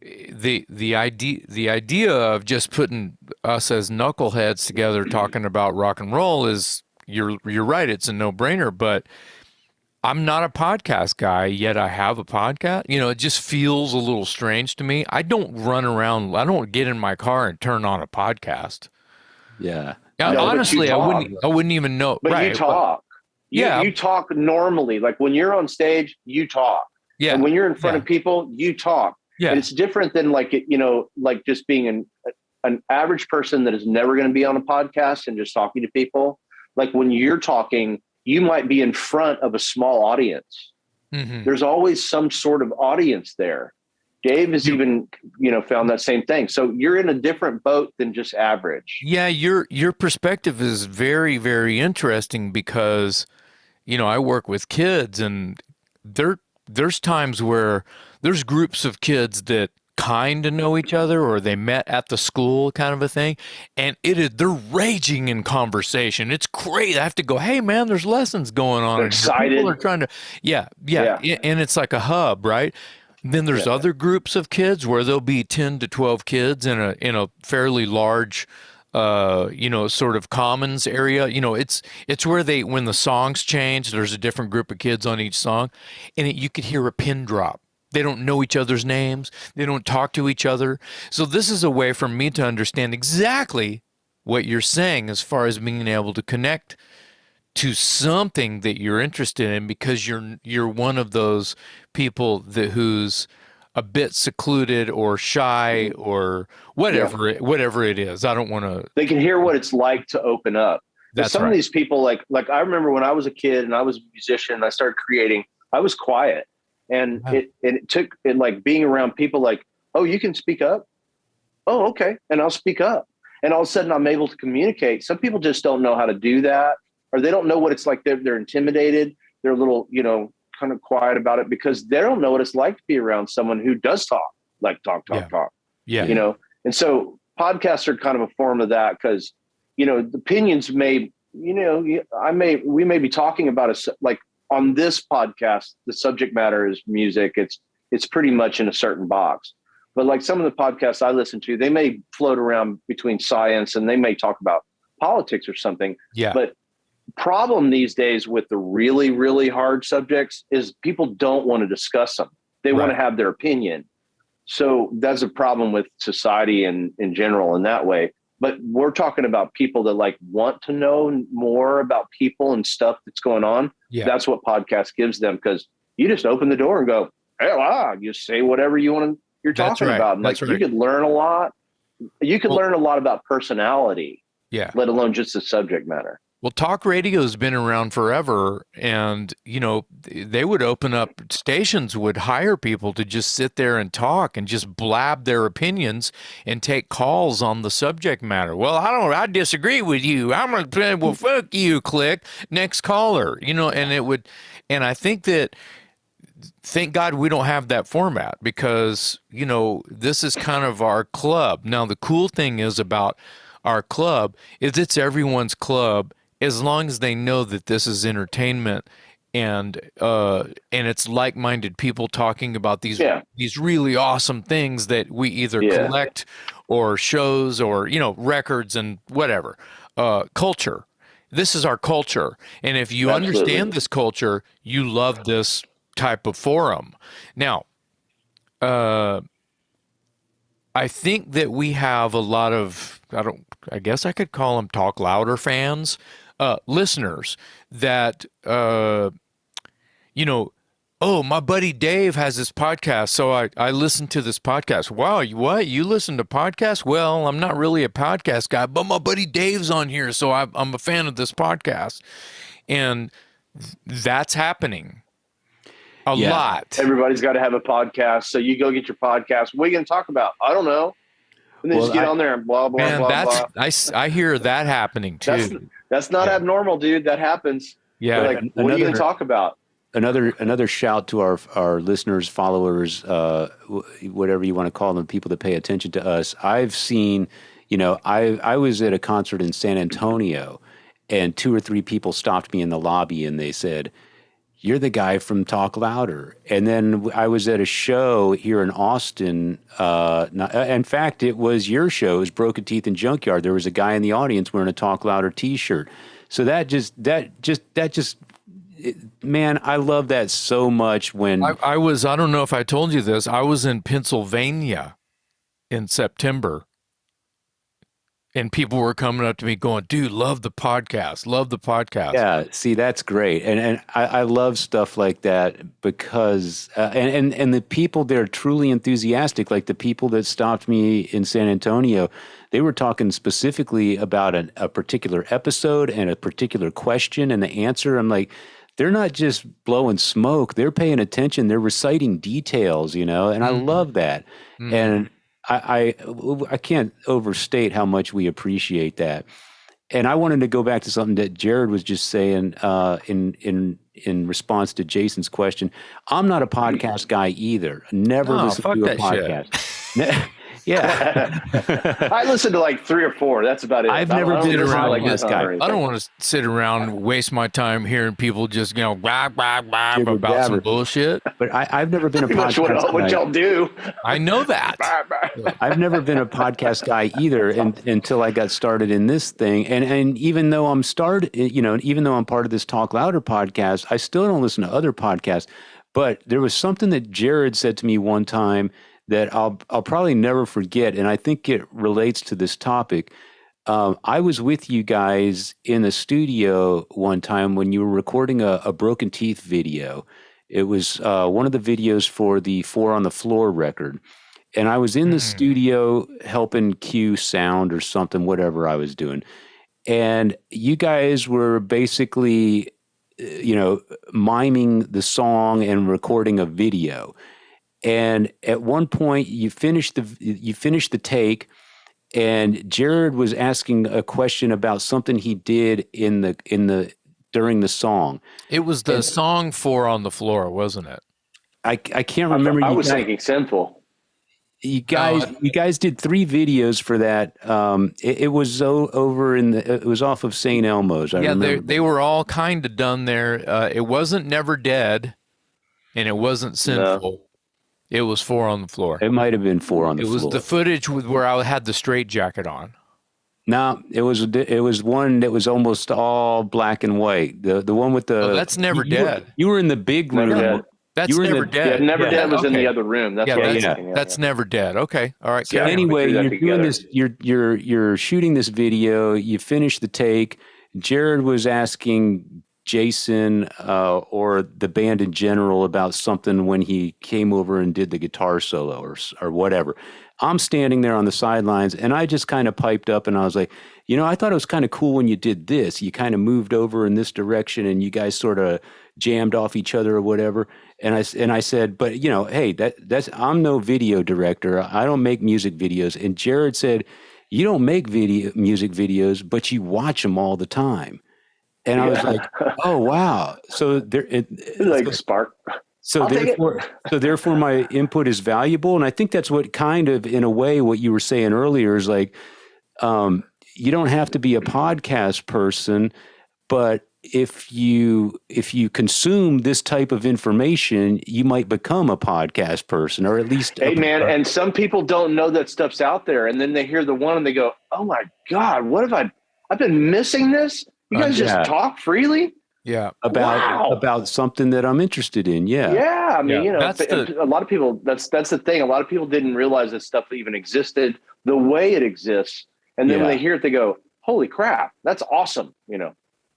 the idea of just putting us as knuckleheads together talking about rock and roll is, you're right. It's a no brainer, but I'm not a podcast guy, yet I have a podcast. It just feels a little strange to me. I don't run around. I don't get in my car and turn on a podcast. Yeah. No, honestly, I wouldn't even know. But right, you talk. You talk normally. Like when you're on stage, you talk. Yeah. And when you're in front of people, you talk. Yeah. And it's different than like just being an average person that is never going to be on a podcast and just talking to people. Like when you're talking, you might be in front of a small audience. Mm-hmm. There's always some sort of audience there. Dave has even, found that same thing. So you're in a different boat than just average. Yeah, your perspective is very, very interesting because, I work with kids, and there's times where there's groups of kids that kind of know each other, or they met at the school kind of a thing, and they're raging in conversation. It's great. I have to go, hey man, there's lessons going on. They're excited. People are trying to, yeah. And it's like a hub, right? Then there's other groups of kids where there'll be 10 to 12 kids in a fairly large, sort of commons area. It's where when the songs change, there's a different group of kids on each song, and you could hear a pin drop. They don't know each other's names. They don't talk to each other. So this is a way for me to understand exactly what you're saying as far as being able to connect to something that you're interested in because you're one of those people who's a bit secluded or shy or Yeah. whatever it is. I don't want to. They can hear what it's like to open up. Because That's some of right. these people, like I remember when I was a kid and I was a musician and I started creating, I was quiet. And Yeah. it took it like being around people like, oh, you can speak up. Oh, okay. And I'll speak up. And all of a sudden I'm able to communicate. Some people just don't know how to do that, or they don't know what it's like. They're intimidated. They're a little, kind of quiet about it because they don't know what it's like to be around someone who does talk, like talk, Yeah. talk. Yeah. And so podcasts are kind of a form of that because, the opinions may, we may be talking about like on this podcast, the subject matter is music. It's pretty much in a certain box. But like some of the podcasts I listen to, they may float around between science and they may talk about politics or something. Yeah. But problem these days with the really, really hard subjects is people don't want to discuss them. They want to have their opinion. So that's a problem with society in general in that way. But we're talking about people that like want to know more about people and stuff that's going on. Yeah. That's what podcast gives them, because you just open the door and go, hey, you say whatever you're talking about. And That's like, right. you could learn a lot. You could learn a lot about personality, Yeah. let alone just the subject matter. Well, talk radio has been around forever, and they would open up stations, would hire people to just sit there and talk and just blab their opinions and take calls on the subject matter. Well, I disagree with you. I'm gonna say, well, fuck you. Click next caller. And I think that. Thank God we don't have that format because, this is kind of our club. Now, the cool thing is about our club is it's everyone's club as long as they know that this is entertainment and it's like-minded people talking about these really awesome things that we either collect or shows or, records and whatever. Culture. This is our culture. And if you understand this culture, you love this type of forum. Now, I think that we have a lot of, I guess I could call them Talk Louder fans, listeners that, oh, my buddy Dave has this podcast, so I listen to this podcast. Wow, what? You listen to podcasts? Well, I'm not really a podcast guy, but my buddy Dave's on here, so I'm a fan of this podcast. And that's happening. A lot. Everybody's got to have a podcast. So you go get your podcast. What are you going to talk about? I don't know. And then just get on there and blah, blah, blah. I hear that happening too. That's not abnormal, dude. That happens. Yeah. Like, what are you going to talk about? Another shout to our listeners, followers, whatever you want to call them, people that pay attention to us. I've seen, I was at a concert in San Antonio and 2 or 3 people stopped me in the lobby and they said, "You're the guy from Talk Louder." And then I was at a show here in Austin. In fact, it was your show. It was Broken Teeth and Junkyard. There was a guy in the audience wearing a Talk Louder T-shirt. So man, I love that so much. When I don't know if I told you this, I was in Pennsylvania in September. And people were coming up to me going, "Dude, love the podcast. Love the podcast." Yeah, see, that's great, and I love stuff like that because and the people there are truly enthusiastic. Like the people that stopped me in San Antonio, they were talking specifically about a particular episode and a particular question and the answer. I'm like, they're not just blowing smoke; they're paying attention. They're reciting details, and I love that. Mm-hmm. And I can't overstate how much we appreciate that. And I wanted to go back to something that Jared was just saying in response to Jason's question. I'm not a podcast guy either. Never listened to a podcast. Yeah. I listened to like 3 or 4. That's about it. I've never been around like this guy. I don't want to sit around and waste my time hearing people just, blah, blah, blah, about some bullshit. But I've never been a podcast guy. What y'all do. I know that. I've never been a podcast guy either until I got started in this thing. And even though I'm even though I'm part of this Talk Louder podcast, I still don't listen to other podcasts. But there was something that Jared said to me one time that I'll probably never forget, and I think it relates to this topic. I was with you guys in the studio one time when you were recording a Broken Teeth video. It was one of the videos for the Four on the Floor record. And I was in the studio helping cue sound or something, whatever I was doing. And you guys were basically, miming the song and recording a video. And at one point, you finished the take, and Jared was asking a question about something he did during the song. It was the song Four on the Floor, wasn't it? I can't remember. I was thinking Sinful. You guys did 3 videos for that. It was over it was off of St. Elmo's. I remember. They were all kind of done there. It wasn't Never Dead, and it wasn't Sinful. No. It was Four on the Floor. It might have been Four on the Floor. It was the footage where I had the straight jacket on. No, it was one that was almost all black and white. The one with the. Oh, that's Never Dead. You were in the big room. Never Dead. That's Never Dead. Yeah, Never Dead was in okay. the other room. That's what I was thinking. That's Never Dead. Okay, all right. So anyway, you're doing this. You're shooting this video. You finish the take. Jared was asking Jason or the band in general about something when he came over and did the guitar solo or whatever. I'm standing there on the sidelines, and I just kind of piped up, and I was like, I thought it was kind of cool when you did this. You kind of moved over in this direction, and you guys sort of jammed off each other or whatever. And I said, but hey, that's I'm no video director. I don't make music videos. And Jared said, you don't make music videos, but you watch them all the time. And I was like, oh wow. So there, Spark. So therefore, my input is valuable, and I think that's what kind of, in a way, what you were saying earlier is like, you don't have to be a podcast person, but if you consume this type of information, you might become a podcast person, or at least. Hey man, and some people don't know that stuff's out there, and then they hear the one and they go, "Oh my God, what have I've been missing this? You guys just talk freely." Yeah, about something that I'm interested in. Yeah. I mean, a lot of people. That's the thing. A lot of people didn't realize that stuff even existed the way it exists, and then when they hear it, they go, "Holy crap, that's awesome!"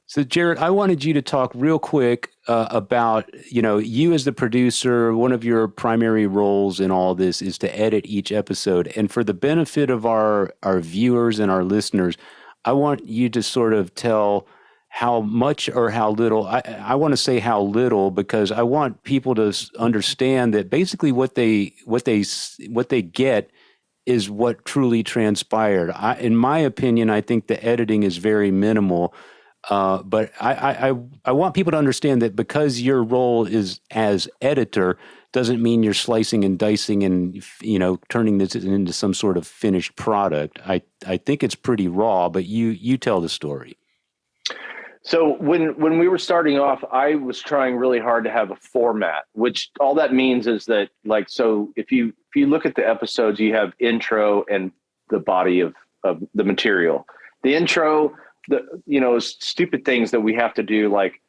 So, Jared, I wanted you to talk real quick about, you as the producer. One of your primary roles in all this is to edit each episode, and for the benefit of our viewers and our listeners, I want you to sort of tell how much or how little. I want to say how little, because I want people to understand that basically what they get is what truly transpired. In my opinion, I think the editing is very minimal, but I want people to understand that because your role is as editor doesn't mean you're slicing and dicing and turning this into some sort of finished product. I think it's pretty raw, but you tell the story. So when we were starting off, I was trying really hard to have a format, which all that means is that, like, so if you look at the episodes, you have intro and the body of the material. The intro, stupid things that we have to do, like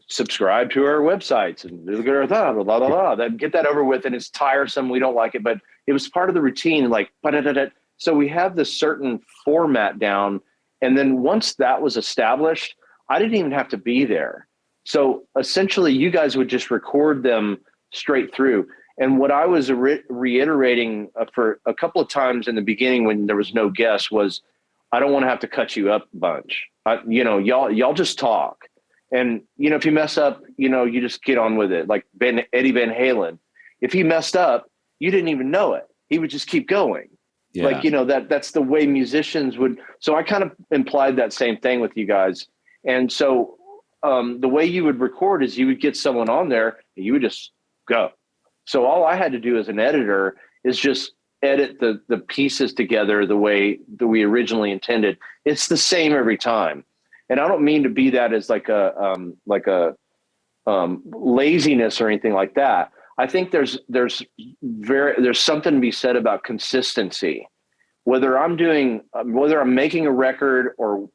subscribe to our websites and then get that over with, and it's tiresome. We don't like it, but it was part of the routine. Like, so we have this certain format down, and then once that was established, I didn't even have to be there. So essentially, you guys would just record them straight through. And what I was reiterating for a couple of times in the beginning when there was no guest was, I don't want to have to cut you up a bunch. Y'all just talk. And, if you mess up, you just get on with it. Like Eddie Van Halen, if he messed up, you didn't even know it. He would just keep going. Yeah. Like, that's the way musicians would. So I kind of implied that same thing with you guys. And so the way you would record is you would get someone on there and you would just go. So all I had to do as an editor is just edit the pieces together the way that we originally intended. It's the same every time. And I don't mean to be that as like a laziness or anything like that. I think there's something to be said about consistency. Whether I'm making a record or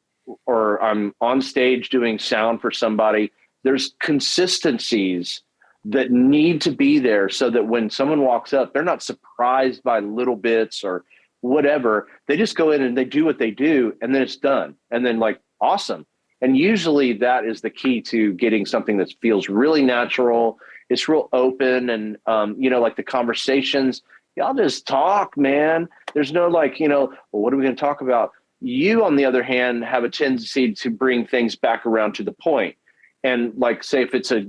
I'm on stage doing sound for somebody, there's consistencies that need to be there so that when someone walks up, they're not surprised by little bits or whatever. They just go in and they do what they do, and then it's done. And then like, awesome. And usually that is the key to getting something that feels really natural. It's real open. And, like the conversations, y'all just talk, man. There's no like, well, what are we going to talk about? You, on the other hand, have a tendency to bring things back around to the point. And like, say, if it's a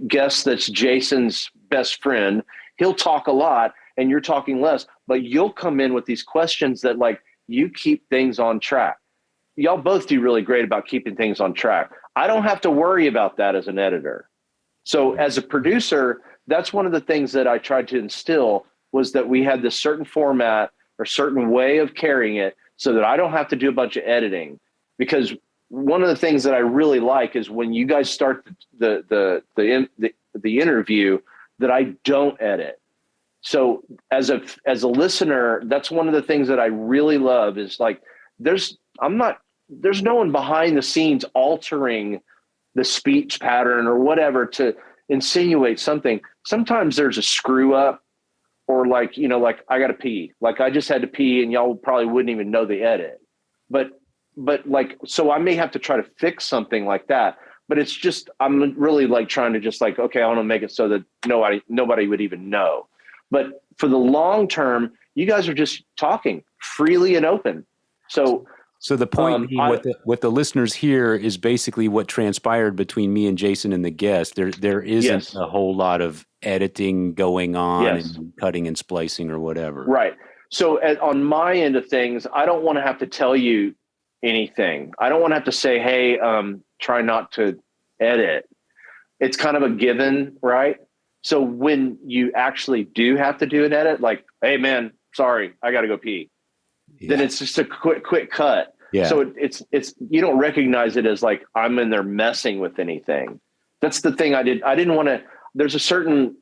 guest that's Jason's best friend, he'll talk a lot and you're talking less, but you'll come in with these questions that like you keep things on track. Y'all both do really great about keeping things on track. I don't have to worry about that as an editor. So as a producer, that's one of the things that I tried to instill, was that we had this certain format or certain way of carrying it so that I don't have to do a bunch of editing. Because one of the things that I really like is when you guys start the interview, that I don't edit. So as a listener, that's one of the things that I really love is like, there's no one behind the scenes altering the speech pattern or whatever to insinuate something. Sometimes there's a screw up, or like, like I got to pee, like I just had to pee and y'all probably wouldn't even know the edit. But like, so I may have to try to fix something like that, but it's just, I'm really like trying to just like, okay, I want to make it so that nobody would even know. But for the long term, you guys are just talking freely and open. So the point being, what the listeners hear is basically what transpired between me and Jason and the guest. There isn't a whole lot of editing going on and cutting and splicing or whatever. Right. So on my end of things, I don't want to have to tell you anything. I don't want to have to say, hey, try not to edit. It's kind of a given, right? So when you actually do have to do an edit, like, hey man, sorry, I got to go pee. Yeah. Then it's just a quick cut. Yeah. So it's you don't recognize it as like I'm in there messing with anything. That's the thing I didn't want to. There's a certain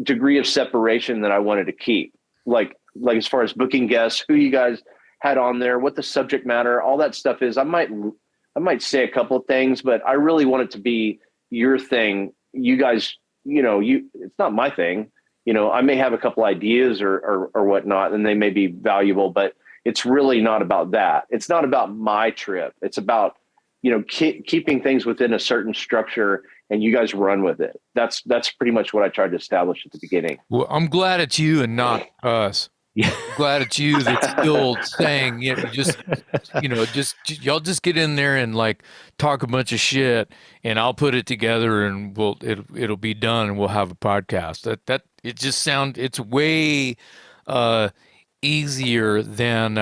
degree of separation that I wanted to keep, like as far as booking guests, who you guys had on there, what the subject matter, all that stuff is. I might say a couple of things, but I really want it to be your thing. You guys, it's not my thing. I may have a couple ideas or whatnot, and they may be valuable, but it's really not about that. It's not about my trip. It's about, keeping things within a certain structure, and you guys run with it. That's pretty much what I tried to establish at the beginning. Well, I'm glad it's you and not us. Yeah. I'm glad it's you that's still saying, y'all just get in there and like talk a bunch of shit, and I'll put it together, and it'll be done, and we'll have a podcast. It's way easier than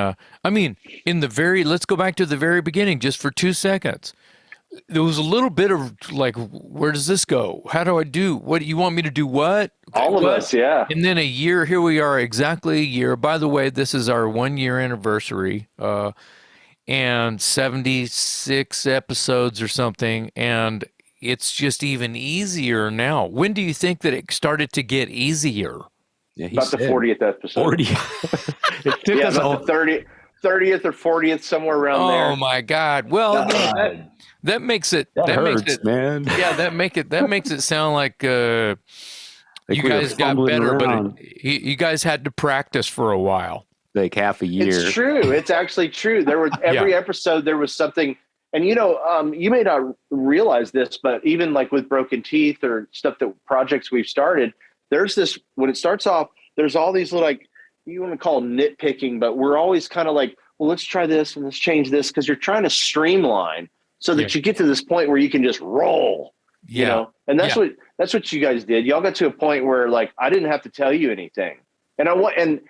let's go back to the very beginning just for 2 seconds. There was a little bit of like, where does this go? How do I do? What do you want me to do? What? All of us, yeah. And then a year, here we are, exactly a year. By the way, this is our 1 year anniversary, and 76 episodes or something. And it's just even easier now. When do you think that it started to get easier? Yeah, about the 40th episode. 40. It took us about the 30th or 40th, somewhere around there. Oh my God! Well, that makes it. That hurts, makes it, man. Yeah, that makes it sound like you guys got better, around. But you guys had to practice for a while, like half a year. It's true. It's actually true. There was every episode there was something, and you may not realize this, but even like with Broken Teeth or stuff projects we've started. There's this, when it starts off, there's all these little, like, you want to call it nitpicking, but we're always kind of like, well, let's try this and let's change this, because you're trying to streamline so that you get to this point where you can just roll, and that's what you guys did. Y'all got to a point where like, I didn't have to tell you anything. And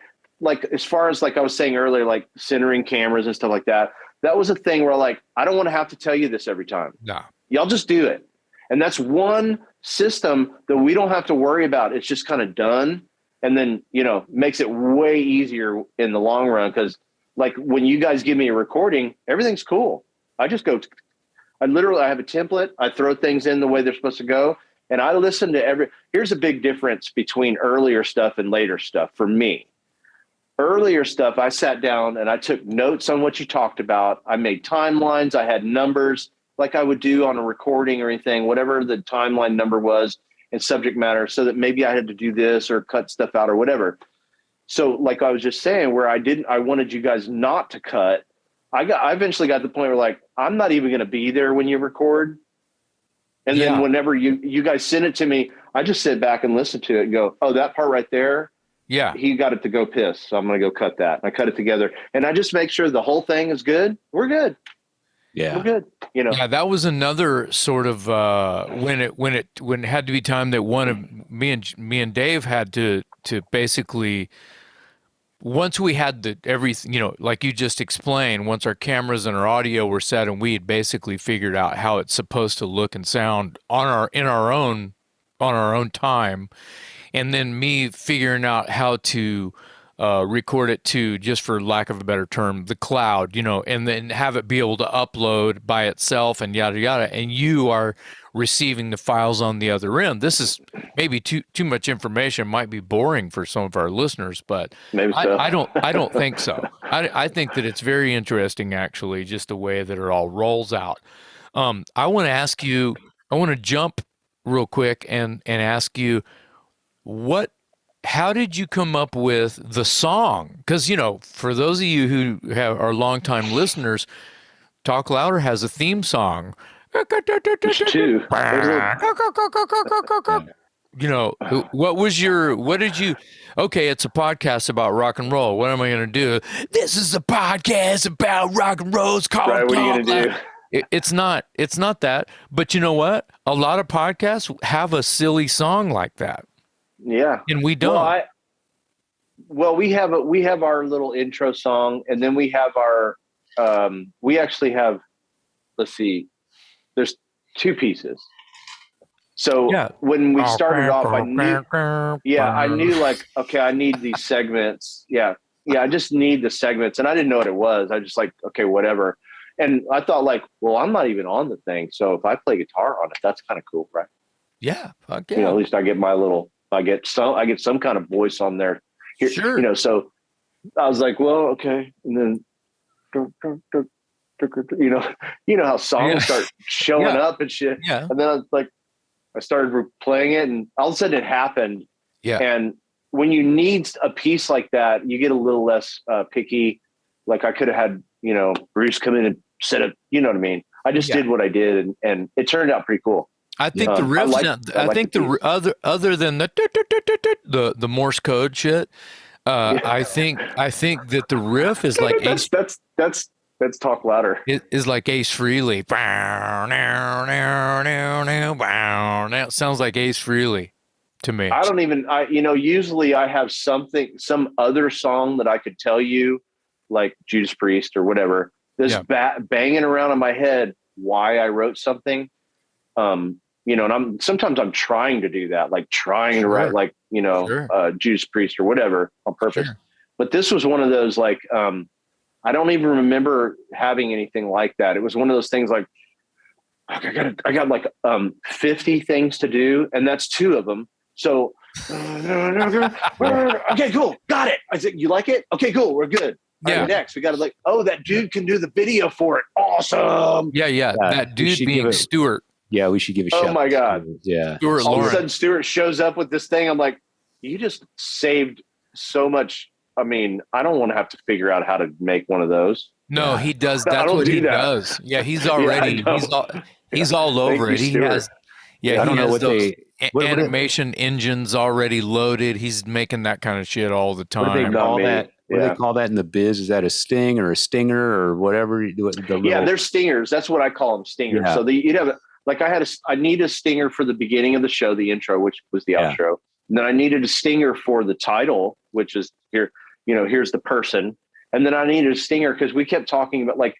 like, as far as like I was saying earlier, like centering cameras and stuff like that, that was a thing where like, I don't want to have to tell you this every time. No. Y'all just do it. And that's one system that we don't have to worry about. It's just kind of done. And then, makes it way easier in the long run. Cause like when you guys give me a recording, everything's cool. I just go, I have a template. I throw things in the way they're supposed to go. And I listen to here's a big difference between earlier stuff and later stuff for me. Earlier stuff, I sat down and I took notes on what you talked about. I made timelines. I had numbers, like I would do on a recording or anything, whatever the timeline number was and subject matter, so that maybe I had to do this or cut stuff out or whatever. So like I was just saying, where I wanted you guys not to cut. I eventually got to the point where like, I'm not even going to be there when you record. And then whenever you guys send it to me, I just sit back and listen to it and go, oh, that part right there. Yeah. He got it to go piss. So I'm going to go cut that. And I cut it together and I just make sure the whole thing is good. We're good. Yeah. We're good. You know? Yeah. That was another sort of, when it had to be time that one of me and Dave had to basically, once we had everything, you know, like you just explained, once our cameras and our audio were set and we had basically figured out how it's supposed to look and sound on our own time, and then me figuring out how to record it to, just for lack of a better term, the cloud, you know, and then have it be able to upload by itself and yada yada, and you are receiving the files on the other end. This is maybe too much information, might be boring for some of our listeners, but Maybe so. I don't think so. I think that it's very interesting, actually, just the way that it all rolls out. I want to jump real quick and ask you, how did you come up with the song? Because, you know, for those of you who are longtime listeners, Talk Louder has a theme song. There's two. You know, okay, it's a podcast about rock and roll. What am I going to do? This is a podcast about rock and roll. It's called Right, what are you going to do? It's not that, but you know what? A lot of podcasts have a silly song like that. Yeah. And we don't. Well, we have our little intro song, and then we have our, we actually have, let's see, there's two pieces. So when we started off, I knew like, okay, I need these segments. Yeah. I just need the segments. And I didn't know what it was. I just like, okay, whatever. And I thought like, well, I'm not even on the thing. So if I play guitar on it, that's kind of cool, right? Yeah. Fuck yeah. You know, at least I get some kind of voice on there. Here, sure. You know, so I was like, well, okay. And then, you know how songs start showing up and shit. Yeah. And then I started playing it, and all of a sudden it happened. Yeah. And when you need a piece like that, you get a little less picky. Like I could have had, you know, Bruce come in and set it. You know what I mean? I just did what I did, and it turned out pretty cool. I think the riffs. I think the other than the Morse code shit. I think that the riff is like that's Talk Louder. It is like Ace Frehley. It sounds like Ace Frehley to me. I don't even. Usually I have some other song that I could tell you, like Judas Priest or whatever. This banging around in my head why I wrote something. You know, and sometimes I'm trying to do that, like trying to write, like, you know, Judas Priest or whatever on purpose. Sure. But this was one of those, like, I don't even remember having anything like that. It was one of those things like, I got like 50 things to do, and that's two of them. So, okay, cool, got it. I said, you like it? Okay, cool, we're good. Yeah. Right, next, we got to like, oh, that dude can do the video for it. Awesome. Yeah. That dude being Stuart. Yeah, we should give a shout. Oh my God. Yeah. Stuart, all of a sudden Stuart shows up with this thing. I'm like, you just saved so much. I mean, I don't want to have to figure out how to make one of those. No, he does. That's what he does. Yeah, he's already, he's all over it. He has, I don't know what those animation engines already loaded. He's making that kind of shit all the time. What do they call that? What do they call that in the biz? Is that a sting or a stinger or whatever? They're stingers. That's what I call them, stingers. Yeah. So you'd have like I need a stinger for the beginning of the show, the intro, which was the outro. And then I needed a stinger for the title, which is here, you know, here's the person. And then I needed a stinger because we kept talking about, like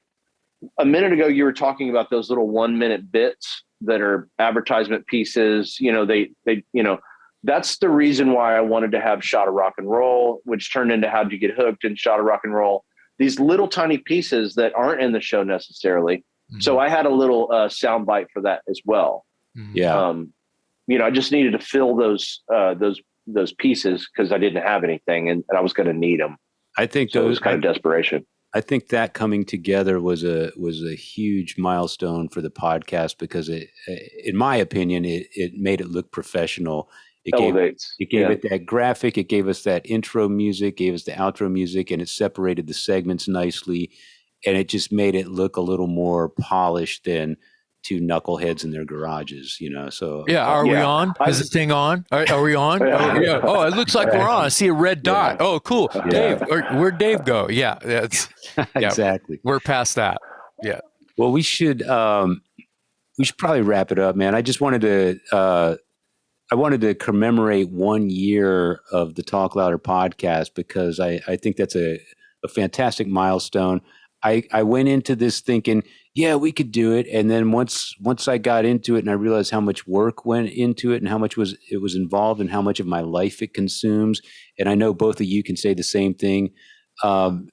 a minute ago, you were talking about those little 1 minute bits that are advertisement pieces. You know, they, you know, that's the reason why I wanted to have Shot of Rock and Roll, which turned into How'd You Get Hooked and Shot of Rock and Roll. These little tiny pieces that aren't in the show necessarily. Mm-hmm. So I had a little sound bite for that as well. Mm-hmm. Yeah. You know, I just needed to fill those pieces because I didn't have anything, and I was going to need them. I think so. It was kind of desperation. I think that coming together was a huge milestone for the podcast because it, in my opinion, it made it look professional It elevates. gave it that graphic. It gave us that intro music, gave us the outro music, and it separated the segments nicely. And it just made it look a little more polished than two knuckleheads in their garages, So Yeah, are we on? Is this thing on? Are we on? Oh, yeah. Oh, it looks like we're on. I see a red dot. Oh, cool. Yeah. Dave, where'd Dave go? Yeah, that's exactly. We're past that. Yeah. Well, we should probably wrap it up, man. I just wanted to commemorate 1 year of the Talk Louder podcast because I think that's a fantastic milestone. I went into this thinking, yeah, we could do it. And then once I got into it and I realized how much work went into it and how much was involved and how much of my life it consumes. And I know both of you can say the same thing. I'm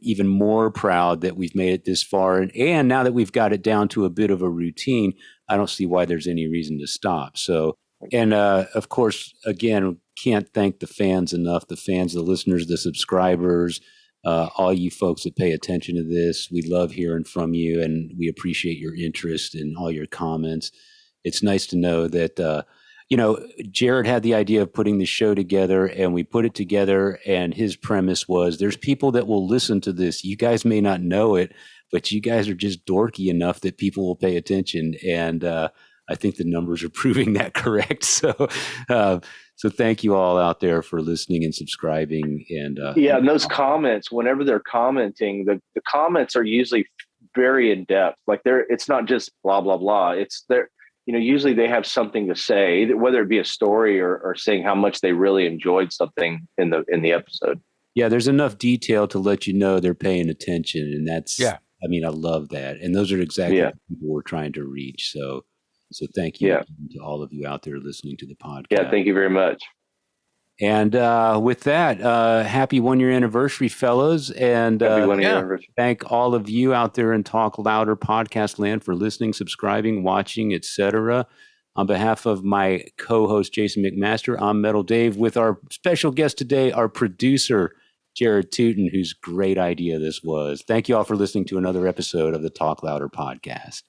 even more proud that we've made it this far. And now that we've got it down to a bit of a routine, I don't see why there's any reason to stop. So, and of course, again, can't thank the fans enough, the fans, the listeners, the subscribers, all you folks that pay attention to this. We love hearing from you and we appreciate your interest and all your comments. It's nice to know that, Jared had the idea of putting the show together and we put it together and his premise was there's people that will listen to this. You guys may not know it, but you guys are just dorky enough that people will pay attention. And I think the numbers are proving that correct. So thank you all out there for listening and subscribing. And and those comments, whenever they're commenting, the comments are usually very in depth. Like it's not just blah, blah, blah. It's there. Usually they have something to say, whether it be a story or saying how much they really enjoyed something in the episode. Yeah, there's enough detail to let you know they're paying attention. And that's, I love that. And those are exactly the people we're trying to reach. So thank you to all of you out there listening to the podcast. Yeah, thank you very much. And with that, happy 1 year anniversary, fellas. And happy 1 year anniversary. Thank all of you out there in Talk Louder podcast land for listening, subscribing, watching, etc. On behalf of my co-host, Jason McMaster, I'm Metal Dave with our special guest today, our producer, Jared Tuten, whose great idea this was. Thank you all for listening to another episode of the Talk Louder podcast.